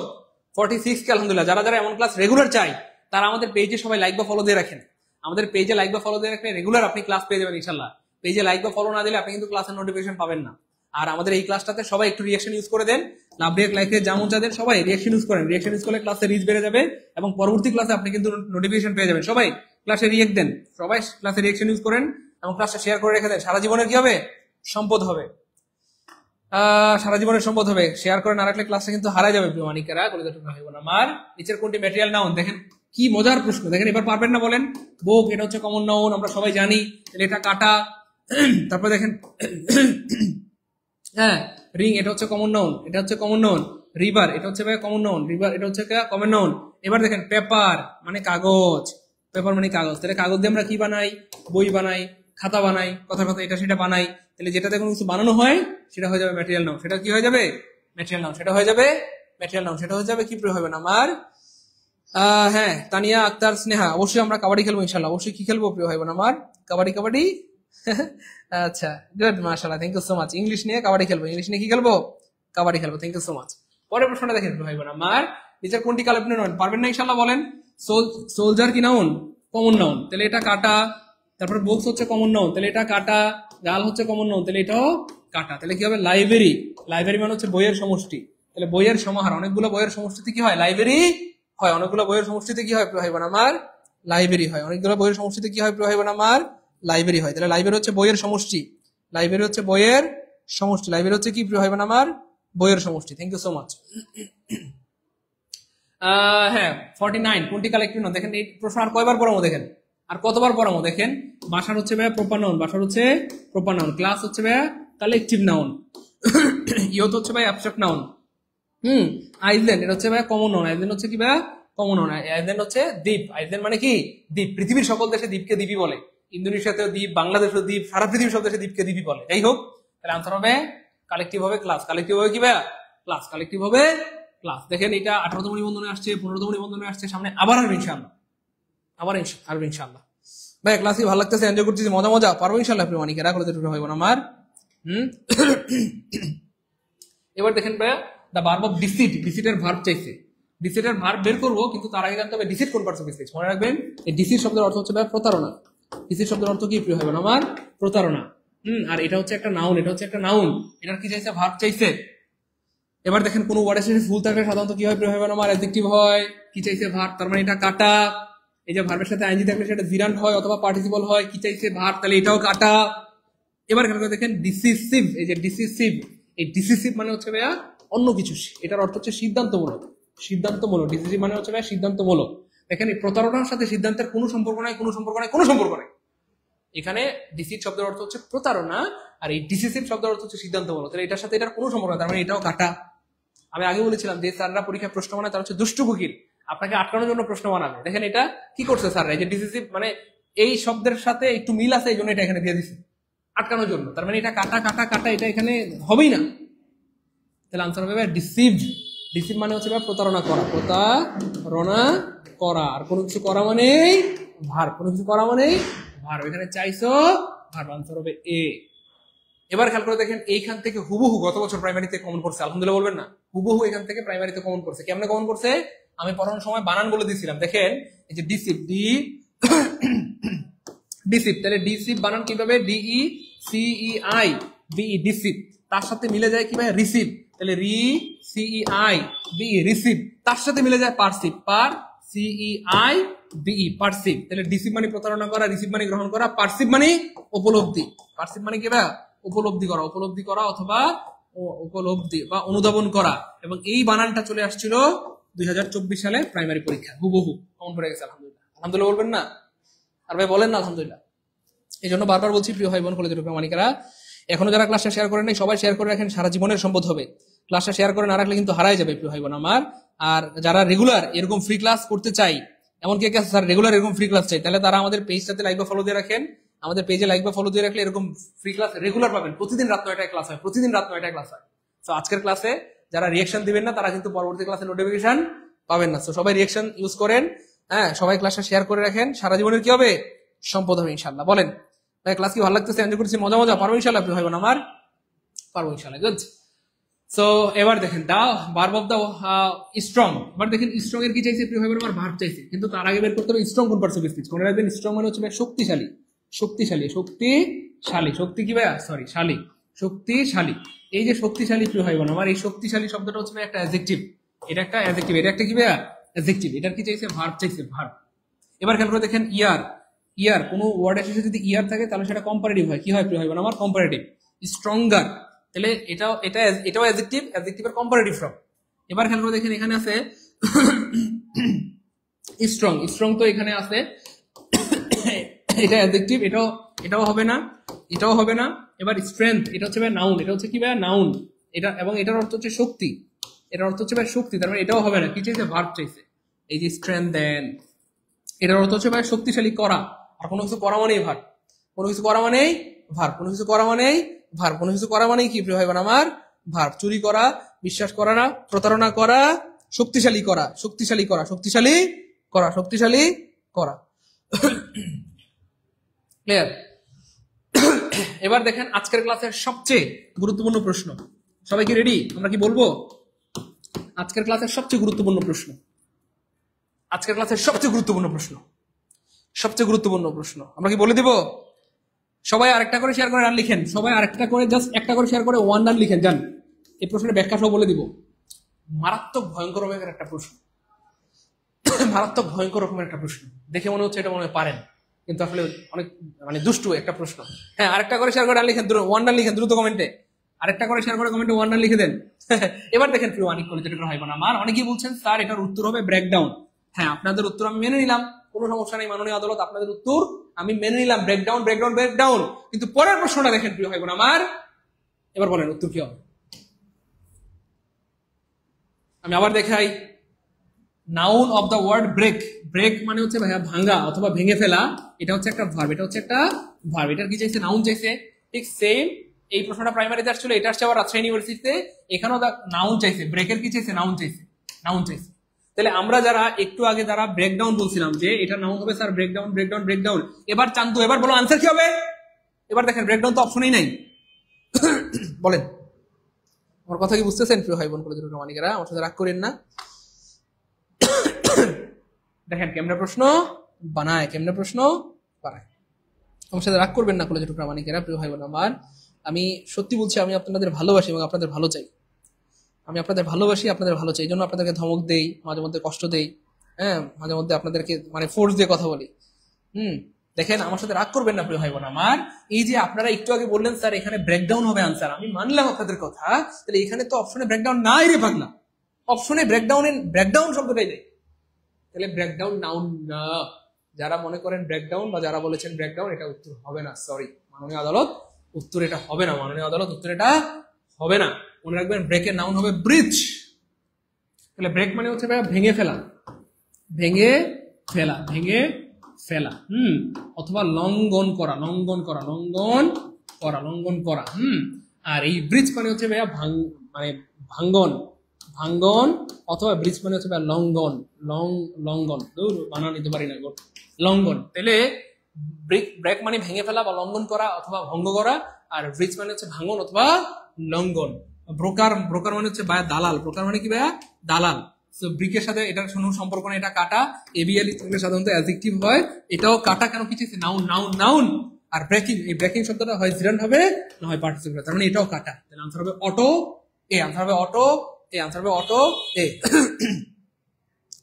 46 কে আলহামদুলিল্লাহ। যারা যারা এমন ক্লাস রেগুলার চাই তারা আমাদের পেজে সবাই লাইক বা ফলো দিয়ে রাখেন। আমাদের পেজে লাইক বা ফলো দিয়ে রাখলে রেগুলার আপনি ক্লাস পেয়ে যাবেন ইনশাআল্লাহ। পেজে লাইক বা ফলো না দিলে আপনি কিন্তু ক্লাসের নোটিফিকেশন পাবেন না। আর আমাদের এই ক্লাসটাতে সবাই একটু রিঅ্যাকশন ইউজ করে দেন, লাভ রিঅ্যাক্ট লাইকে যেমন যাদের সবাই রিঅ্যাকশন ইউজ করেন। রিঅ্যাকশন ইউজ করলে ক্লাসে রিচ বেড়ে যাবে এবং পরবর্তী ক্লাসে আপনি কিন্তু নোটিফিকেশন পেয়ে যাবেন। সবাই ক্লাসে রিঅ্যাক্ট দেন, সবাই ক্লাসে রিঅ্যাকশন ইউজ করেন এবং ক্লাসটা শেয়ার করে রেখে দেন। সারা জীবনের কি হবে? সম্পদ হবে, সারা জীবনের সম্পদ হবে। শেয়ার করে না রাখলে ক্লাসটা কিন্তু হারা যাবে প্রিয় মানিকেরা। আমার নিচের কোনটি ম্যাটেরিয়াল নাউন? দেখেন কি মজার প্রশ্ন, দেখেন এবার পারবেন না বলেন? বুক, এটা হচ্ছে কমন নাউন, আমরা সবাই জানি। এটা কাটা। তারপর দেখেন হ্যাঁ, রিং, এটা হচ্ছে কমন নাউন, এটা হচ্ছে কমন নাউন। রিভার, এটা হচ্ছে কমন নাউন, রিভার এটা হচ্ছে কমন নাউন। এবার দেখেন পেপার মানে কাগজ, পেপার মানে কাগজ। তাহলে কাগজ দিয়ে আমরা কি বানাই? বই বানাই, খাতা বানাই, কথা কথা এটা সেটা বানাই। তাহলে যেটাতে কোনো কিছু বানানো হয় সেটা হয়ে যাবে ম্যাটেরিয়াল নাউন। সেটা কি হয়ে যাবে? Material noun. সেটা হয়ে যাবে ম্যাটেরিয়াল নাউন। সেটা হয়ে যাবে কি প্রয়োগ হবে না আমার? হ্যাঁ, তানিয়া আক্তার স্নেহা, অবশ্যই আমরা কাবাডি খেলবো ইনশাল্লাহ। অবশ্যই কি খেলবো প্রিয় ভাই বোন আমার? কাবাডি। কাবাডি, আচ্ছা, গুড, মাশাআল্লাহ, thank you so much. English নিয়ে কাবাডি খেলবো, ইংলিশ নিয়ে কি খেলবো? কাবাডি খেলবো, থ্যাংক ইউ সো মাচ। পরের প্রশ্নটা দেখেন প্রিয় ভাই বোন আমার, নিচের কোনটি কালেক্টিভ নাউন? পারবেন না ইনশাল্লাহ, বলেন। সোলজার কি নাউন? কমন নাউন, তাহলে এটা কাটা। তারপর বুকস হচ্ছে কমন নাউন, তাহলে এটা কাটা। গাল হচ্ছে কমন নাউন, তাহলে এটাও কাটা। তাহলে কি হবে? লাইব্রেরি। লাইব্রেরি মানে হচ্ছে বইয়ের সমষ্টি, তাহলে বইয়ের সমাহার। অনেকগুলো বইয়ের সমষ্টিতে কি হয়? লাইব্রেরি হয়। অনেকগুলো বইয়ের সমষ্টিতে কি হয় প্রিয় ভাই বোন আমার? লাইব্রেরি হয়। অনেকগুলো বইয়ের সমষ্টিতে কি হয় প্রিয় ভাই বোন আমার? লাইব্রেরি হয়। তাহলে লাইব্রেরি হচ্ছে বইয়ের সমষ্টি, লাইব্রেরি হচ্ছে বইয়ের সমষ্টি, লাইব্রেরি হচ্ছে কি প্রিয় ভাই বোন আমার? বইয়ের সমষ্টি। Thank you so much. হ্যাঁ, 49 কোনটি কালেক্টিভ নাউন? দেখেন এই প্রশ্ন আর কয়বার পড়াবো দেখেন, আর কতবার পড়াবো দেখেন। বাসার হচ্ছে ভাইয়া প্রপার নাউন, বাসার হচ্ছে প্রপার নাউন। ক্লাস হচ্ছে ভাইয়া কালেকটিভ নাউন। ইয়ত হচ্ছে ভাই অ্যাবস্ট্রাক্ট নাউন। আইল্যান্ড, এটা হচ্ছে ভাইয়া কমন নাউন। আইল্যান্ড হচ্ছে কি ভাইয়া? Common noun. আইল্যান্ড হচ্ছে দ্বীপ। আইল্যান্ড মানে কি? দ্বীপ। পৃথিবীর সকল দেশে দ্বীপকে দ্বীপই বলে। ইন্দোনেশিয়াতেও দ্বীপ, বাংলাদেশেও দ্বীপ, সারা পৃথিবীর সব দেশে দ্বীপকে দ্বীপই বলে। যাই হোক, তাহলে আনসার হবে কালেকটিভ হবে ক্লাস। কালেকটিভ হবে কি ভাইয়া? ক্লাস। কালেকটিভ হবে ক্লাস। দেখেন এটা 18তম নিবন্ধনে আসছে, 15তম নিবন্ধনে আসছে, সামনে আবার আসবে ইনশাআল্লাহ, আবার আসবে ইনশাআল্লাহ। ভাই ক্লাসই ভালো লাগতেছে, এনজয় করতেছি, মজা মজা, পারবো ইনশাআল্লাহ প্রিয় মানিকেরা, করে টুকরো হইব না আমার। এবার দেখেন ভাইয়া, দা ভার্ব অফ ডিসিট, ডিসিটের ভার্ব চাইছে। ডিসিটের ভার্ব বের করবো, কিন্তু তার আগে জানতে হবে ডিসিট কোন পার্টস অফ স্পিচ। মনে রাখবেন এই ডিসিট শব্দের অর্থ হচ্ছে ভাই প্রতারণা। ডিসিট শব্দের অর্থ কি প্রিয় হবে না আমার? প্রতারণা। আর এটা হচ্ছে একটা নাউন, এটা হচ্ছে একটা নাউন। এটার কি চাইছে? ভার্ব চাইছে। এবার দেখেন কোন ওয়ার্ডের শেষে ফুল থাকলে সাধারণত কি হয় প্রিয় ভাই বোন আমার? অ্যাডজেক্টিভ হয়। কি চাইছে? ভার্ব। তার মানে এটা কাটা। এই যে ভার্বের সাথে আইএনজি থাকলে সেটা জিরান্ট হয় অথবা পার্টিসিপল হয়। কি চাইছে? ভার্ব, তাহলে এটাও কাটা। এবার এখানে দেখেন ডিসিসিভ, এই যে ডিসিসিভ, এই ডিসিসিভ মানে হচ্ছে ভাইয়া অন্য কিছু, এটার অর্থ হচ্ছে সিদ্ধান্তমূলক। সিদ্ধান্তমূলক, ডিসিসিভ মানে হচ্ছে ভাইয়া সিদ্ধান্তমূলক। দেখেন এই প্রতারণার সাথে সিদ্ধান্তের কোনো সম্পর্ক নাই, কোনো সম্পর্ক নাই, কোনো সম্পর্ক নাই। এখানে ডিসিট শব্দের অর্থ হচ্ছে প্রতারণা, আর এই ডিসিসিভ শব্দের অর্থ হচ্ছে সিদ্ধান্তমূলক। তাহলে এটার সাথে এটার কোনো সম্পর্ক নাই, তার মানে এটাও কাটা। আমি আগে বলেছিলাম যে স্যাররা পরীক্ষায় প্রশ্ন বানায় তারা হচ্ছে দুষ্টু কুকিল, আপনাকে আটকানোর জন্য প্রশ্ন বানাবে। দেখেন এটা কি করছে স্যাররা, এই যে ডিসিসিভ মানে এই শব্দের সাথে একটু মিল আছে, এই জন্য এটা এখানে দিয়ে দিচ্ছে আটকানোর জন্য। তার মানে এটা কাটা কাটা কাটা, এটা এখানে হবেই না। তাহলে আনসার হবে ডিসিভ। ডিসিভ মানে হচ্ছে প্রতারণা করা, প্রতারণা করা। আর কোনো কিছু করা মানে ভার্ব, কোনো কিছু করা মানে ভার্ব। এখানে চাইছো ভার্ব, আনসার হবে এ। এবার খেয়াল করে দেখেন এইখান থেকে হুবহু গত বছর প্রাইমারিতে কমন করছে, আলহামদুলিল্লাহ বলবেন না? হুবহু এখান থেকে প্রাইমারিতে কমন করছে। কেমনে কমন করছে? আমি পড়ানোর সময় বানান বলে দিয়েছিলাম। দেখেন এই যে ডিসিভ, ডিসিভ, তাহলে ডিসিভ বানান কিভাবে? ডিই সিই বিই, ডিসিভ। তার সাথে মিলে যায় কি ভাই? রিসিভ, তাহলে রি সিই বিই, রিসিভ। তার সাথে মিলে যায় পারসিভ, পার সিই বিই পারসিভ। তাহলে ডিসিভ মানে প্রতারণা করা, রিসিভ মানে গ্রহণ করা, পারসিভ মানে উপলব্ধি। পারসিভ মানে কি ভাই? উপলব্ধি করা, উপলব্ধি করা অথবা উপলব্ধি বা অনুধাবন করা। এবং এই বানানটা চলে আসছিল 2024 সালে প্রাইমারি পরীক্ষা, হুবহু কমন পড়ে গেছে। আলহামদুলিল্লাহ, আলহামদুলিল্লাহ বলবেন না? আর ভাই বলেন না আলহামদুলিল্লাহ। এই জন্য বারবার বলছি প্রিয় ভাই বোন কলেজের প্রামাণিকেরা, এখনো যারা ক্লাসটা শেয়ার করেন নাই সবাই শেয়ার করে রাখেন, সারা জীবনের সম্পদ হবে। ক্লাসটা শেয়ার করে না রাখলে কিন্তু হারাই যাবে প্রিয় ভাই বোন আমার। আর যারা রেগুলার এরকম ফ্রি ক্লাস করতে চাই, এমনকি স্যার রেগুলার এরকম ফ্রি ক্লাস চাই, তাহলে তারা আমাদের পেজটাতে লাইক বা ফলো দিয়ে রাখেন। আমাদের পেজে লাইক বা ফলো দিয়ে রাখলে এরকম ফ্রি ক্লাস রেগুলার পাবেন। প্রতিদিন রাত 9টায় ক্লাস হয়, প্রতিদিন রাত 9টায় ক্লাস হয়। তো আজকের ক্লাসে যারা রিয়েকশন দিবেন না তারা কিন্তু পরবর্তী ক্লাসে নোটিফিকেশন পাবেন না। তো সবাই রিয়েকশন ইউজ করেন, হ্যাঁ সবাই ক্লাসটা শেয়ার করে রাখেন, সারা জীবনের কি হবে? সম্পদ হবে ইনশাআল্লাহ। বলেন ভাই ক্লাস কি ভালো লাগতেছে? এনজয় করছি, মজা মজা, পারবো ইনশাআল্লাহ প্রিয় ভাই বোন আমার, পারবো ইনশাআল্লাহ। গুড। সো এবার দেখেন the verb of the strong. এবার দেখেন স্ট্রং এর কি চাইছে প্রিয় ভাই বোন আমার? ভার্ব চাইছে, কিন্তু তার আগে বের করতে হবে স্ট্রং কোন পার্টস অফ স্পিচ। মনে রাখবেন স্ট্রং মানে হচ্ছে শক্তিশালী, শক্তিশালী, শক্তিশালী, শক্তি কি ভাইয়া? সরি শালী, শক্তিশালী। এই যে শক্তিশালী প্রিয় ভাই বোন আমার, এই শক্তিশালী শব্দটা হচ্ছে একটা অ্যাডজেক্টিভ। এটা একটা অ্যাডজেক্টিভ, এটা একটা কি ভাইয়া? অ্যাডজেক্টিভ। এটার কি চাইছে? ভার্ব চাইছে, ভার্ব। এবার খেয়াল করে দেখেন ইয়ার, ইয়ার কোনো ওয়ার্ডের শেষে যদি ইয়ার থাকে তাহলে সেটা কম্পারেটিভ হয়। কি হয় প্রিয় ভাই বোন আমার? কম্পারেটিভ। স্ট্রঙ্গার, তাহলে এটাও অ্যাডজেক্টিভ, অ্যাডজেক্টিভের কম্পারেটিভ ফর্ম। এবার খেয়াল করে দেখেন এখানে আছে স্ট্রং, স্ট্রং তো এখানে আছে, এটা অ্যাডজেক্টিভ, এটাও হবে না, এটাও হবে না। এবার স্ট্রেংথ, এটা হচ্ছে ভাই নাউন, এটা হচ্ছে কি ভাই? নাউন। এটা এবং এটার অর্থ হচ্ছে শক্তি, এটার অর্থ হচ্ছে ভাই শক্তি, তার মানে এটাও হবে না। কি চাইছে? ভার্ব চাইছে। এই যে স্ট্রেংথ দেন, এটার অর্থ হচ্ছে ভাই শক্তিশালী করা। আর কোনো কিছু করা মানেই ভার্ব, কোনো কিছু করা মানেই ভার্ব, কোনো কিছু করা মানেই ভার্ব, কোনো কিছু করা মানেই কি প্রিয় ভাই বোন আমার? ভার্ব। চুরি করা, বিশ্বাস করা না, প্রতারণা করা, শক্তিশালী করা, শক্তিশালী করা, শক্তিশালী করা, শক্তিশালী করা। ক্লিয়ার? এবার দেখেন আজকের ক্লাসের সবচেয়ে গুরুত্বপূর্ণ প্রশ্ন। সবাই কি রেডি? আমরা কি বলবো? আজকের ক্লাসের সবচেয়ে গুরুত্বপূর্ণ প্রশ্ন, আজকের ক্লাসের সবচেয়ে গুরুত্বপূর্ণ প্রশ্ন, সবচেয়ে গুরুত্বপূর্ণ প্রশ্ন আমরা কি বলে দিব? সবাই আরেকটা করে শেয়ার করে রান লিখেন, সবাই আরেকটা করে জাস্ট একটা করে শেয়ার করে ওয়ান রান লিখেন। যান এই প্রশ্নের ব্যাখ্যা সব বলে দিব। মারাত্মক ভয়ঙ্কর রকমের একটা প্রশ্ন, মারাত্মক ভয়ঙ্কর রকমের একটা প্রশ্ন। দেখে মনে হচ্ছে এটা মনে হয় পারেন, কিন্তু আসলে অনেক মানে দুষ্টু একটা প্রশ্ন। হ্যাঁ আরেকটা করে শেয়ার করে রান লিখেন, ওয়ান রান লিখেন দ্রুত কমেন্টে। আরেকটা করে শেয়ার করে কমেন্টে ওয়ান রান লিখে দেন। এবার দেখেন প্রিয় অনেক করে যেটা হয় না আমার, অনেকেই বলছেন স্যার এটার উত্তর হবে ব্রেকডাউন। হ্যাঁ আপনাদের উত্তর আমি মেনে নিলাম, কোনো সমস্যা নেই মাননীয় আদালত, আপনাদের উত্তর আমি মেনে নিলাম, ব্রেকডাউন ব্রেকডাউন ব্রেকডাউন। কিন্তু পরের প্রশ্নটা দেখেন প্রিয় ভাই বোন আমার, এবার বলেন উত্তর কি হবে? আমি আবার দেখাই, noun of the word break. Break মানে হচ্ছে ভাইয়া ভাঙা অথবা ভেঙে ফেলা, এটা হচ্ছে একটা ভার্ব, এটা হচ্ছে একটা ভার্ব। এটার কি চাইছে? নাউন চাইছে। ঠিক সেম এই প্রশ্নটা প্রাইমারিতে আসছিল, এটা আসছে আবার রাজশাহী ইউনিভার্সিটিতে, এখানেও নাউন চাইছে। ব্রেকের কি চাইছে? নাউন চাইছে, নাউন চাইছে। তাহলে আমরা যারা একটু আগে যারা ব্রেকডাউন বলছিলাম যে এটা নাউন হবে স্যার, ব্রেকডাউন ব্রেকডাউন ব্রেকডাউন, এবার চান্তু এবার বলো আনসার কি হবে? এবার দেখেন ব্রেকডাউন তো অপশনই নাই। বলেন আমার কথা কি বুঝতেছেন প্রিয় ভাই বোন কলেজের প্রমাণিকেরা? আমার সাথে রাগ করেন না। দেখেন কেমনে প্রশ্ন বানায়, কেমনে প্রশ্ন বানায়। আমার সাথে রাগ করবেন না কলেজের প্রামাণিকেরা, প্রিয় ভাই বোন আমার। আমি সত্যি বলছি, আমি আপনাদের ভালোবাসি এবং আপনাদের ভালো চাই। আমি আপনাদের ভালোবাসি, আপনাদের ভালো চাই, এই জন্য আপনাদেরকে ধমক দেই, মাঝে মধ্যে কষ্ট দেই, হ্যাঁ মাঝে মধ্যে আপনাদেরকে মানে ফোর্স দিয়ে কথা বলি। দেখেন আমার সাথে রাগ করবেন না প্রিয় ভাই বোন আমার। এই যে আপনারা একটু আগে বললেন স্যার এখানে ব্রেকডাউন হবে আনসার, আমি মানলাম আপনাদের কথা, তাহলে এখানে তো অপশনে ব্রেকডাউন নাই রে পাগলা, অপশনে ব্রেকডাউন শব্দটাই নেই, তাহলে ব্রেকডাউন নাউন না। যারা মনে করেন ব্রেকডাউন বা যারা বলেছেন ব্রেকডাউন, এটা উত্তর হবে না, সরি মাননীয় আদালত, উত্তর এটা হবে না, মাননীয় আদালত উত্তর এটা হবে না। মনে রাখবেন ব্রেকের নাউন হবে ব্রিজ। তাহলে ব্রেক মানে হচ্ছে ভেঙে ফেলা, ভেঙে ফেলা, ভেঙে ফেলা, অথবা লঙ্ঘন করা, লঙ্ঘন করা, লঙ্ঘন করা, লঙ্ঘন করা। আর এই ব্রিজ মানে হচ্ছে ভাইয়া মানে ভাঙ্গন, ভাঙ্গন, অথবা ব্রিজ মানে হচ্ছে ভাইয়া লঙ্ঘন, লঙ্ঘন, বানান নিতে পারি না, লঙ্ঘন। তাহলে ব্রেক মানে ভেঙে ফেলা বা লঙ্ঘন করা অথবা ভঙ্গ করা, আর ব্রিজ মানে হচ্ছে ভাঙ্গন অথবা লঙ্ঘন। ব্রোকার, ব্রোকার মানে হচ্ছে ভাইয়া দালাল, ব্রোকার মানে কি ভাইয়া? দালাল। ব্রিকের সাথে এটার কোনো সম্পর্ক না, এটা কাটা, এবিএলই থাকলে সাধারণত অ্যাডজেক্টিভ হয়, এটাও কাটা। কেন কিছু নাউন, নাউন, নাউন। আর ব্রেকিং, এই ব্রেকিং শব্দটা হয় জিরান হবে না হয় পার্টিসিপল, তার মানে এটাও কাটা। তাহলে আনসার হবে অটো এ, আনসার হবে অটো এ, আনসার হবে অটো এ।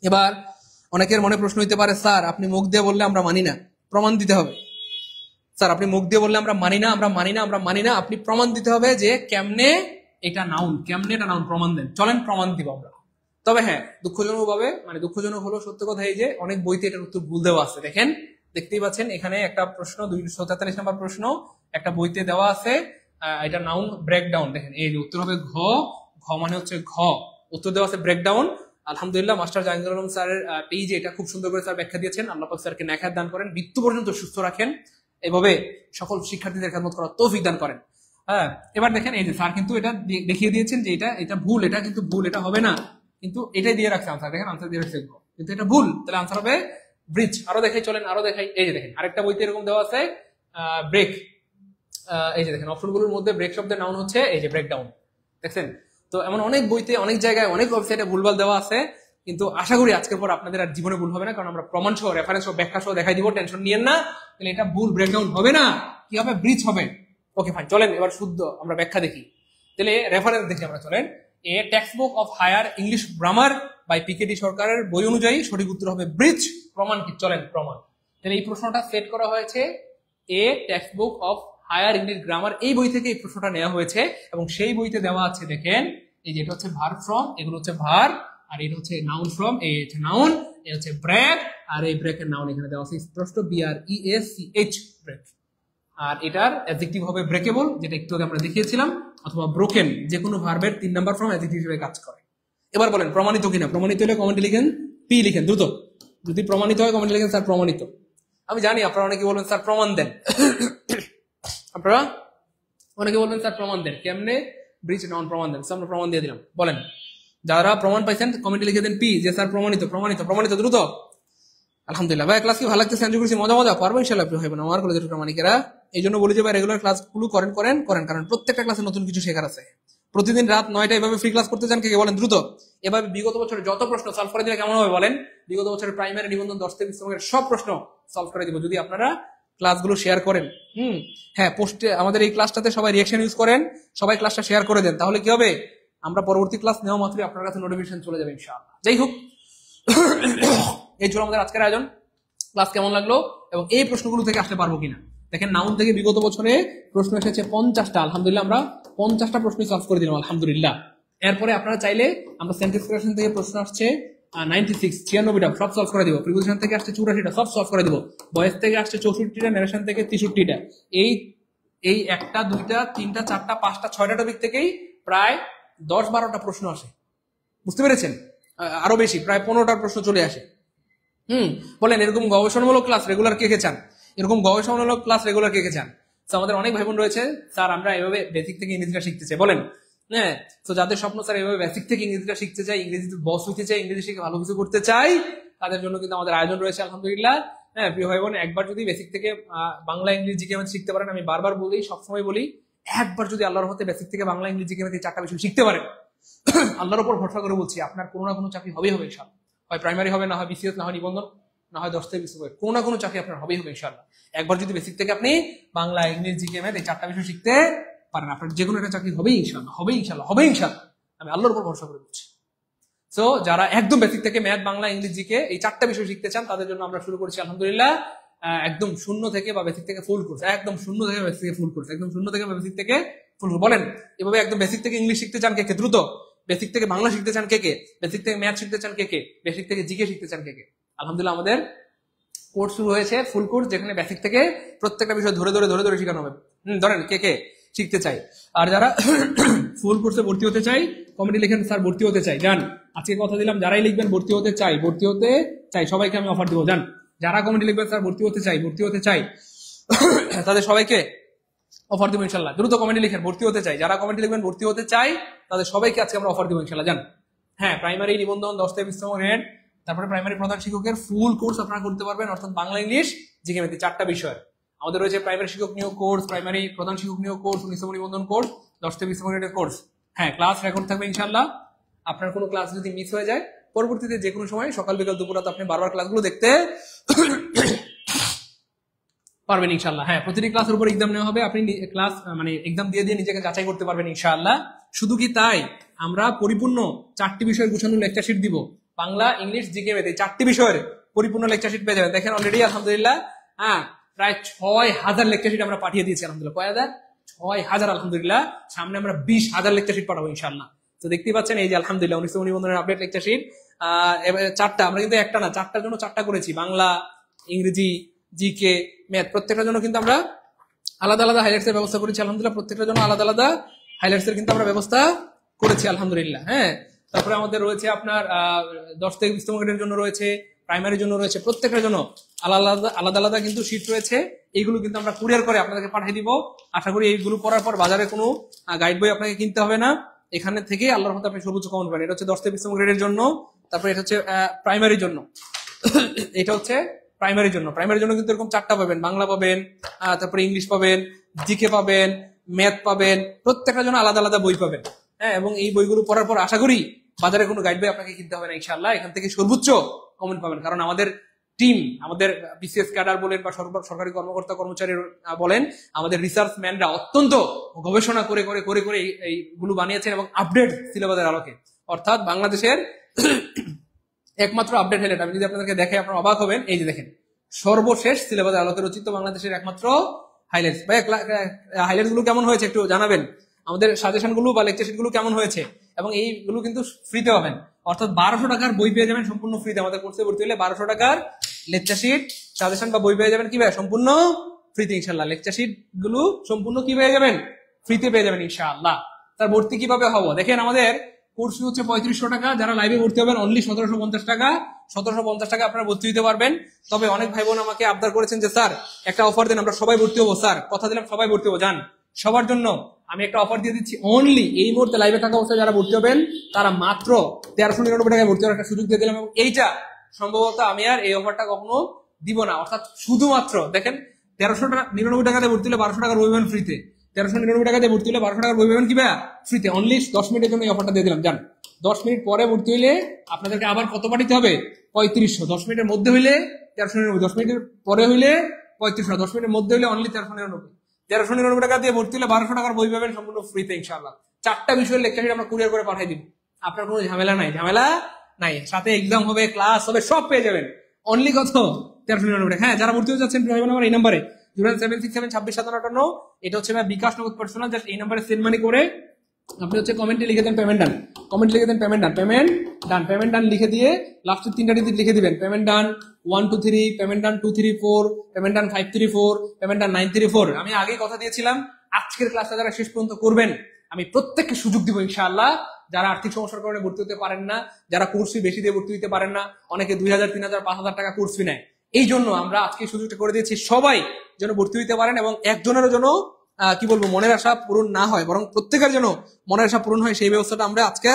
এবার অনেকের মনে প্রশ্ন হইতে পারে, স্যার আপনি মুখ দিয়ে বললে আমরা মানি না, প্রমাণ দিতে হবে। স্যার আপনি মুখ দিয়ে বললে আমরা মানি না, আমরা মানি না, আমরা মানি না, আপনি প্রমাণ দিতে হবে যে কেমনে এটা নাউন, কেমনে এটা নাউন, প্রমাণ দেন। চলেন প্রমাণ দিব আমরা। তবে হ্যাঁ, দুঃখজনক ভাবে, মানে দুঃখজনক হলো সত্য কথা এই যে অনেক বইতে এটার উত্তর ভুল দেওয়া আছে। দেখেন, দেখতেই পাচ্ছেন এখানে একটা প্রশ্ন 243 নম্বর প্রশ্ন একটা বইতে দেওয়া আছে, এটা নাউন ব্রেকডাউন। দেখেন এই যে উত্তর হবে ঘ, ঘ মানে হচ্ছে ঘ, উত্তর দেওয়া আছে ব্রেকডাউন। আলহামদুলিল্লাহ মাস্টার জাহাঙ্গীর আলম স্যারের পেজে এটা খুব সুন্দর করে স্যার ব্যাখ্যা দিয়েছেন। আল্লাহ পাক স্যারকে নেখাত দান করেন, মৃত্যু পর্যন্ত সুস্থ রাখেন, এভাবে সকল শিক্ষার্থীদের খেদমত করার তৌফিক দান করেন। হ্যাঁ, এবার দেখেন এই যে স্যার কিন্তু এটা দেখিয়ে দিয়েছেন যে এটা ভুল, এটা কিন্তু ভুল, এটা হবে না, কিন্তু এটাই দিয়ে রাখছে আনসার। দেখেন আনসার দিয়ে রাখছে কিন্তু এটা ভুল, তাহলে আনসার হবে ব্রিজ। আরো দেখাই, চলেন আরো দেখাই। এই যে দেখেন আরেকটা বইতে এরকম দেওয়া আছে ব্রেক। এই যে দেখেন অপশনগুলোর মধ্যে ব্রেক শব্দের নাউন হচ্ছে এই যে ব্রেকডাউন, দেখছেন? তো এমন অনেক বইতে, অনেক জায়গায়, অনেক ওয়েবসাইটে ভুলভাল দেওয়া আছে, কিন্তু আশা করি আজকের পর আপনাদের আর জীবনে ভুল হবে না, কারণ আমরা প্রমাণ সহ, রেফারেন্স সহ, ব্যাখ্যা সহ দেখাই দিব, টেনশন নিয়েন না। তাহলে এটা ভুল, ব্রেকডাউন হবে না, কি হবে? ব্রিজ হবে। ওকে ফাইন, চলেন এবার শুদ্ধ আমরা ব্যাখ্যা দেখি। তাহলে রেফারেন্স দেখি আমরা, চলেন। A text book of higher English grammar by PKD সরকারের বই অনুযায়ী সঠিক উত্তর হবে ব্রিজ। প্রমাণ কি? চলেন প্রমাণ। তাহলে এই প্রশ্নটা সেট করা হয়েছে a text book of higher English grammar, এই বই থেকে এই প্রশ্নটা নেওয়া হয়েছে, এবং সেই বইতে দেওয়া আছে দেখেন এই যে এটা হচ্ছে ভার্ব ফ্রম, এগুলো হচ্ছে ভার্ব, আর এটা হচ্ছে নাউন ফ্রম, এই হচ্ছে নাউন, এই হচ্ছে ব্রেক, আর এই ব্রেকের নাউন এখানে দেওয়া আছে স্পষ্ট BREACH, ব্রেক। আর এটার অ্যাডজেক্টিভ হবে ব্রেকেবল, যেটা একটু আগে আমরা দেখিয়েছিলাম, অথবা ব্রোকেন, যে কোনো ভার্বের 3 নাম্বার ফর্ম অ্যাডজেক্টিভ হিসেবে কাজ করে। এবার বলেন প্রমাণিত কিনা? প্রমাণিত হলে কমেন্টে লিখেন পি, লিখেন দ্রুত। যদি প্রমাণিত হয় কমেন্টে লিখেন স্যার প্রমাণিত। আমি জানি আপনারা অনেকে বলবেন স্যার প্রমাণ দেন, আপনারা অনেকে বলবেন স্যার প্রমাণ দেন, কেমনে ব্রিজ নাউন প্রমাণ দেন। আমরা প্রমাণ দিয়ে দিলাম। বলেন যারা প্রমাণ পাইছেন কমেন্টে লিখে দেন পি, যে স্যার প্রমাণিত, প্রমাণিত, প্রমাণিত, দ্রুত। আলহামদুলিল্লাহ ভাই, ক্লাস কি ভালো লাগতেছে? এনজয় করছি, মজা মজা পারবো ইনশাআল্লাহ। প্রিয় ভাই বোন আমার কলেজের প্রামাণিকেরা, এই জন্য বলি যে ভাই রেগুলার ক্লাসগুলো করেন, কারণ প্রত্যেকটা ক্লাসে নতুন কিছু শেখার আছে। প্রতিদিন রাত 9টায় এভাবে ফ্রি ক্লাস করতে চান কে বলেন দ্রুত? এভাবে বিগত বছরের যত প্রশ্ন সলভ করে দিলে কেমন হবে বলেন? বিগত বছরের প্রাইমারি, নিবন্ধন, 10 থেকে 20 সব প্রশ্ন সলভ করে দিব যদি আপনারা ক্লাসগুলো শেয়ার করেন। হ্যাঁ, পোস্টে আমাদের এই ক্লাসটাতে সবাই রিঅ্যাকশন ইউজ করেন, সবাই ক্লাসটা শেয়ার করে দেন, তাহলে কি হবে? আমরা পরবর্তী ক্লাস নেওয়া মাত্রই আপনার কাছে নোটিফিকেশন চলে যাবে ইনশাআল্লাহ। যাই হোক, এই ছিল আমাদের আজকের আয়োজন। ক্লাস কেমন লাগলো এবং এই প্রশ্নগুলো থেকে আসতে পারবো কিনা? দেখেন নাউন থেকে বিগত বছরে প্রশ্ন এসেছে 50টা, আলহামদুলিল্লাহ আমরা 50টা প্রশ্ন সলভ করে দিলাম আলহামদুলিল্লাহ। এরপরে আপনারা চাইলে আমরা সেন্টেন্স ক্রিয়েশন থেকে প্রশ্ন আসছে 96টা সব সলভ করে দিব, প্রিপোজিশন থেকে আসছে 84টা সব সলভ করে দিব, ভয়েস থেকে আসছে 64টা, নারেশন থেকে 63টা। এই 1টা 2টা 3টা 4টা 5টা 6টা টপিক থেকেই প্রায় 10-12টা প্রশ্ন আসে, বুঝতে পেরেছেন? আরো বেশি, প্রায় 15টার প্রশ্ন চলে আসে। বলেন এরকম গবেষণামূলক ক্লাস রেগুলার কে কে চান? এরকম গবেষণামূলক ক্লাস রেগুলার কে কে চান? তো আমাদের অনেক ভাই বোন রয়েছে, স্যার আমরা এভাবে বেসিক থেকে ইংরেজিটা শিখতে চাই, বলেন। হ্যাঁ, তো যাদের স্বপ্ন স্যার এভাবে বেসিক থেকে ইংরেজিটা শিখতে চাই, ইংরেজিতে বস হইতে চাই, ইংরেজি শিখে ভালো কিছু করতে চাই, তাদের জন্য কিন্তু আমাদের আয়োজন রয়েছে আলহামদুলিল্লাহ। হ্যাঁ প্রিয় ভাই বোন, একবার যদি বেসিক থেকে বাংলা ইংরেজি জিকে শিখতে পারেন, আমি বারবার বলি, সবসময় বলি, একবার যদি আল্লাহর রহমতে বেসিক থেকে বাংলা ইংরেজি জিকে 4টা বিষয় শিখতে পারেন, আল্লাহর উপর ভরসা করে বলছি আপনার কোনো না কোনো চাকরি হবেই হবে ইনশাআল্লাহ। হয় প্রাইমারি হবে, না হয় বিসিএস, না হয় নিবন্ধন, না হয় 10 থেকে 20 হবে, কোনো না কোনো চাকরি আপনার হবেই হবে ইনশাআল্লাহ। একবার যদি বেসিক থেকে আপনি বাংলা ইংরেজি জিকে এই 4টা বিষয় শিখতে পারেন, আপনার যে কোনো একটা চাকরি হবেই ইনশাআল্লাহ, হবে ইনশাআল্লাহ, হবে ইনশাআল্লাহ, আমি আল্লাহর উপর ভরসা করে বলছি। সো যারা একদম বেসিক থেকে ম্যাথ, বাংলা, ইংরেজি জিকে এই 4টা বিষয় শিখতে চান, তাদের জন্য আমরা শুরু করেছি আলহামদুলিল্লাহ একদম শূন্য থেকে বা বেসিক থেকে ফুল কোর্স, একদম শূন্য থেকে বেসিক থেকে ফুল কোর্স, একদম শূন্য থেকে বেসিক থেকে ফুল কোর্স। বলেন এভাবে একদম বেসিক থেকে ইংলিশ শিখতে চান কে কে দ্রুত? বেসিক থেকে বাংলা শিখতে চান কে কে? বেসিক থেকে ম্যাথ শিখতে চান কে কে? বেসিক থেকে জিকে শিখতে চান কে কে? আলহামদুলিল্লাহ আমাদের কোর্স শুরু হয়েছে, ফুল কোর্স, যেখানে বেসিক থেকে প্রত্যেকটা বিষয় ধরে ধরে ধরে ধরে শেখানো হবে। ধরেন কে কে শিখতে চাই? আর যারা ফুল কোর্সে ভর্তি হতে চাই কমেন্টে লিখেন স্যার ভর্তি হতে চাই। জান আজকে কথা দিলাম, যারাই লিখবেন ভর্তি হতে চাই, ভর্তি হতে চাই, সবাইকে আমি অফার দিব। জান যারা কমেন্টে লিখবেন স্যার ভর্তি হতে চাই, ভর্তি হতে চাই, তাদের সবাইকে অফার দিব ইনশাল্লাহ। দ্রুত কমেন্টে লিখেন ভর্তি হতে চাই, যারা কমেন্টে লিখবেন ভর্তি হতে চাই, তাদের সবাইকে আজকে আমরা অফার দিব ইনশাল্লাহ। জান হ্যাঁ, প্রাইমারি, নিবন্ধন, 10 থেকে 20 হেড, তারপরে প্রাইমারি প্রধান শিক্ষকের ফুল কোর্স আপনারা করতে পারবেন, অর্থাৎ বাংলা, ইংলিশ, জিকে, ম্যাথ, 4টা বিষয় আমাদের রয়েছে। প্রাইমারি শিক্ষক নিয়োগ কোর্স, প্রাইমারি প্রধান শিক্ষক নিয়োগ কোর্স, 19 নিবন্ধন কোর্স, 10 থেকে 20 মিনিটের কোর্স। হ্যাঁ, ক্লাস রেকর্ড থাকবে ইনশাআল্লাহ। আপনার কোনো ক্লাস যদি মিস হয়ে যায়, পরবর্তীতে যে কোনো সময় সকাল বিকাল দুপুর রাত আপনি বারবার ক্লাসগুলো দেখতে পারবেন ইনশাআল্লাহ। হ্যাঁ, প্রতিটি ক্লাসের উপর এক্সাম নেওয়া হবে, আপনি ক্লাস মানে এক্সাম দিয়ে দিয়ে নিজেকে যাচাই করতে পারবেন ইনশাআল্লাহ। শুধু কি তাই, আমরা পরিপূর্ণ 4টি বিষয় গুছানো লেকচার শিট দিব, বাংলা, ইংলিশ, জিকে, ম্যাথ এই 4টি বিষয়ের পরিপূর্ণ লেকচার শিট পেয়ে যাবেন। দেখেন অলরেডি আলহামদুলিল্লাহ প্রায় 6,000 লেকচার শিট আমরা পাঠিয়ে দিয়েছি আলহামদুলিল্লাহ। কয় হাজার? 6,000 আলহামদুলিল্লাহ। সামনে আমরা 20,000 লেকচার শিট পাঠাবো ইনশাআল্লাহ। তো দেখতেই পাচ্ছেন এই যে আলহামদুলিল্লাহ 19 নিবন্ধনের আপডেট লেকচার শিট। এবার 4টা, আমরা কিন্তু একটা না 4টার জন্য 4টা করেছি। বাংলা, ইংরেজি, জিকে, ম্যাথ প্রত্যেকটার জন্য কিন্তু আমরা আলাদা আলাদা হাইলাইটস এর ব্যবস্থা করেছি আলহামদুলিল্লাহ। প্রত্যেকটার জন্য আলাদা আলাদা হাইলাইটস এর কিন্তু আমরা ব্যবস্থা করেছি আলহামদুলিল্লাহ। হ্যাঁ, তারপরে আমাদের রয়েছে আপনার 10 থেকে 20তম গ্রেডের জন্য রয়েছে, প্রাইমারির জন্য রয়েছে, প্রত্যেকটার জন্য আলাদা আলাদা আলাদা কিন্তু শীট রয়েছে। এইগুলো কিন্তু আমরা কুরিয়ার করে আপনাদেরকে পাঠিয়ে দিব। আশা করি এইগুলো পড়ার পর বাজারে কোনো গাইড বই আপনাকে কিনতে হবে না, এখানে থেকে আল্লাহর রহমতে আপনি সর্বোচ্চ কমন পাবেন। এটা হচ্ছে 10 থেকে 20তম গ্রেডের জন্য। তারপরে এটা হচ্ছে প্রাইমারির জন্য। এটা হচ্ছে প্রাইমারির জন্য। প্রাইমারির জন্য কিন্তু এরকম 4টা পাবেন, বাংলা পাবেন, তারপরে ইংলিশ পাবেন, জিকে পাবেন, ম্যাথ পাবেন, প্রত্যেকটার জন্য আলাদা আলাদা বই পাবেন। হ্যাঁ, এবং এই বইগুলো পড়ার পর আশা করি বাজারে কোনো গাইড বই আপনাকে কিনতে হবে না ইনশাআল্লাহ। এখান থেকে সর্বোচ্চ কমেন্ট পাবেন, কারণ আমাদের টিম, আমাদের বিসিএস ক্যাডার বলেন বা সরকারি কর্মকর্তা কর্মচারী বলেন, আমাদের রিসার্চ ম্যানরা অত্যন্ত গবেষণা করে করে করে করে এইগুলো বানিয়েছেন এবং আপডেট সিলেবাসের আলোকে। অর্থাৎ বাংলাদেশের একমাত্র আপডেট হাইলাইট, আমি যদি আপনাদেরকে দেখে আপনারা অবাক হবেন। এই যে দেখেন, সর্বশেষ সিলেবাসের আলোকে রচিত বাংলাদেশের একমাত্র হাইলাইটস। ভাই হাইলাইটস গুলো কেমন হয়েছে একটু জানাবেন। আমাদের সাজেশন গুলো বা লেকচার শিট গুলো কেমন হয়েছে, এবং এইগুলো কিন্তু ফ্রিতে পাবেন। অর্থাৎ 1200 টাকার বই পেয়ে যাবেন সম্পূর্ণ ফ্রিতে। আমাদের কোর্সে ভর্তি হলে 1200 টাকার লেকচার শিট, সাজেশন বা বই পেয়ে যাবেন কি ভাই সম্পূর্ণ ফ্রিতে ইনশাআল্লাহ। লেকচার শিট গুলো সম্পূর্ণ কি পেয়ে যাবেন, ফ্রিতে পেয়ে যাবেন ইনশাআল্লাহ। তার ভর্তি কিভাবে হবো দেখেন, আমাদের কোর্স হচ্ছে 3500 টাকা। যারা লাইভে ভর্তি হবেন অনলি 1750 টাকা। 1750 টাকা আপনারা ভর্তি দিতে পারবেন। তবে অনেক ভাই বোন আমাকে আবদার করেছেন যে স্যার একটা অফার দেন, আমরা সবাই ভর্তি হবো। স্যার কথা দিলাম সবাই ভর্তি হবো, যান সবার জন্য আমি একটা অফার দিয়ে দিচ্ছি। অনলি এই মুহূর্তে লাইভে থাকা অবস্থায় যারা ভর্তি হবেন তারা মাত্র 1399 টাকায় ভর্তি হওয়ার একটা সুযোগ দিয়ে দিলাম। এবং এইটা সম্ভবত আমি আর এই অফারটা কখনো দিব না। অর্থাৎ শুধুমাত্র দেখেন 1399 টাকাতে ভর্তি হলে 1200 টাকার বই পাবেন ফ্রিতে। 1399 টাকাতে ভর্তি হলে 1200 টাকার বই পাবেন কি ভাই ফ্রিতে। অনলি 10 মিনিটের জন্য এই অফারটা দিয়ে দিলাম, যান। 10 মিনিট পরে ভর্তি হইলে আপনাদেরকে আবার কত পাঠিতে হবে, 3500। 10 মিনিটের মধ্যে হইলে 1399, 10 মিনিটের পরে হইলে 3500, 10 মিনিটের মধ্যে হইলে অনলি 1399। 1399 টাকা দিয়ে ভর্তি হলে 1200 টাকার বই পাবেন সম্পূর্ণ ফ্রিতে ইনশাআল্লাহ। 4টা বিষয়ের লেকচার শিট আমরা কুরিয়ার করে পাঠিয়ে দিব। আপনার কোনো ঝামেলা নাই, সাথে এক্সাম হবে, ক্লাস হবে, সব পেয়ে যাবেন। অনলি কত, 1399 টাকা। হ্যাঁ, যারা ভর্তি হতে যাচ্ছেন আমার এই নাম্বারে 07667265758, এটা হচ্ছে বিকাশ নগদ পার্সোনাল। জাস্ট এই নাম্বারে সেন্ড মানি করে আপনি হচ্ছে কমেন্টে লিখে দেন পেমেন্ট ডান, কমেন্ট লিখে দেন পেমেন্ট ডান লিখে দিয়ে লাস্টের 3টা ডিজিট লিখে দিবেন পেমেন্ট ডান 1 2 3, পেমেন্ট ডান 2 3 4, পেমেন্ট ডান 5 3 4, পেমেন্ট ডান 9 3 4। আমি আগেই কথা দিয়েছিলাম আজকের ক্লাসটা যারা শেষ পর্যন্ত করবেন আমি প্রত্যেককে সুযোগ দিব ইনশাআল্লাহ। যারা আর্থিক সমস্যার কারণে ভর্তি হতে পারেন না, যারা কোর্স ফি বেশি দিয়ে ভর্তি হতে পারেন না, অনেকে 2000 3000 5000 টাকা কোর্স ফি নেয়, এই জন্য আমরা আজকে সুযোগটা করে দিয়েছি সবাই যেন ভর্তি হতে পারেন এবং একজনেরও যেন কি বলবো মনের আশা পূরণ না হয়, বরং প্রত্যেকের জন্য মনের আশা পূরণ হয়, সেই ব্যবস্থাটা আমরা আজকে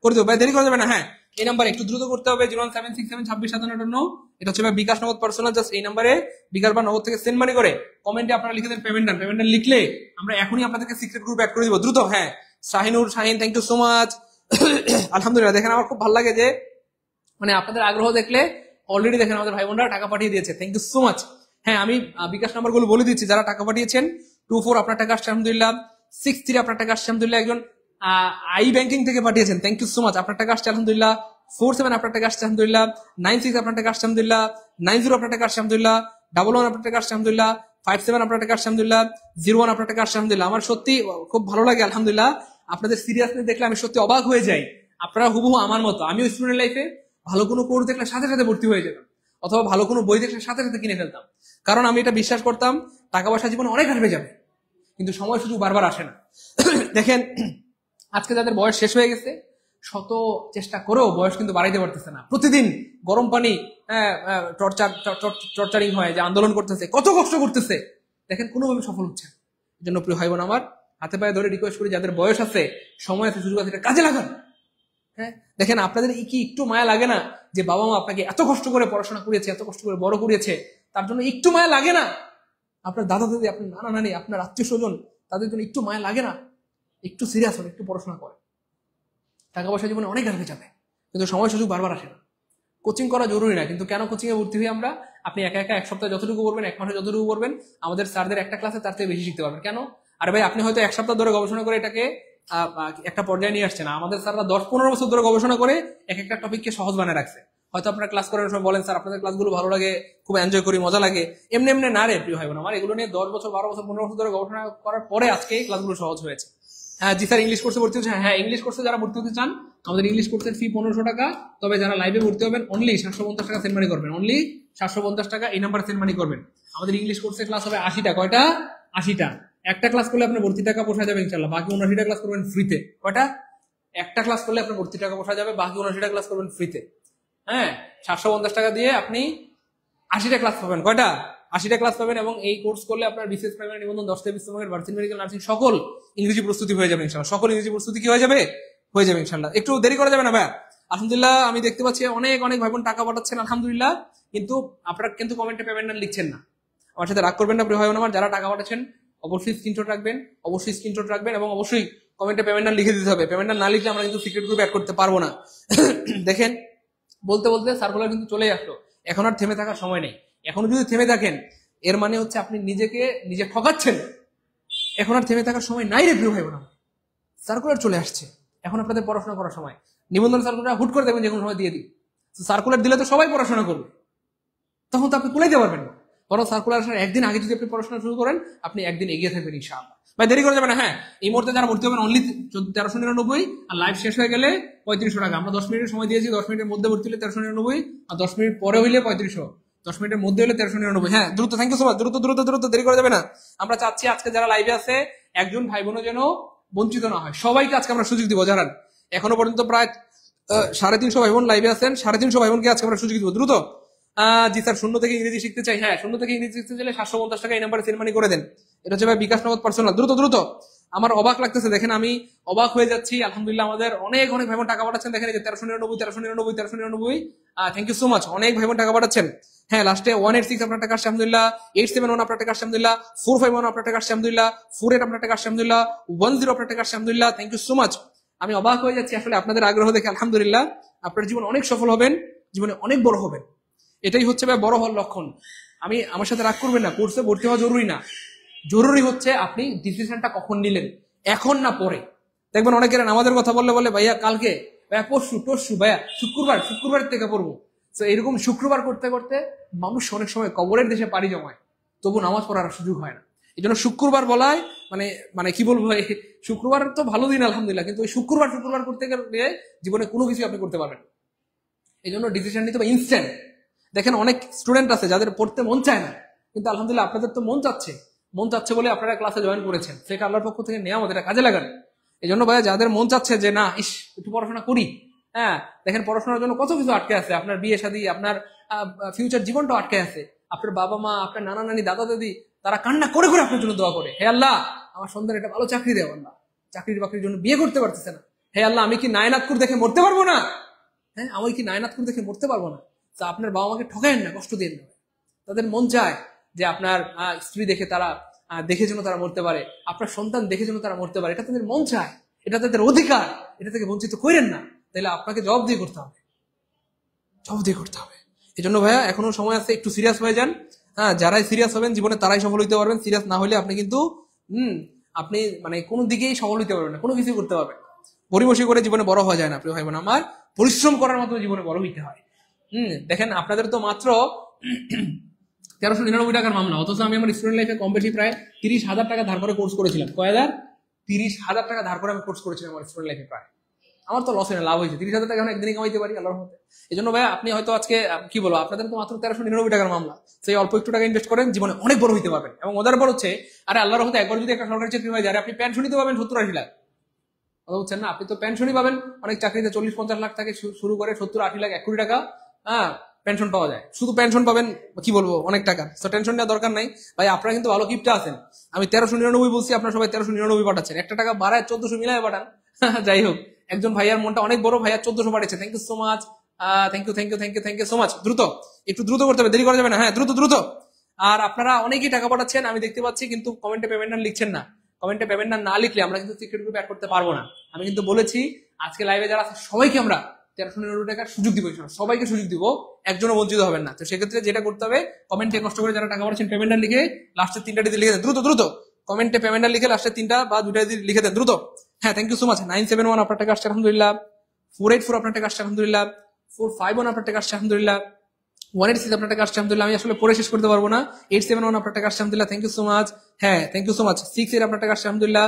করে দেবো। ভাই দেরি করে দেবে না। হ্যাঁ, এই নাম্বারে একটু দ্রুত করতে হবে 01767265758। এটা হচ্ছে বিকাশ নগদ পার্সোনাল। জাস্ট এই নাম্বারে বিকাশ বা নগদ থেকে সেন্ড মানি করে কমেন্টে আপনারা লিখে দেন পেমেন্ট ডান লিখলে আমরা এখনই আপনাদেরকে সিক্রেট গ্রুপ অ্যাড করে দিব দ্রুত। হ্যাঁ, Shahin, thank you so much. আলহামদুলিল্লাহ, দেখেন আমার খুব ভালো লাগে যে মানে আপনাদের আগ্রহ দেখলে অলরেডি দেখেন আমাদের ভাই বোনরা টাকা পাঠিয়ে দিয়েছে, থ্যাংক ইউ সো মাচ। হ্যাঁ, আমি বিকাশ নাম্বার গুলো বলে দিচ্ছি যারা টাকা পাঠিয়েছেন। 24 আপনার টাকা আসছে আলহামদুলিল্লাহ, 63 আপনার টাকা আসছে আলহামদুলিল্লাহ, একজন আই ব্যাংকিং থেকে পাঠিয়েছেন, থ্যাংক ইউ সো মাচ, আপনার টাকা আসছে আলহামদুলিল্লাহ। 47 আপনার টাকা আসছে আলহামদুলিল্লাহ, 96 আপনার টাকা আসছে আলহামদুলিল্লাহ, 90 আপনার টাকা আসছে আলহামদুলিল্লাহ, 11 আপনার টাকা আসছে আলহামদুলিল্লাহ, 57 আপনার টাকা আসছে আলহামদুলিল্লাহ, 01 আপনার টাকা আসছে আলহামদুলিল্লাহ। আমার সত্যি খুব ভালো লাগে আলহামদুলিল্লাহ, আপনাদের সিরিয়াসনেস দেখলে আমি সত্যি অবাক হয়ে যাই। আপনারা হুবহু আমার মতো, আমিও স্টুডেন্ট লাইফে ভালো কোনো কোর্স দেখলে সাথে সাথে ভর্তি হয়ে যেতাম, অথবা ভালো কোনো বই দেখলে সাথে সাথে কিনে ফেলতাম, কারণ আমি এটা বিশ্বাস করতাম টাকা পয়সা জীবনে অনেক আসবে যাবে, কিন্তু সময় শুধু বারবার আসে না। দেখেন আজকে যাদের বয়স শেষ হয়ে গেছে, শত চেষ্টা করেও বয়স কিন্তু বাড়াইতে পারতেছে না। প্রতিদিন গরম পানি টর্চারিং হয়, যে আন্দোলন করতেছে, কত কষ্ট করতেছে, দেখেন কোনোভাবে সফল হচ্ছে। এই জন্য প্রিয় ভাই বোন আমার, হাতে পায়ে ধরে রিকোয়েস্ট করি যাদের বয়স আছে, সময় আছে, সুযোগ আছে, এটা কাজে লাগান। হ্যাঁ, দেখেন আপনাদের কি একটু মায়া লাগে না যে বাবা মা আপনাকে এত কষ্ট করে পড়াশোনা করিয়েছে, এত কষ্ট করে বড় করিয়েছে, তার জন্য একটু মায়া লাগে না? আপনার দাদা দাদি, আপনার নানা নানি, আপনার আত্মীয় স্বজন, তাদের জন্য একটু মায়া লাগে না? একটু সিরিয়াস হন, একটু পড়াশোনা করে, টাকা পয়সা জীবনে অনেক আসবে যাবে, কিন্তু সময় সুযোগ বারবার আসে না। কোচিং করা জরুরি না, কিন্তু কেন কোচিং এ ভর্তি হই আমরা? আপনি একা একা এক সপ্তাহে যতটুকু করবেন, এক মাসে যতটুকু করবেন, আমাদের স্যারদের একটা ক্লাসে তার থেকে বেশি শিখতে পারবেন। কেন? আরে ভাই, আপনি হয়তো এক সপ্তাহ ধরে গবেষণা করে এটাকে একটা পর্যায়ে নিয়ে আসছে না। আমাদের স্যাররা 10-15 বছর ধরে গবেষণা করে এক একটা টপিককে সহজ বানায় রাখছে। হয়তো আপনারা ক্লাস করার সময় বলেন স্যার আপনাদের ক্লাসগুলো ভালো লাগে, খুব এনজয় করি, মজা লাগে, এমনি এমনি না রে প্রিয় ভাই বোন আমার, এগুলো নিয়ে 10 বছর 12 বছর 15 বছর ধরে গবেষণা করার পরে আজকে ক্লাসগুলো সহজ হয়েছে। হ্যাঁ জি স্যার ইংলিশ কোর্সে ভর্তি হচ্ছে, হ্যাঁ ইংলিশ কোর্সে যারা ভর্তি হতে চান আমাদের ইংলিশ কোর্সের ফি 1500 টাকা, তবে যারা লাইভে ভর্তি হবেন অনলি 750 টাকা সেন্ড মানি করবেন, অনলি 750 টাকা এই নাম্বার সেন্ড মানি করবেন। আমাদের ইংলিশ কোর্সে ক্লাস হবে 80টা, কয়টা? 80টা। একটা ক্লাস করলে আপনার ভর্তি টাকা পোষা যাবে ইনশাল্লাহ, বাকি 79টা ক্লাস করবেন ফ্রিতে। কয়টা? একটা ক্লাস করলে আপনার ভর্তি টাকা পোষা যাবে, বাকি 79টা ক্লাস করবেন ফ্রিতে। হ্যাঁ 750 টাকা দিয়ে আপনি 80টা ক্লাস পাবেন। কয়টা? 80টা ক্লাস পাবেন। এবং এই কোর্স করলে আপনার বিসিএস প্রাইমারি নিবন্ধন, 10টা বিশ্ববিদ্যালয়ের ভার্সিটি মেডিকেল নার্সিং সকল ইংরেজি প্রস্তুতি হয়ে যাবে ইনশাল্লাহ। সকল ইংরেজি প্রস্তুতি কি হয়ে যাবে? হয়ে যাবে ইনশাল্লাহ। একটু দেরি করা যাবে না ভাইয়া? আলহামদুলিল্লাহ আমি দেখতে পাচ্ছি অনেক অনেক ভাই বোন টাকা পাঠাচ্ছেন আলহামদুলিল্লাহ, কিন্তু আপনারা কিন্তু কমেন্টে পেমেন্ট লিখছেন না। আমার সাথে রাগ করবেন না প্রিয় ভাই বোন আমার, যারা টাকা পাঠাচ্ছেন অবশ্যই স্ক্রিনশট রাখবেন, অবশ্যই স্ক্রিনশট রাখবেন এবং অবশ্যই কমেন্টে পেমেন্ট লিখে দিতে হবে। পেমেন্ট না লিখলে আমরা কিন্তু সিক্রেট গ্রুপে অ্যাড করতে পারবো না। দেখেন বলতে বলতে সার্কুলার কিন্তু চলে আসলো, এখন আর থেমে থাকার সময় নেই। এখন যদি থেমে থাকেন এর মানে হচ্ছে আপনি নিজে ঠকাচ্ছেন। এখন আর থেমে থাকার সময় নাই রে প্রিয় ভাই বোন, সার্কুলার চলে আসছে, এখন আপনাদের পড়াশোনা করার সময়। নিবন্ধন সার্কুলার হুট করে দেখবেন যে কোনো সময় দিয়ে দিই, সার্কুলার দিলে তো সবাই পড়াশোনা করবে, তখন তো আপনি কুলাইতে পারবেন না। বরং সার্কুলার আসার একদিন আগে যদি আপনি পড়াশোনা শুরু করেন আপনি একদিন এগিয়ে থাকবেন ইনশাআল্লাহ। ভাই দেরি করে যাবে না। হ্যাঁ এই মুহূর্তে যারা ভর্তি হবেন অনলি 1399, আর লাইভ শেষ হয়ে গেলে 3500 টাকা। আমরা 10 মিনিটের সময় দিয়েছি, 10 মিনিটের মধ্যে ভর্তি হলে 1399, আর 10 মিনিট পরে হইলে 3500, 10 মিনিটের মধ্যে হলে 1399। হ্যাঁ দ্রুত, থ্যাংক ইউ সো মাচ, দ্রুত দ্রুত দ্রুত, দেরি করে যাবে না। আমরা চাচ্ছি আজকে যারা লাইভে আছে একজন ভাই বোনও যেন বঞ্চিত না হয়, সবাইকে আজকে আমরা সুযোগ দিব। যারা এখনো পর্যন্ত প্রায় 350 ভাই বোন লাইভে আছেন, 350 ভাই বোনকে আজকে আমরা সুযোগ দিব। দ্রুত। জি স্যার শূন্য থেকে ইংরেজি শিখতে চাই, হ্যাঁ শূন্য থেকে ইংরেজি শিখতে চাইলে 750 টাকা এই নাম্বারে সেন্ড মানি করে দেন। এটা হচ্ছে ভাই বিকাশ নগদ পার্সোনাল। দ্রুত দ্রুত। আমার অবাক লাগতেছে, দেখেন আমি অবাক হয়ে যাচ্ছি। আলহামদুলিল্লাহ আমাদের অনেক অনেক ভাই বোন টাকা পাঠাচ্ছেন। দেখেন 1399, থ্যাংক ইউ সো মাচ, অনেক ভাই বোন টাকা পাঠাচ্ছেন। হ্যাঁ লাস্টে 186 আপনার টাকা আসছে আলহামদুলিল্লাহ, 871 আপনার টাকা আসছে আলহামদুলিল্লাহ, 451 আপনার টাকা আসছে আলহামদুলিল্লাহ, 48 আপনার টাকা আসছে আলহামদুলিল্লাহ, 10 আপনার টাকা আসছে আলহামদুলিল্লাহ। Thank you so much. আমি অবাক হয়ে যাচ্ছি আসলে আপনাদের আগ্রহ দেখে। আলহামদুলিল্লাহ আপনার জীবন অনেক সফল হবেন, জীবনে অনেক বড় হবেন, এটাই হচ্ছে ভাই বড় হওয়ার লক্ষণ। আমার সাথে রাগ করবেন না, কোর্সে ভর্তি হওয়া জরুরি না, জরুরি হচ্ছে আপনি ডিসিশনটা কখন নিলেন, এখন না পরে। দেখবেন অনেকের আমাদের কথা বললে বলে ভাইয়া কালকে, ভাইয়া পরশু, ভাইয়া শুক্রবার থেকে পড়বো। তো এরকম শুক্রবার করতে করতে মানুষ অনেক সময় কবরের দেশে পাড়ি জমায়, তবু নামাজ পড়ার সুযোগ হয় না। এই জন্য শুক্রবার বলায় মানে কি বলবো, শুক্রবার তো ভালো দিন আলহামদুলিল্লাহ, কিন্তু ওই শুক্রবার করতে গেলে জীবনে কোনো কিছু আপনি করতে পারবেন। এই জন্য ডিসিশন নিতে হবে ইনস্ট্যান্ট। দেখেন অনেক স্টুডেন্ট আছে যাদের পড়তে মন চায় না, কিন্তু আলহামদুলিল্লাহ আপনাদের তো মন চাচ্ছে বলে আপনারা ক্লাসে জয়েন করেছেন, সেটা আল্লাহর পক্ষ থেকে নেওয়া, এটা কাজে লাগান। এই জন্য ভাই যাদের মন চাচ্ছে যে না একটু পড়াশোনা করি, হ্যাঁ দেখেন পড়াশোনার জন্য কত কিছু আটকে আছে, আপনার বিয়ে শাদী, আপনার ফিউচার জীবনটা আটকে আছে, আপনার বাবা মা, আপনার নানা নানি, দাদা দাদি তারা কান্না করে করে আপনার জন্য দোয়া করে, হে আল্লাহ আমার সন্তান একটা ভালো চাকরি দেও, আল্লাহ চাকরির বাকরির জন্য বিয়ে করতে পারতেছে না, হে আল্লাহ আমি কি নায়নাতকুর দেখে মরতে পারবো না, হ্যাঁ আমি কি নায়নাতকুর দেখে মরতে পারবো না। তা আপনার বাবা মাকে ঠকায়েন না, কষ্ট দিয়ে না। তাদের মন চায় যে আপনার স্ত্রী দেখে তারা দেখে যেন তারা মরতে পারে, আপনার সন্তান দেখে যেন তারা মরতে পারে, এটা তাদের মন চায়, এটা তাদের অধিকার, এটা থেকে বঞ্চিত করেন না। তাহলে আপনাকে জবাবদিহি করতে হবে। এই জন্য ভাইয়া এখনো সময় আছে, একটু সিরিয়াস হয়ে যান। হ্যাঁ যারাই সিরিয়াস হবেন জীবনে তারাই সফল হইতে পারবেন, সিরিয়াস না হলে আপনি কিন্তু আপনি কোনো দিকেই সফল হইতে পারবেন না, কোনো কিছু করতে পারবেন। পরিবসী করে জীবনে বড় হওয়া যায় না প্রিয় ভাই বোন আমার, পরিশ্রম করার মাধ্যমে জীবনে বড় হইতে হয়। দেখেন আপনাদের তো মাত্র 1399 টাকার মামলা, অথচ আমি আমার স্টুডেন্ট লাইফে কম বেশি প্রায় 30,000 টাকা ধার করে কোর্স করেছিলাম। কয় হাজার? 30,000 টাকা ধার করে আমি কোর্স করেছিলাম আমার স্টুডেন্ট লাইফে। প্রায় আমার তো লস হয় না, লাভ হয়েছে। 30,000 টাকা একদিনই কামাইতে পারি আল্লাহর রহমতে। এই জন্য ভাই আপনি হয়তো আজকে কি বলবো, আপনাদের তো মাত্র 1399 টাকার মামলা, সেই অল্প একটু টাকা ইনভেস্ট করেন, জীবনে অনেক বড় হইতে পারবেন। এবং ওদের বড় হচ্ছে আরে আল্লাহর রহমতে একবার যদি একটা সরকারি চাকরি হয়ে যায় আপনি পেনশনই পাবেন 70-80 লাখ। কথা বলছেন না, আপনি তো পেনশনই পাবেন। অনেক চাকরিতে 40-50 লাখ থেকে শুরু করে 70-80 লাখ 1 কোটি টাকা পেনশন পাওয়া যায়। শুধু পেনশন পাবেন কি বলবো অনেক টাকা, তো টেনশন নেওয়ার দরকার নাই ভাই। আপনারা কিন্তু ভালো কিপটা আছেন, আমি 1399 বলছি, আপনারা সবাই 1399 পাঠাচ্ছেন, একটা টাকা বাড়ায় 1400 মিলায় পাঠান। যাই হোক একজন ভাইয়ার মনটা অনেক বড়, ভাইয়া 1400 পাঠিয়েছে, thank you so much, thank you so much. একটু দ্রুত করতে হবে, দেরি করা যাবে না। হ্যাঁ দ্রুত। আর আপনারা অনেকেই টাকা পাঠাচ্ছেন আমি দেখতে পাচ্ছি, কিন্তু কমেন্টে পেমেন্ট লিখছেন না। কমেন্টে পেমেন্ট না লিখলে আমরা কিন্তু সিক্রেট গ্রুপে অ্যাড করতে পারবো না। আমি কিন্তু বলেছি আজকে লাইভে যারা আছে সবাইকে আমরা 1399 টাকার সুযোগ দিব, সবাইকে সুযোগ দিব, একজনও বঞ্চিত হবেন না। তো সেক্ষেত্রে যেটা করতে হবে, কমেন্টে কষ্ট করে যারা টাকা পাঠাচ্ছেন পেমেন্টটা লিখে লাস্টের 3টা ডিজিট লিখে দেন দ্রুত। কমেন্টে পেমেন্টটা লিখে লাস্টে 3টা বা 2টা লিখে দেন দ্রুত। হ্যাঁ থ্যাংক ইউ সো মাচ। 971 আপনার টাকা আসছে আলহামদুলিল্লাহ। 484 আপনার টাকা আসছে আলহামদুলিল্লাহ। 451 আপনার টাকা আসছে আলহামদুলিল্লাহ। 186 আপনার টাকা আসছে আলহামদুলিল্লাহ। আমি আসলে পড়ে শেষ করতে পারবো না। 871 আপনার টাকা আসছে আলহামদুলিল্লাহ। Thank you so much. হ্যাঁ থ্যাংক ইউ সো মাচ। 68 আপনার টাকা আসছে আলহামদুলিল্লাহ।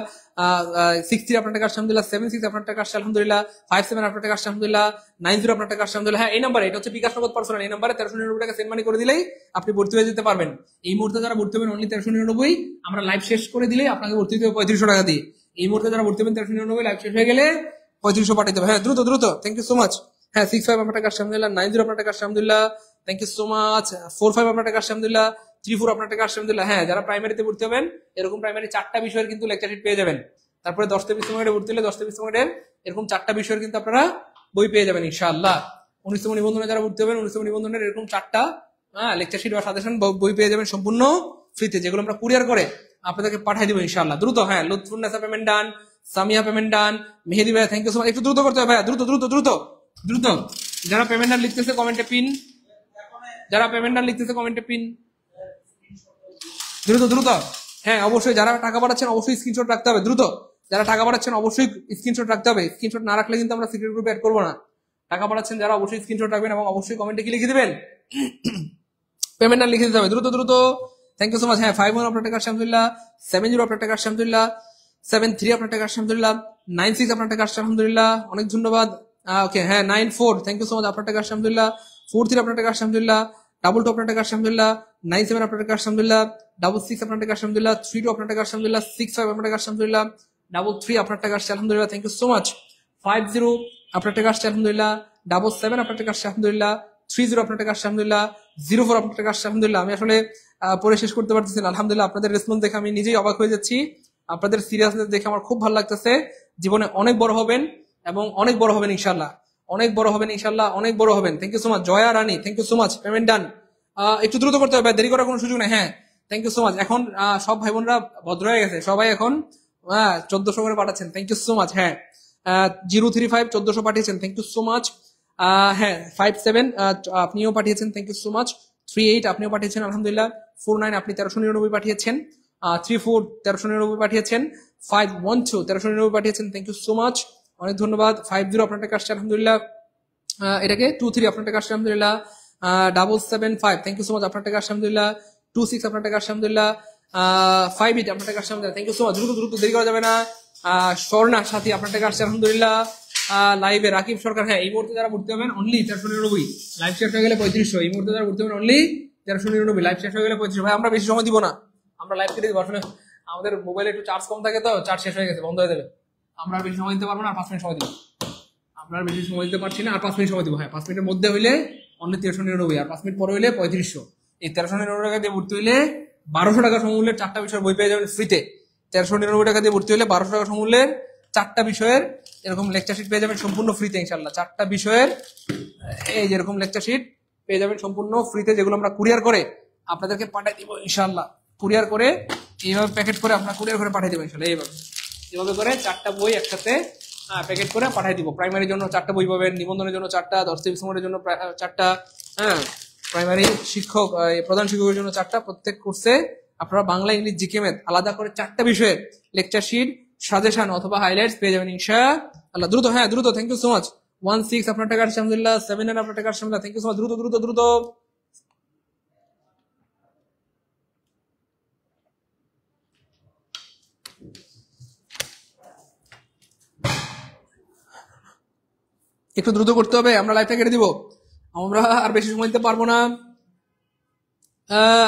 63 আপনার টাকা আসছে আলহামদুলিল্লাহ। 76 আপনার টাকা আসছে আলহামদুলিল্লাহ। 57 আপনার টাকা আসছে আলহামদুলিল্লাহ। 90 আপনার টাকা আসছে আলহামদুলিল্লাহ। হ্যাঁ এই নাম্বারে, এটা হচ্ছে বিকাশ নগদ পার্সোনাল, এই নাম্বারে 1399 টাকা সেন্ড মানি করে দিলেই আপনি ভর্তি হয়ে যেতে পারবেন। এই মুহূর্তে যারা ভর্তি হবেন অনলি 1399, আমরা লাইভ শেষ করে দিলে আপনাকে ভর্তি হতে হবে 3500 টাকা দিয়ে। এই মুহূর্তে যারা ভর্তি হবেন 1399, লাইভ শেষ হয়ে গেলে 3500 পাঠিয়ে দেবে। হ্যাঁ দ্রুত দ্রুত। Thank you so much. হ্যাঁ 65 আপনার টাকা আসছে আলহামদুলিল্লাহ। 90 আপনার টাকা আসছে আলহামদুলিল্লাহ। Thank you so much. 45 আপনার টাকা আসছে আলহামদুলিল্লাহ। 34 আপনার টাকা আসছে আলহামদুলিল্লাহ। হ্যাঁ যারা প্রাইমারিতে ভর্তি হবেন এরকম প্রাইমারি 4টা বিষয়ের কিন্তু লেকচার শিট পেয়ে যাবেন। তারপরে 10 থেকে 20 মিনিটে ভর্তি হলে 10 থেকে 20 মিনিটের এরকম 4টা বিষয়ের কিন্তু আপনারা বই পেয়ে যাবেন ইনশাআল্লাহ। 19তম নিবন্ধনে যারা ভর্তি হবেন 19তম নিবন্ধনের এরকম 4টা লেকচার শিট বা সাজেশন বই পেয়ে যাবেন সম্পূর্ণ ফ্রিতে, যেগুলো আমরা কুরিয়ার করে আপনাদেরকে পাঠিয়ে দেবো ইনশাআল্লাহ। দ্রুত। হ্যাঁ Lutfunnesa payment done, Samia payment done, Mehedi ভাই থ্যাংক ইউ সো মাচ। একটু দ্রুত করতে হবে ভাইয়া, দ্রুত দ্রুত দ্রুত দ্রুত। যারা পেমেন্ট ডান লিখতেছে কমেন্টে পিন, যারা পেমেন্ট ডান লিখতেছে কমেন্টে পিন, দ্রুত দ্রুত। হ্যাঁ অবশ্যই যারা টাকা পাঠাচ্ছেন অবশ্যই স্ক্রিনশট রাখতে হবে দ্রুত। যারা টাকা পাঠাচ্ছেন অবশ্যই স্ক্রিনশট রাখতে হবে। স্ক্রিনশট না রাখলে কিন্তু আমরা সিক্রেট গ্রুপে অ্যাড করবো না। টাকা পাঠাচ্ছেন যারা অবশ্যই স্ক্রিনশট রাখবেন এবং অবশ্যই কমেন্টে কি লিখে দিবেন, পেমেন্ট লিখে দিতে হবে দ্রুত দ্রুত। Thank you so much. হ্যাঁ 51 আপনার টাকা আসছে আলহামদুলিল্লাহ। 70 আপনার টাকা আসছে আলহামদুলিল্লাহ। 73 আপনার টাকা আসছে আলহামদুলিল্লাহ। 96 আপনার টাকা আসছে আলহামদুলিল্লাহ, অনেক ধন্যবাদ। ওকে হ্যাঁ 94 থ্যাংক ইউ সো মাচ আপনার টাকা আসছে আলহামদুলিল্লাহ। 43 আপনার টাকা আসছে আলহামদুলিল্লাহ। 22 আপনার টাকা আসছে আলহামদুলিল্লাহ। 97 আপনার টাকা আসছে আলহামদুলিল্লাহ। 66 আপনার টাকা আসছে আলহামদুলিল্লাহ। 32 আপনার টাকা আসছে আলহামদুলিল্লাহ। 65 আপনার টাকা আসছে আলহামদুলিল্লাহ। 33 আপনার টাকা আসছে আলহামদুলিল্লাহ। Thank you so much. 50 আপনার টাকা আসছে আলহামদুলিল্লাহ। 77 আপনার টাকা আসছে আলহামদুলিল্লাহ। 30 আপনার টাকা আসছে আলহামদুলিল্লাহ। 04 আপনার টাকা আসছে আলহামদুলিল্লাহ। আমি আসলে পরে শেষ করতে পারতেছি না আলহামদুলিল্লাহ। আপনাদের রেসপন্স দেখে আমি নিজেই অবাক হয়ে যাচ্ছি। আপনাদের সিরিয়াসনেস দেখে আমার খুব ভালো লাগতেছে। জীবনে অনেক বড় হবেন এবং অনেক বড় হবেন ইনশাল্লাহ, অনেক বড় হবেন ইনশাল্লাহ, অনেক বড় হবেন। Thank you so much. Jaya Rani thank you so much. Payment done. একটু দ্রুত করতে হবে, দেরি করার কোনো সুযোগ নেই। হ্যাঁ থ্যাংক ইউ সো মাচ। এখন সব ভাই বোনরা ভদ্র হয়ে গেছে, সবাই এখন 1400 করে পাঠাচ্ছেন। Thank you so much. হ্যাঁ 035 1400 পাঠিয়েছেন, থ্যাংক ইউ সো মাচ। হ্যাঁ 57 আপনিও পাঠিয়েছেন, থ্যাংক ইউ সো মাচ। 38 আপনিও পাঠিয়েছেন আলহামদুলিল্লাহ। 49 আপনি 1399 পাঠিয়েছেন। 34 1399 পাঠিয়েছেন। 512 1399 পাঠিয়েছেন, থ্যাংক ইউ সো মাচ, অনেক ধন্যবাদ। 50 আপনার টাকা আসছে আলহামদুলিল্লাহ। এটাকে 23 আপনার টাকা আসছে আলহামদুলিল্লাহ। 775 থ্যাংক ইউ সো মাচ আপনার টাকা আসছে আলহামদুলিল্লাহ। 26 আপনার টাকা আসছে আলহামদুলিল্লাহ। 58 আপনার টাকা আসছে আলহামদুলিল্লাহ, থ্যাংক ইউ সো মাচ। দ্রুত দ্রুত, দেরি করা যাবে না। স্বর্ণা সাথী আপনার টাকা আসছে আলহামদুলিল্লাহ। লাইভে রাকিব সরকার, হ্যাঁ এই মুহূর্তে যারা ভর্তি হবেন অনলি 1399, লাইভ শেষ হয়ে গেলে 3500। এই মুহূর্তে যারা ভর্তি হবেন অনলি 1399, লাইভ শেষ হয়ে গেলে 3500। ভাই আমরা বেশি সময় দিব না, আমরা লাইভ কেটে দিব। আসলে আমাদের মোবাইলে একটু চার্জ কম থাকে তো, চার্জ শেষ হয়ে গেছে, বন্ধ হয়ে যাবে। আমরা আর বেশি সময় দিতে পারবো না, আর 5 মিনিট সময় দিব। আমরা আর বেশি সময় দিতে পারছি না, আর 5 মিনিট সময় দিব। হ্যাঁ 5 মিনিটের মধ্যে হইলে অনলি 1399, আর 5 মিনিট পরে হইলে 3500। এই 1399 টাকা দিয়ে ভর্তি হইলে 1200 টাকা সমমূল্যের 4টা বিষয়ের বই পেয়ে যাবেন ফ্রিতে। 1399 টাকা দিয়ে ভর্তি হলে 1200 টাকা সমমূল্যের 4টা বিষয়ের এরকম লেকচার শিট পেয়ে যাবেন সম্পূর্ণ ফ্রিতে ইনশাআল্লাহ। 4টা বিষয়ের এই যেরকম লেকচার শিট পেয়ে যাবেন সম্পূর্ণ ফ্রিতে, যেগুলো আমরা কুরিয়ার করে আপনাদেরকে পাঠিয়ে দিব ইনশাআল্লাহ। কুরিয়ার করে এইভাবে প্যাকেট করে আপনার কুরিয়ার করে পাঠিয়ে দেবো ইনশাআল্লাহ। এইভাবে করে 4টা বই একসাথে প্যাকেট করে পাঠিয়ে দিব। প্রাইমারির জন্য 4টা বই পাবেন, নিবন্ধনের জন্য 4টা, 10 থেকে 20 মিনিটের জন্য 4টা, প্রাইমারি শিক্ষক প্রধান শিক্ষকের জন্য 4টা। প্রত্যেক কোর্সে আপনারা বাংলা, ইংলিশ, জিকে, ম্যাথ আলাদা করে 4টা বিষয়ের লেকচার শিট, সাজেশন অথবা হাইলাইটস পেয়ে যাবেন ইনশাআল্লাহ। দ্রুত, হ্যাঁ দ্রুত, থ্যাংক ইউ সো মাচ। 16 আপনার টাকা আসছে আলহামদুলিল্লাহ। 7 আপনার টাকা আসছে আলহামদুলিল্লাহ, থ্যাংক ইউ সো মাচ। দ্রুত দ্রুত দ্রুত। একটু দ্রুত করতে হবে, আমরা লাইভটা কেটে দিব, আমরা আর বেশি সময় দিতে পারবো না।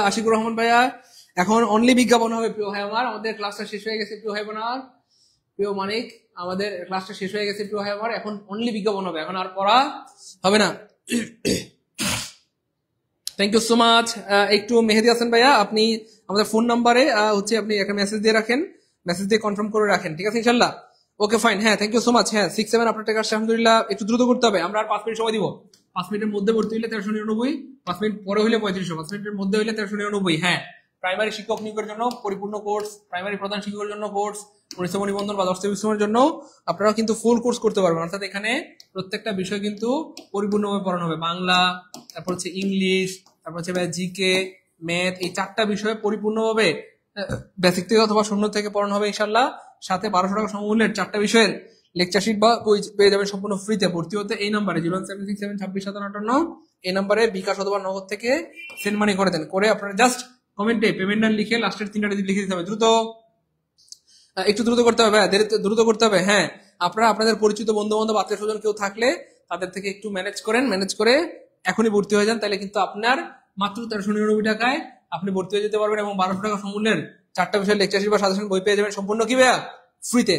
আশিকুর রহমান ভাইয়া, এখন অনলি বিজ্ঞাপন হবে প্রিয় ভাই আমার। আমাদের ক্লাসটা শেষ হয়ে গেছে প্রিয় ভাই বোনার, প্রিয় মানিক, আমাদের ক্লাসটা শেষ হয়ে গেছে প্রিয় ভাই আমার। এখন অনলি বিজ্ঞাপন হবে, এখন আর পড়া হবে না। Thank you so much. একটু মেহেদি হাসান ভাইয়া, আপনি আমাদের ফোন নাম্বারে হচ্ছে আপনি একটা মেসেজ দিয়ে রাখেন, মেসেজ দিয়ে কনফার্ম করে রাখেন, ঠিক আছে ইনশাল্লাহ। ওকে ফাইন, হ্যাঁ থ্যাংক ইউ সো মাচ। হ্যাঁ 67 আপনার টাকা আসছে আলহামদুলিল্লাহ। একটু দ্রুত করতে হবে, আমরা আর 5 মিনিট সময় দিব। 5 মিনিটের মধ্যে ভর্তি হইলে 1399, 5 মিনিট পরে হইলে 3500, 5 মিনিটের মধ্যে হইলে 1399। হ্যাঁ প্রাইমারি শিক্ষক নিয়োগের জন্য পরিপূর্ণ কোর্স, প্রাইমারি প্রধান শিক্ষকের জন্য কোর্স, পরিশ্রম নিবন্ধন বা 10 থেকে 20 জন্য আপনারা কিন্তু ফুল কোর্স করতে পারবেন। অর্থাৎ এখানে প্রত্যেকটা বিষয় কিন্তু পরিপূর্ণভাবে পড়ানো হবে। বাংলা, তারপর হচ্ছে ইংলিশ, তারপর হচ্ছে জিকে, ম্যাথ, এই 4টা বিষয়ে পরিপূর্ণভাবে বেসিক থেকে অথবা শূন্য থেকে পড়ানো হবে ইনশাল্লাহ। সাথে 1200 টাকা সমমূল্যের 4টা বিষয়ের লেকচার শিট বা বই পেয়ে যাবেন সম্পূর্ণ ফ্রিতে। ভর্তি হতে এই নাম্বারে 01767265758 এই নাম্বারে বিকাশ অথবা নগদ থেকে সেন্ড মানি করে দেন। করে আপনারা জাস্ট কমেন্টে পেমেন্ট নাম লিখে লাস্টের 3টা ডিজিট লিখে দিতে হবে। দ্রুত, একটু দ্রুত করতে হবে, দ্রুত করতে হবে। হ্যাঁ, আপনারা আপনাদের পরিচিত বন্ধু বান্ধব আত্মীয় স্বজন কেউ থাকলে তাদের থেকে একটু ম্যানেজ করেন, ম্যানেজ করে এখনই ভর্তি হয়ে যান। তাহলে কিন্তু আপনার মাত্র 1399 টাকায় আপনি ভর্তি হয়ে যেতে পারবেন এবং 1200 টাকা সমমূল্যের 4টা বিষয়ের লেকচার শিট বা সাজেশন বই পেয়ে যাবেন সম্পূর্ণ কি ভাইয়া ফ্রিতে।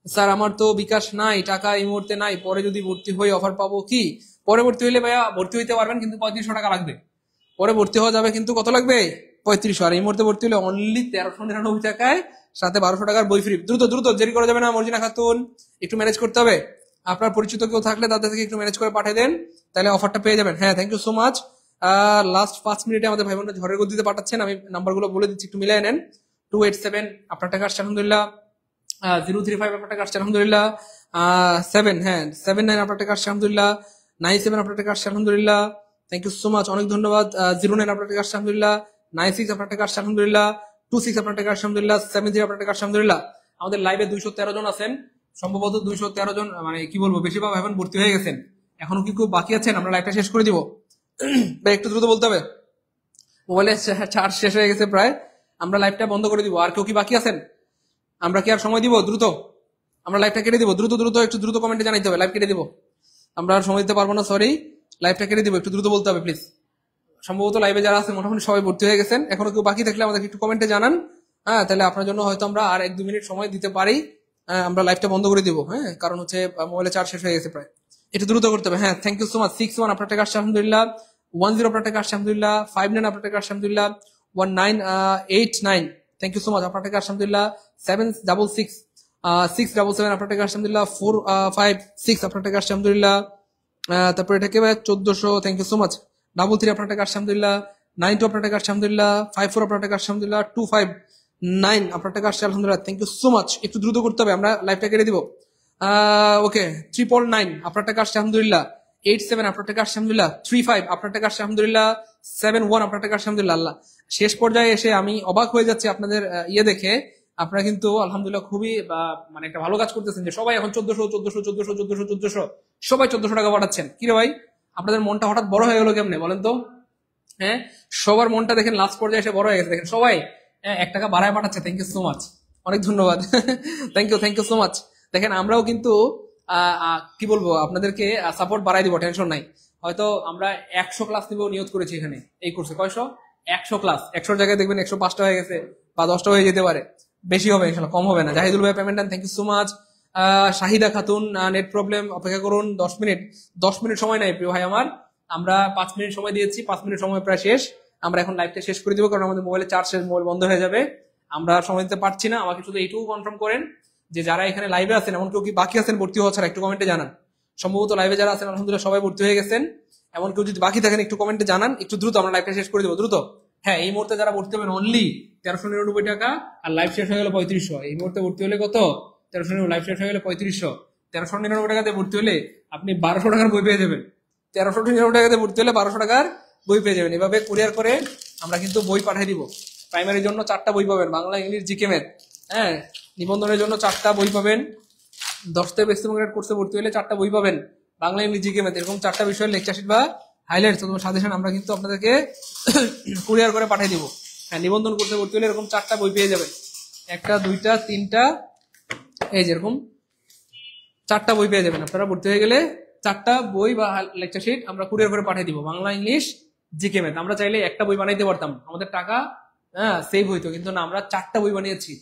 স্যার আমার তো বিকাশ নাই, টাকা এই মুহূর্তে নাই, পরে যদি ভর্তি হই অফার পাবো কি? পরে ভর্তি হইলে ভাইয়া ভর্তি হইতে পারবেন, কিন্তু 3500 টাকা লাগবে। পরে ভর্তি হওয়া যাবে, কিন্তু কত লাগবে? 3500। আর এই মুহূর্তে ভর্তি হলে অনলি 1399 টাকায়, সাথে 1200 টাকার বই ফ্রি। দ্রুত দ্রুত, দেরি করা যাবে না। মর্জিনা খাতুন, একটু ম্যানেজ করতে হবে। আপনার পরিচিত কেউ থাকলে তাদের থেকে একটু ম্যানেজ করে পাঠিয়ে দেন, তাহলে অফারটা পেয়ে যাবেন। হ্যাঁ, thank you so much. Last 5 মিনিটে আমাদের ভাই বোনরা ঝড়ের গতিতে পাঠাচ্ছেন, আমি নাম্বারগুলো বলে দিচ্ছি, একটু মিলিয়ে নেন। 287 আপনার টাকা আসছে আলহামদুলিল্লাহ। 035 আপনার টাকা আসছে আলহামদুলিল্লাহ। 79 আপনার টাকা আসছে আলহামদুলিল্লাহ। 97 আপনার টাকা আসছে আলহামদুলিল্লাহ। থ্যাংক ইউ সো মাচ, অনেক ধন্যবাদ। 09 আপনার টাকা আসছে আলহামদুলিল্লাহ। 96 আপনার টাকা আসছে আলহামদুলিল্লাহ। 26 আপনার টাকা আসছে আলহামদুলিল্লাহ। 73 আপনার টাকা আসছে আলহামদুলিল্লাহ। আমাদের লাইভে 213 জন আছেন, সম্ভবত 213 জন, মানে কি বলবো, বেশিরভাগ এখন ভর্তি হয়ে গেছেন। এখনো কি খুব বাকি আছেন? আমরা লাইভটা শেষ করে দিব ভাই, একটু দ্রুত বলতে হবে। মোবাইলে চার্জ শেষ হয়ে গেছে প্রায়, আমরা লাইভটা বন্ধ করে দিব। আর কেউ কি বাকি আছেন? আমরা কি আর সময় দিব? দ্রুত আমরা লাইভটা কেটে দিব। দ্রুত দ্রুত, একটু দ্রুত কমেন্টে জানাইতে হবে, লাইভ কেটে দিব। আমরা আর সময় দিতে পারবো না, সরি, লাইভটা কেটে দিব। একটু দ্রুত বলতে হবে প্লিজ। সম্ভবত লাইভে যারা আছে মোটামুটি সবাই ভর্তি হয়ে গেছেন। এখনো কেউ বাকি থাকলে আমাদের একটু কমেন্টে জানান। হ্যাঁ, তাহলে আপনার জন্য হয়তো আমরা আর 1-2 মিনিট সময় দিতে পারি। আমরা লাইভটা বন্ধ করে দিব। হ্যাঁ, কারণ হচ্ছে মোবাইলে চার্জ শেষ হয়ে গেছে প্রায়, একটু দ্রুত করতে হবে। হ্যাঁ, থ্যাংক ইউ সো মাচ। 61 আপনার টাকা আসছে আলহামদুলিল্লাহ। 10 আপনার টাকা আসছে আলহামদুলিল্লাহ। 59 আপনার টাকা আসছে আলহামদুলিল্লাহ। 1989 থ্যাংক ইউ সো মাচ আপনার টাকা আসছে আলহামদুলিল্লাহ। 766 677 আপনার টাকা আসছে আলহামদুলিল্লাহ। 456 আপনার টাকা আসছে আলহামদুলিল্লাহ। তারপরে এটাকে 1400 থ্যাংক ইউ সো মাচ। 33 আপনার টাকা আসছে আলহামদুলিল্লাহ। 92 আপনার টাকা আসছে আলহামদুলিল্লাহ। 54 আপনার টাকা আসছে আলহামদুলিল্লাহ। 259 আপনার টাকা আসছে আলহামদুলিল্লাহ। Thank you so much. একটু দ্রুত করতে হবে, আমরা লাইভটা কেটে দিব। ওকে, 999 আপনার টাকা আসছে আলহামদুলিল্লাহ। 87 আপনার টাকা আসছে আলহামদুলিল্লাহ। 35 আপনার টাকা আসছে আলহামদুলিল্লাহ। 71 আপনার টাকা আসছে আলহামদুলিল্লাহ। আল্লাহ, শেষ পর্যায়ে এসে আমি অবাক হয়ে যাচ্ছি আপনাদের ইয়ে দেখে। আপনারা কিন্তু আলহামদুলিল্লাহ খুবই মানে একটা ভালো কাজ করতেছেন, যে সবাই এখন 1400 সবাই 1400 টাকা পাঠাচ্ছেন। কি রে ভাই, আপনাদের মনটা হঠাৎ বড় হয়ে গেল কেমনে বলেন তো? হ্যাঁ, সবার মনটা দেখেন লাস্ট পর্যায়ে এসে বড় হয়ে গেছে, দেখেন সবাই 1 টাকা বাড়ায় পাঠাচ্ছে। থ্যাংক ইউ সো মাচ, অনেক ধন্যবাদ। Thank you so much. দেখেন আমরাও কিন্তু কি বলবো, আপনাদেরকে সাপোর্ট বাড়াই দিব, টেনশন নাই। হয়তো আমরা 100 ক্লাস নিব নিয়ত করেছি এখানে এই কোর্সে। কয়শো? 100 ক্লাস। 100 জায়গায় দেখবেন 105টা হয়ে গেছে বা 10টা হয়ে যেতে পারে, বেশি হবে ইনশাল্লাহ, কম হবে না। জাহিদুল ভাই পেমেন্ট দেন, thank you so much. Shahida Khatun, net problem, অপেক্ষা করুন 10 মিনিট সময় নাই প্রিয় ভাই আমার। আমরা 5 মিনিট সময় দিয়েছি, 5 মিনিট সময় প্রায় শেষ। আমরা এখন লাইভটা শেষ করে দিব, কারণ আমাদের মোবাইলে চার্জ শেষ, মোবাইল বন্ধ হয়ে যাবে। আমরা সময় দিতে পারছি না। আমাকে শুধু এইটুকু কনফার্ম করেন যে যারা এখানে লাইভে আছেন, এমন কেউ কি বাকি আছেন ভর্তি হওয়া ছাড়া, একটু কমেন্টে জানান। সম্ভবত লাইভে যারা আছেন আলহামদুলিল্লাহ সবাই ভর্তি হয়ে গেছেন। এমন কেউ যদি বাকি থাকেন একটু কমেন্টে জানান, একটু দ্রুত আমরা লাইভটা শেষ করে দেবো দ্রুত। হ্যাঁ, এই মুহূর্তে যারা ভর্তি হবেন অনলি 1399 টাকা, আর লাইভ শেষ হয়ে গেল 3500। এই মুহূর্তে ভর্তি হলে কত? 1399, লাইভ শেষ হয়ে গেলে 3500। 1399 টাকাতে ভর্তি হলে আপনি 1200 টাকার বই পেয়ে যাবেন। 1399 টাকাতে ভর্তি হলে 1200 টাকার বই পেয়ে যাবেন। এভাবে কুরিয়ার করে আমরা কিন্তু বই পাঠিয়ে দিব। প্রাইমারির জন্য 4টা বই পাবেন, বাংলা, ইংলিশ, জিকে, ম্যাথ। হ্যাঁ, নিবন্ধনের জন্য 4টা বই পাবেন। 10টা বেসিক কোর্সে ভর্তি হলে 4টা বই পাবেন, বাংলা, ইংলিশ, জিকে, ম্যাথ। এরকম 4টা বিষয়ের লেকচার শিট বা হাইলাইটস অথবা সাজেশন আমরা কিন্তু আপনাদেরকে কুরিয়ার করে পাঠিয়ে দিব। হ্যাঁ, নিবন্ধন কোর্সে ভর্তি হলে এরকম 4টা বই পেয়ে যাবেন। 1টা 2টা 3টা, এই যেরকম 4টা বই পেয়ে যাবেন। আপনারা ভর্তি হয়ে গেলে 4টা বই বা লেকচার শিট আমরা কুরিয়ার করে পাঠিয়ে দিব, বাংলা, ইংলিশ, জিকে, ম্যাথ। আমরা চাইলে একটা বই বানাইতে পারতাম, আমাদের টাকা সেভ হইতো, কিন্তু না, আমরা 4টা বই বানিয়েছি।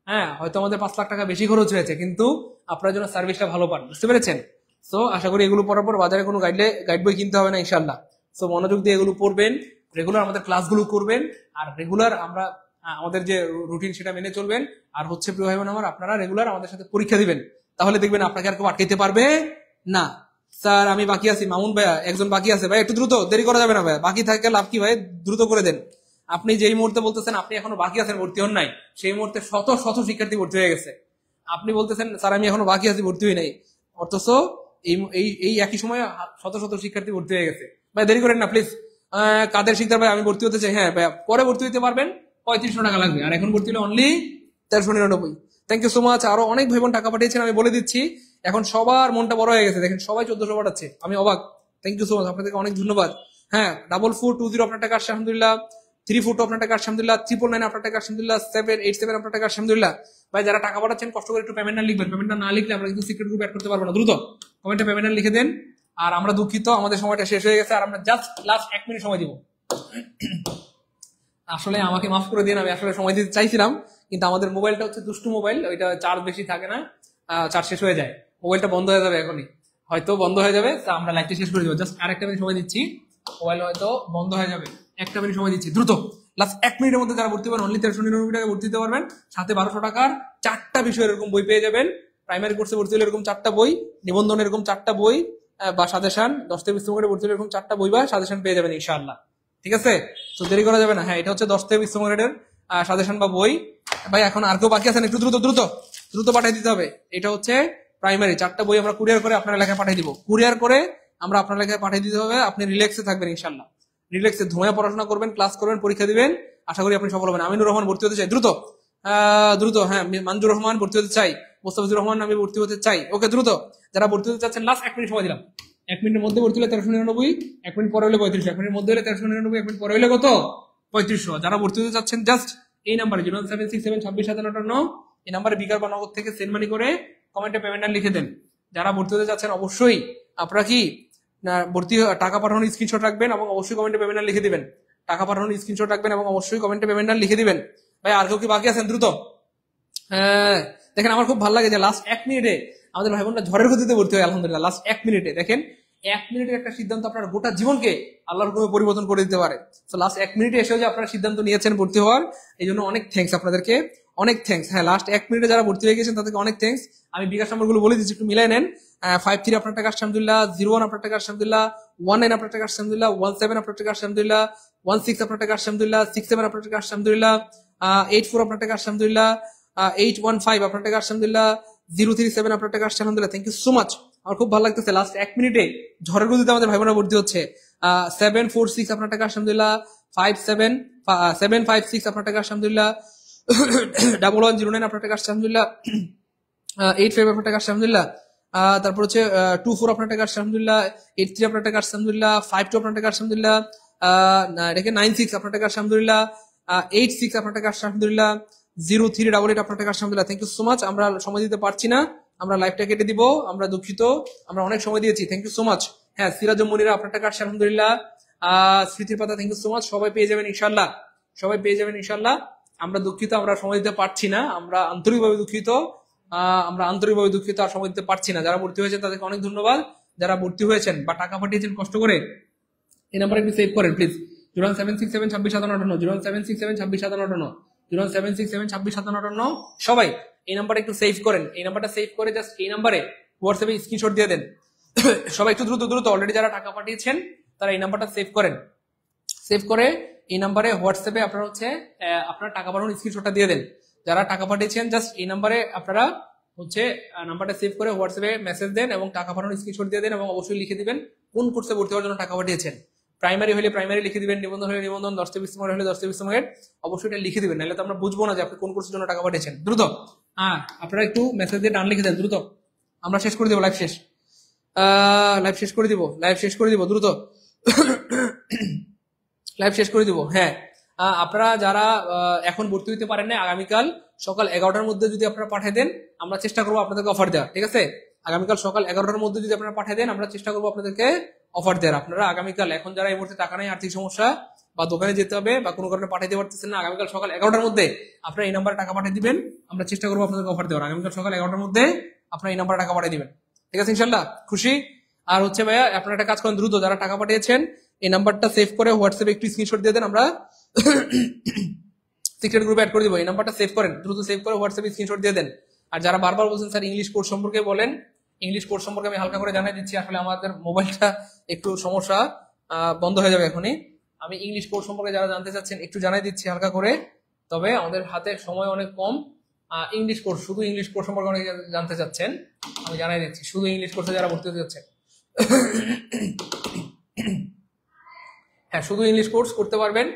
হ্যাঁ, হয়তো আমাদের 5 লাখ টাকা বেশি খরচ হয়েছে, কিন্তু আপনার জন্য সার্ভিসটা ভালো পান, বুঝতে পেরেছেন? সো আশা করি এগুলো পড়ার পর বাজারে কোনো গাইড বই কিনতে হবে না ইনশাল্লাহ। সো মনোযোগ দিয়ে এগুলো পড়বেন, রেগুলার আমাদের ক্লাসগুলো করবেন, আর রেগুলার আমরা আমাদের যে রুটিন সেটা মেনে চলবেন। আর হচ্ছে প্রিয় ভাই বোন আমার, আপনারা রেগুলার আমাদের সাথে পরীক্ষা দিবেন, তাহলে দেখবেন আপনাকে আর কেউ আটকাইতে পারবে না। স্যার আমি বাকি আছি, মামুন ভাইয়া একজন বাকি আছে, ভাই একটু দ্রুত, দেরি করা যাবে না ভাই, বাকি থাকে লাভ কি ভাই, দ্রুত করে দেন। আপনি যেই মুহূর্তে বলতেছেন আপনি এখনো বাকি আছেন, ভর্তি হন নাই, সেই মুহূর্তে শত শত শিক্ষার্থী ভর্তি হয়ে গেছে। আপনি বলতেছেন স্যার আমি এখনো বাকি আছি, ভর্তি হই নাই, অথচ এই একই সময় শত শত শিক্ষার্থী ভর্তি হয়ে গেছে। ভাই দেরি করেন না প্লিজ। কাদের শিকদার ভাই, আমি ভর্তি হতে চাই। হ্যাঁ ভাই, পরে ভর্তি হতে পারবেন, 3500 টাকা লাগবে, আর এখন ভর্তি হলে only 1399। Thank you so much. আরো অনেক ভাই বোন টাকা পাঠিয়েছেন, আমি বলে দিচ্ছি। এখন সবার মনটা বড় হয়ে গেছে, দেখেন সবাই 1400 পাঠাচ্ছে, আমি অবাক। থ্যাংক ইউ সো মাচ, আপনাদেরকে অনেক ধন্যবাদ। হ্যাঁ, 4420 আপনার টাকা আসছে আলহামদুলিল্লাহ, 342 আপনার টাকা আসছে আলহামদুলিল্লাহ, 999 আপনার টাকা আসছে আলহামদুলিল্লাহ, 787 আপনার টাকা আসছে আলহামদুলিল্লাহ। ভাই যারা টাকা পাঠাচ্ছেন কষ্ট করে একটু পেমেন্ট লিখবেন, পেমেন্টটা না লিখলে আমরা কিন্তু সিক্রেট গ্রুপ অ্যাড করতে পারবো না। দ্রুত কমেন্টে পেমেন্ট লিখে দেন। আর আমরা দুঃখিত, আমাদের সময়টা শেষ হয়ে গেছে, আর আমরা জাস্ট লাস্ট 1 মিনিট সময় দিব। আসলে আমাকে মাফ করে দিন, আমি আসলে সময় দিতে চাইছিলাম, কিন্তু আমাদের মোবাইলটা হচ্ছে দুষ্টু মোবাইল, ওইটা চার্জ বেশি থাকে না, চার্জ শেষ হয়ে যায়, মোবাইলটা বন্ধ হয়ে যাবে এখনই, হয়তো বন্ধ হয়ে যাবে, তা আমরা লাইভটা শেষ করে দেবো। জাস্ট আরেকটা মিনিট সময় দিচ্ছি, মোবাইল হয়তো বন্ধ হয়ে যাবে, একটা মিনিট সময় দিচ্ছি, দ্রুত লাস্ট 1 মিনিটের মধ্যে যারা ভর্তি হবেন অনলি 1399 টাকা ভর্তি দিতে পারবেন, সাথে 1200 টাকার 4টা বিষয়ের এরকম বই পেয়ে যাবেন। প্রাইমারি কোর্সে ভর্তি হলে এরকম 4টা বই, নিবন্ধন এরকম 4টা বই বা সাজেশন, 10 থেকে 20 করে ভর্তি হলে এরকম 4টা বই বা সাজেশন পেয়ে যাবেন ইনশাআল্লাহ। ঠিক আছে, তো দেরি করা যাবে না। হ্যাঁ, এটা হচ্ছে 10 থেকে 20 গ্রেডের সাজেশন বা বই। ভাই এখন আর কেউ বাকি আছেন, একটু দ্রুত দ্রুত দ্রুত পাঠিয়ে দিতে হবে। এটা হচ্ছে প্রাইমারি 4টা বই আমরা কুরিয়ার করে আপনার এলাকায় পাঠিয়ে দিব, কুরিয়ার করে আমরা আপনার এলাকায় পাঠিয়ে দিতে হবে। আপনি রিল্যাক্সে থাকবেন ইনশাআল্লাহ, রিল্যাক্সে ধুয়ে পড়াশোনা করবেন, ক্লাস করবেন, পরীক্ষা দিবেন, আশা করি আপনি সফল হবেন। আমিনুর রহমান ভর্তি হতে চাই, দ্রুত দ্রুত। হ্যাঁ, মানজুর রহমান ভর্তি হতে চাই, মোস্তাফিজুর রহমান আমি ভর্তি হতে চাই। ওকে, দ্রুত যারা ভর্তি হতে চাচ্ছেন লাস্ট 1 মিনিট সময় দিলাম। 1 মিনিটের মধ্যে ভর্তি হলে 1399, 1 মিনিট পরে হলে 3500, 1 মিনিট মধ্যে হলে 1399, 1 মিনিট পরে হলে কত 3500। যারা ভর্তি হতে চাচ্ছেন জাস্ট এই নাম্বারে 01767265758 এই নাম্বারে বিকাশ বা নগদ থেকে সেন্ড মানি করে কমেন্টে পেমেন্ট লিখে দেন। যারা ভর্তি হতে চাচ্ছেন অবশ্যই আপনারা কি ভর্তি টাকা পাঠানোর স্ক্রিনশট রাখবেন এবং অবশ্যই কমেন্টে পেমেন্ট লিখে দিবেন। টাকা পাঠানোর স্ক্রিনশট রাখবেন এবং অবশ্যই কমেন্টে পেমেন্ট লিখে দিবেন। ভাই আর কেউ কি বাকি আছেন? দ্রুত। হ্যাঁ, দেখেন আমার খুব ভালো লাগে যে লাস্ট 1 মিনিটে আমাদের ভাই বোনরা ঝড়ের গতিতে ভর্তি হয় আলহামদুলিল্লাহ। লাস্ট 1 মিনিটে দেখেন, 1 মিনিটের একটা সিদ্ধান্ত আপনার গোটা জীবনকে আল্লাহর হুকুমে পরিবর্তন করে দিতে পারে। তো লাস্ট 1 মিনিটে এসেও যে আপনারা সিদ্ধান্ত নিয়েছেন ভর্তি হওয়ার, এই জন্য অনেক থ্যাঙ্কস আপনাদেরকে, অনেক থ্যাঙ্কস। হ্যাঁ, লাস্ট 1 মিনিটে যারা ভর্তি হয়ে গেছেন তাদেরকে অনেক থ্যাঙ্কস। আমি বিকাশ নম্বরগুলো বলে দিচ্ছি, একটু মিলাই নেন। 53 আপনার টাকা আসছে আলহামদুলিল্লাহ, 01 আপনার টাকা আসছে আলহামদুলিল্লাহ, 19 আপনার টাকা আসছে আলহামদুলিল্লাহ, 17 আপনার টাকা আসছে আলহামদুলিল্লাহ, 16 আপনার টাকা আসছে আলহামদুলিল্লাহ, 67 আপনার টাকা আসছে আলহামদুলিল্লাহ, 84 আপনার টাকা আসছে আলহামদুলিল্লাহ, 815 আপনার টাকা আসছে আলহামদুলিল্লাহ, 037 আপনার টাকা আসছে আলহামদুলিল্লাহ। থ্যাংক ইউ সো মাচ, আমার খুব ভালো লাগতেছে। লাস্ট 1 মিনিটে ঝড়ের গতিতে আমাদের ভাই বোনেরা ভর্তি হচ্ছে। 746 আপনার টাকা আসছে আলহামদুলিল্লাহ, 756 আপনার টাকা আসছে আলহামদুলিল্লাহ, 1109 আপনার টাকা আসছে আলহামদুলিল্লাহ, 85 আপনার টাকা আসছে আলহামদুলিল্লাহ, তারপর হচ্ছে 24 আপনার টাকা আসছে আলহামদুলিল্লাহ, 83 আপনার টাকা আসছে আলহামদুলিল্লাহ, 52 আপনার টাকা আসছে আলহামদুলিল্লাহ, এটাকে 96 আপনার টাকা আসছে আলহামদুলিল্লাহ, 86 আপনার টাকা আসছে আলহামদুলিল্লাহ, 0388 আপনার টাকা আসছে আলহামদুলিল্লাহ। Thank you so much. আমরা সময় দিতে পারছি না, আমরা লাইভটা কেটে দিব, আমরা দুঃখিত, আমরা অনেক সময় দিয়েছি। Thank you so much. হ্যাঁ, সিরাজ মনিরা আপনার টাকা আসছে আলহামদুলিল্লাহ, স্মৃতির পাতা থ্যাংক ইউ সো মাচ। সবাই পেয়ে যাবেন ইনশাল্লাহ, সবাই পেয়ে যাবেন ইনশাল্লাহ। আমরা দুঃখিত, আমরা সময় দিতে পারছি না, আমরা আন্তরিকভাবে দুঃখিত, আমরা আন্তরিকভাবে দুঃখিত, আর সময় দিতে পারছি না। যারা ভর্তি হয়েছেন তাদেরকে অনেক ধন্যবাদ, যারা ভর্তি হয়েছেন বা টাকা পাঠিয়েছেন কষ্ট করে, এই নাম্বার একটু সেভ করেন প্লিজ। 01767265758, 01767265758, 01767265758। সবাই এই নাম্বারটা একটু সেভ করেন, এই নাম্বারটা সেভ করে জাস্ট এই নাম্বারে হোয়াটসঅ্যাপে স্ক্রিনশট দিয়ে দেন। সবাই একটু দ্রুত দ্রুত, অলরেডি যারা টাকা পাঠিয়েছেন তারা এই নাম্বারটা সেভ করেন, সেভ করে এই নাম্বারে হোয়াটসঅ্যাপে আপনারা হচ্ছে আপনার টাকা পাঠানোর স্ক্রিনশটটা দিয়ে দেন। যারা টাকা পাঠিয়েছেন জাস্ট এই নাম্বারে আপনারা হচ্ছে নাম্বারটা সেভ করে হোয়াটসঅ্যাপে মেসেজ দেন এবং টাকা পাঠানোর স্ক্রিনশট দিয়ে দেন এবং অবশ্যই লিখে দিবেন কোন কোর্সে ভর্তি হওয়ার জন্য টাকা পাঠিয়েছেন। প্রাইমারি হলে প্রাইমারি লিখে দিবেন, নিবন্ধন হলে নিবন্ধন, 10 থেকে 20 হলে 10 থেকে 20 অবশ্যই এটা লিখে দিবেন, নাহলে তো আমরা বুঝবো না যে আপনি কোন কোর্সের জন্য টাকা পাঠিয়েছেন। দ্রুত আপনারা একটু মেসেজ দিয়ে ডান লিখে দেন দ্রুত। আমরা শেষ করে দেবো, লাইভ শেষ, লাইভ শেষ করে দিব, লাইভ শেষ করে দিব, দ্রুত লাইভ শেষ করে দিব। হ্যাঁ, আপনারা যারা এখন ভর্তি হইতে পারেন না, আগামীকাল সকাল 11টার মধ্যে যদি আপনারা পাঠিয়ে দেন, আমরা চেষ্টা করবো আপনাদেরকে অফার দেওয়ার। ঠিক আছে, আগামীকাল সকাল 11টার মধ্যে যদি আপনারা পাঠিয়ে দেন, আমরা চেষ্টা করবো আপনাদেরকে অফার দেওয়ার। আপনারা আগামীকাল, এখন যারা এই মুহূর্তে টাকা নেই, আর্থিক সমস্যা বা দোকানে যেতে হবে বা কোনো কারণে পাঠাইতে পারতেছেন না, আগামীকাল সকাল 11টার মধ্যে আপনারা এই নাম্বারে টাকা পাঠিয়ে দিবেন, আমরা চেষ্টা করবো আপনাদেরকে অফার দেওয়ার। আগামীকাল সকাল 11টার মধ্যে আপনারা এই নাম্বারে টাকা পাঠিয়ে দিবেন। ঠিক আছে ইনশাল্লাহ, খুশি? আর হচ্ছে ভাইয়া আপনারা একটা কাজ করেন, দ্রুত যারা টাকা পাঠিয়েছেন এই নাম্বারটা সেভ করে হোয়াটসঅ্যাপে একটু স্ক্রিনশট দিয়ে দেন, আমরা সিক্রেট গ্রুপে অ্যাড করে দিব। এই নাম্বারটা সেভ করেন, দ্রুত সেভ করে হোয়াটসঅ্যাপে স্ক্রিনশট দিয়ে দেন। আর যারা বারবার বলছেন স্যার ইংলিশ কোর্স সম্পর্কে বলেন, ইংলিশ কোর্স সম্পর্কে আমি হালকা করে জানাই দিচ্ছি। আসলে আমাদের মোবাইলটা একটু সমস্যা, বন্ধ হয়ে যাবে এখনই। আমি ইংলিশ কোর্স সম্পর্কে যারা জানতে চাচ্ছেন একটু জানাই দিচ্ছি হালকা করে, তবে আমাদের হাতে সময় অনেক কম। ইংলিশ কোর্স, শুধু ইংলিশ কোর্স সম্পর্কে অনেকে জানতে চাচ্ছেন, আমি জানাই দিচ্ছি। শুধু ইংলিশ কোর্সে যারা ভর্তি হতে যাচ্ছেন, হ্যাঁ শুধু ইংলিশ কোর্স করতে পারবেন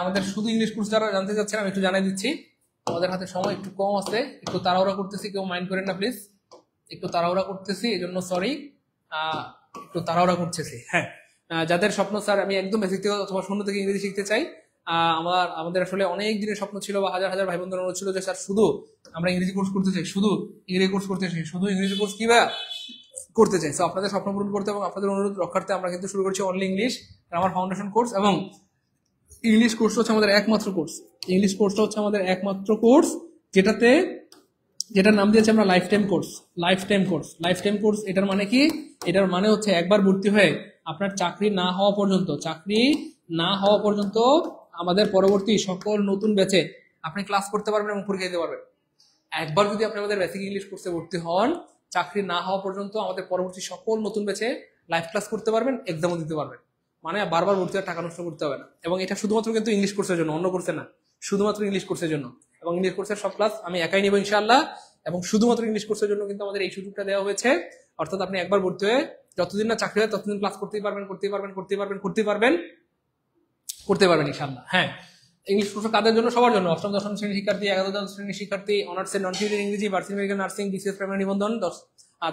আমাদের শুধু ইংলিশ কোর্স যারা জানতে চাচ্ছেন আমি একটু জানাই দিচ্ছি, আমাদের হাতে সময় একটু কম আছে, একটু তাড়াহুড়া করতেছি, কেউ মাইন্ড করেন না প্লিজ, একটু তাড়াহুড়া করতেছি এই জন্য সরি, একটু তাড়াহুড়া করতেছি। হ্যাঁ, যাদের স্বপ্ন স্যার আমি একদম বেসিক থেকে অথবা শূন্য থেকে ইংরেজি শিখতে চাই, আমাদের আসলে অনেক দিনের স্বপ্ন ছিল বা হাজার হাজার ভাই বোনদের অনুরোধ ছিল যে স্যার শুধু আমরা ইংরেজি কোর্স করতে চাই, শুধু ইংরেজি কোর্স করতে চাই, শুধু ইংরেজি কোর্স কিবা করতে চাই। তো আপনাদের স্বপ্ন পূরণ করতে এবং আপনাদের অনুরোধ রক্ষার্থে আমরা কিন্তু শুরু করছি only English grammar foundation course, এবং ইংলিশ কোর্সটা হচ্ছে আমাদের একমাত্র কোর্স। ইংলিশ কোর্সটা হচ্ছে আমাদের একমাত্র কোর্স যেটার নাম দিয়েছে আমরা life time course. Life time course, life time course এটার মানে কি? এটার মানে হচ্ছে একবার ভর্তি হয়ে আপনার চাকরি না হওয়া পর্যন্ত আমাদের পরবর্তী সকল নতুন ব্যাচে আপনি ক্লাস করতে পারবেন এবং পরীক্ষা দিতে পারবেন। একবার যদি আপনি আমাদের বেসিক ইংলিশ কোর্সে ভর্তি হন, চাকরি না হওয়া পর্যন্ত আমাদের পরবর্তী সকল নতুন ব্যাচে লাইভ ক্লাস করতে পারবেন, এক্সামও দিতে পারবেন। মানে বারবার ভর্তি হয়ে টাকা নষ্ট করতে হবে না। এবং এটা শুধুমাত্র কিন্তু ইংলিশ কোর্সের জন্য, অন্য কোর্সে না, শুধুমাত্র ইংলিশ কোর্সের জন্য। এবং ইংলিশ কোর্সের সব ক্লাস আমি একাই নেব ইনশাআল্লাহ, এবং শুধুমাত্র ইংলিশ কোর্সের জন্য কিন্তু আমাদের এই সুযোগটা দেওয়া হয়েছে। অর্থাৎ আপনি একবার ভর্তি হয়ে যতদিন না চাকরি হয় ততদিন ক্লাস করতেই পারবেন ইনশাআল্লাহ। হ্যাঁ, ইংলিশ কোর্স কাদের জন্য? সবার জন্য। অষ্টম দশম শ্রেণীর শিক্ষার্থী, একাদশ শ্রেণীর শিক্ষার্থী, অনার্সের নন টিউটর ইংরেজি, varsity medical nursing, BCS primary নিবন্ধন,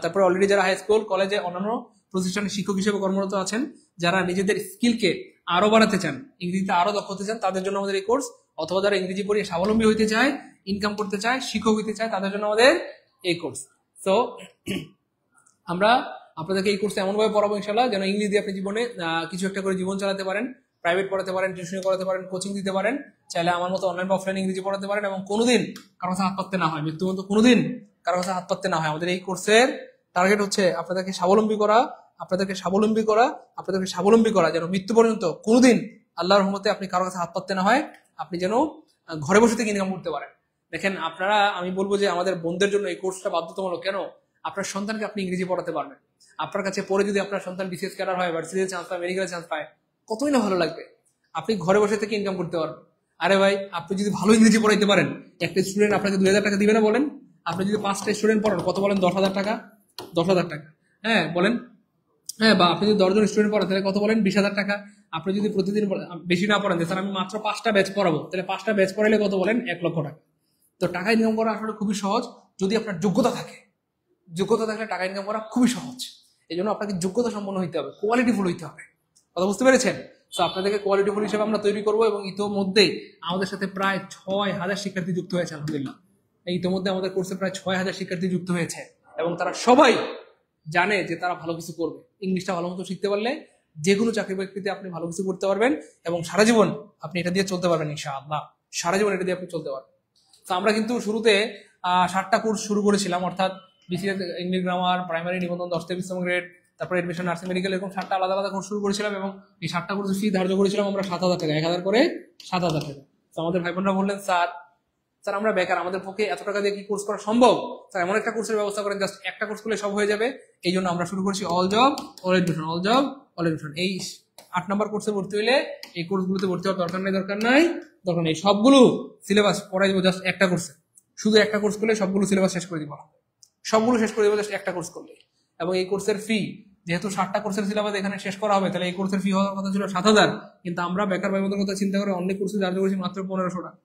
তারপরে অলরেডি যারা হাই স্কুল কলেজে অন্যান্য প্রতিষ্ঠানে শিক্ষক হিসেবে কর্মরত আছেন, যারা নিজেদের স্কিলকে আরো বাড়াতে চান, ইংরেজিতে আরো দক্ষ হতে চান, তাদের জন্য আমাদের এই কোর্স। অথবা যারা ইংরেজি পড়িয়ে স্বাবলম্বী হইতে চায়, ইনকাম করতে চায়, শিক্ষক হইতে চায়, তাদের জন্য আমাদের এই কোর্স। তো আমরা আপনাদেরকে এই কোর্সে এমনভাবে পড়াবো ইনশাআল্লাহ যেন ইংরেজি দিয়ে আপনি জীবনে কিছু একটা করে জীবন চালাতে পারেন, প্রাইভেট পড়াতে পারেন, টিউশন করাতে পারেন, কোচিং দিতে পারেন, চাইলে আমার মতো অনলাইন বা অফলাইন ইংরেজি পড়াতে পারেন, এবং কোনোদিন কারো কাছে হাত পাততে না হয়, মৃত্যু পর্যন্ত কোনোদিন কারো কাছে হাত পাততে না হয়। আমাদের এই কোর্সের টার্গেট হচ্ছে আপনাদেরকে স্বাবলম্বী করা, যেন মৃত্যু পর্যন্ত কোনোদিন আল্লাহর রহমতে আপনি কারো কাছে হাত পাততে না হয়, আপনি যেন ঘরে বসে থেকে ইনকাম করতে পারেন। দেখেন আপনারা, আমি বলবো যে আমাদের বোনদের জন্য এই কোর্সটা বাধ্যতামূলক। কেন? আপনার সন্তানকে আপনি ইংরেজি পড়াতে পারবেন। আপনার কাছে পড়ে যদি আপনার সন্তান বিসিএস ক্যাডার হয়, ভার্সিটিতে চান্স পায়, মেডিকেলে চান্স পায়, কতই না ভালো লাগবে। আপনি ঘরে বসে থেকে ইনকাম করতে পারবেন। আরে ভাই, আপনি যদি ভালো ইংরেজি পড়াইতে পারেন, একটা স্টুডেন্ট আপনাকে 2000 টাকা দিবে না বলেন? আপনি যদি 5টা স্টুডেন্ট পড়ান, কত বলেন? 10,000 টাকা। 10,000 টাকা, হ্যাঁ বলেন। হ্যাঁ, বা আপনি যদি 10 জন স্টুডেন্ট পড়ান তাহলে কত বলেন? 20,000 টাকা। আপনি যদি প্রতিদিন বেশি না পড়ান, স্যার আমি মাত্র 5টা ব্যাচ পড়াবো, তাহলে 5টা ব্যাচ পড়াইলে কত বলেন? 1 লক্ষ টাকা। তো টাকা ইনকাম করা আসলে খুবই সহজ, যদি আপনার যোগ্যতা থাকে। যোগ্যতা থাকলে টাকা ইনকাম করা খুবই সহজ। এই জন্য আপনাকে যোগ্যতা সম্পন্ন হইতে হবে, কোয়ালিটিফুল হইতে হবে। কথা বুঝতে পেরেছেন? তো আপনাদেরকে কোয়ালিটিফুল হিসেবে আমরা তৈরি করবো, এবং ইতোমধ্যে আমাদের সাথে প্রায় 6,000 শিক্ষার্থী যুক্ত হয়েছে আলহামদুলিল্লাহ। ইতোমধ্যে আমাদের কোর্সে প্রায় 6,000 শিক্ষার্থী যুক্ত হয়েছে, এবং তারা সবাই জানে যে তারা ভালো কিছু করবে। ইংলিশটা ভালো মতো শিখতে পারলে যে কোনো চাকরি বাকরিতে আপনি ভালো কিছু করতে পারবেন, এবং সারা জীবন আপনি এটা দিয়ে চলতে পারবেন ইনশাআল্লাহ। সারা জীবন এটা দিয়ে আপনি চলতে পারবেন। তো আমরা কিন্তু শুরুতে 7টা কোর্স শুরু করেছিলাম, অর্থাৎ বিসিএস ইংলিশ গ্রামার, প্রাইমারি নিবন্ধন 10 থেকে 20 গ্রেড, তারপর এডমিশন, নার্সিং, মেডিকেল, এরকম 7টা আলাদা আলাদা কোর্স শুরু করেছিলাম। এবং এই 7টা কোর্সের ফি ধার্য করেছিলাম আমরা 7,000 টাকা, 1,000 করে 7,000 টাকা। তো আমাদের ভাই বোনরা বললেন, স্যার আমরা বেকার, আমাদের পক্ষে এত টাকা দিয়ে কি কোর্স করা সম্ভব? স্যার এমন একটা কোর্সের ব্যবস্থা করেন, জাস্ট একটা কোর্স করলে সব হয়ে যাবে। এই জন্য আমরা শুরু করছি অল জব অল এডমিশন। এই 8 নম্বর কোর্সে ভর্তি হইলে এই কোর্সগুলোতে ভর্তি হওয়ার দরকার নাই। সবগুলো সিলেবাস পড়াই দেবো জাস্ট একটা কোর্সে। শুধু একটা কোর্স করলে সবগুলো সিলেবাস শেষ করে দিব, জাস্ট একটা কোর্স করলে। এবং এই কোর্সের ফি, যেহেতু 7টা কোর্সের সিলেবাস এখানে শেষ করা হবে, তাহলে এই কোর্সের ফি হওয়ার কথা ছিল 7,000, কিন্তু আমরা বেকার ভাই বোনদের কথা চিন্তা করে অনেক কোর্সে ধার্য করেছি মাত্র 1,500 টাকা।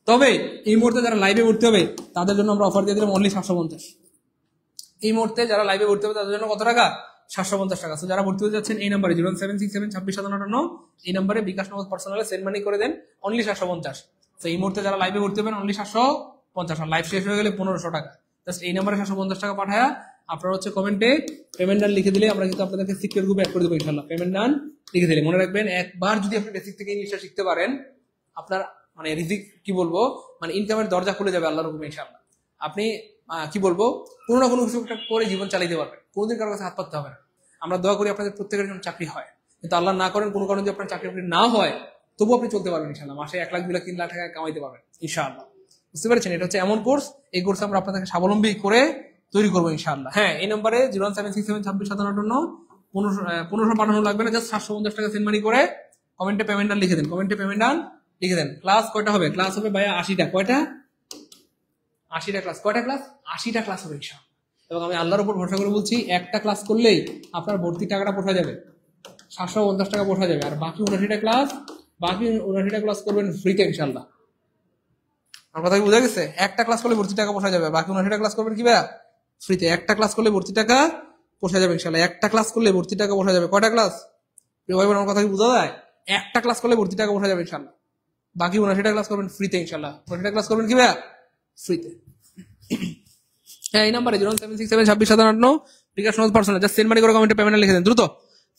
তবে এই মুহূর্তে যারা লাইভে ভর্তি হবে তাদের জন্য আমরা অফার দিয়ে দিলাম অনলি 750। এই মুহূর্তে যারা লাইভে ভর্তি হবে তাদের জন্য কত টাকা? 750 টাকা। তো যারা ভর্তি হতে যাচ্ছেন এই নাম্বারে 07667265758, এই নাম্বারে বিকাশ নগদ পার্সোনালে সেন্ড মানি করে দেন, অনলি 750। তো এই মুহূর্তে যারা লাইভে ভর্তি হবেন অনলি 750, আর লাইভ শেষ হয়ে গেলে 1,500 টাকা। জাস্ট এই নাম্বারে 750 টাকা পাঠায়া আপনারা হচ্ছে কমেন্টে পেমেন্ট ডান লিখে দিলে আমরা কিন্তু আপনাদেরকে সিক্রেট গ্রুপে অ্যাড করে দেবো ইনশাআল্লাহ। পেমেন্ট ডান লিখে দিলে মনে রাখবেন, একবার যদি আপনি বেসিক থেকে ইংলিশটা শিখতে পারেন, আপনার মানে রিজিক কি বলবো, মানে ইনকামের দরজা খুলে যাবে আল্লাহর হুকুমে ইনশাআল্লাহ। আপনি কি বলবো, কোনো না কোনো কিছু একটা করে জীবন চালাতে পারবেন, কোনোদিন কারোর কাছে হাত পাততে হবে না। আমরা দোয়া করি আপনাদের প্রত্যেকের জন্য চাকরি হয়, কিন্তু আল্লাহ না করেন কোনো কারণে যদি আপনার চাকরি না হয়, তবু আপনি চলতে পারবেন ইনশাআল্লাহ। মাসে 1 লাখ 2 লাখ 3 লাখ টাকা কামাইতে পারবেন ইনশাআল্লাহ। বুঝতে পেরেছেন? এটা হচ্ছে এমন কোর্স, এই কোর্সে আমরা আপনাদেরকে স্বাবলম্বী করে তৈরি করবো ইনশাআল্লাহ। হ্যাঁ, এই নম্বরে 07667265758 1500 পাঠানো লাগবে না, জাস্ট 750 টাকা সেন্ড মানি করে কমেন্টে পেমেন্ট ডান লিখে দেন, ক্লাস কয়টা হবে? ক্লাস হবে ভাইয়া 80টা। কয়টা? 80টা ক্লাস। কয়টা ক্লাস? 80টা ক্লাস হবে ইনশাআল্লাহ। এবং আমি আল্লাহর উপর ভরসা করে বলছি, একটা ক্লাস করলেই আপনার ভর্তি টাকাটা পোষা যাবে, 750 টাকা পোষা যাবে। আর বাকি 79টা ক্লাস বাকি 79টা ক্লাস করবেন ফ্রিতে ইনশাআল্লাহ। আমার কথা কি বোঝা গেছে? একটা ক্লাস করলে ভর্তি টাকা পোষা যাবে, বাকি 79টা ক্লাস করবেন কি ভাইয়া? ফ্রিতে। একটা ক্লাস করলে ভর্তি টাকা পোষা যাবে ইনশাআল্লাহ। একটা ক্লাস করলে ভর্তি টাকা পোষা যাবে। কয়টা ক্লাস? ভাই আমার কথা কি বোঝা যায়? একটা ক্লাস করলে ভর্তি টাকা পোষা যাবে ইনশাআল্লাহ। বাকি 79টা ক্লাস করবেন ফ্রিতে ইনশাআল্লাহ। 79টা ক্লাস করবেন কি ভাইয়া? ফ্রিতে। হ্যাঁ, এই নাম্বারে 07667265758 bKash note personal just send money করে কমেন্টে পেমেন্টটা লিখে দেন দ্রুত।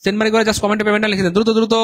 সেন্ড মানি করে জাস্ট কমেন্টে পেমেন্টটা লিখে দেন দ্রুত দ্রুত।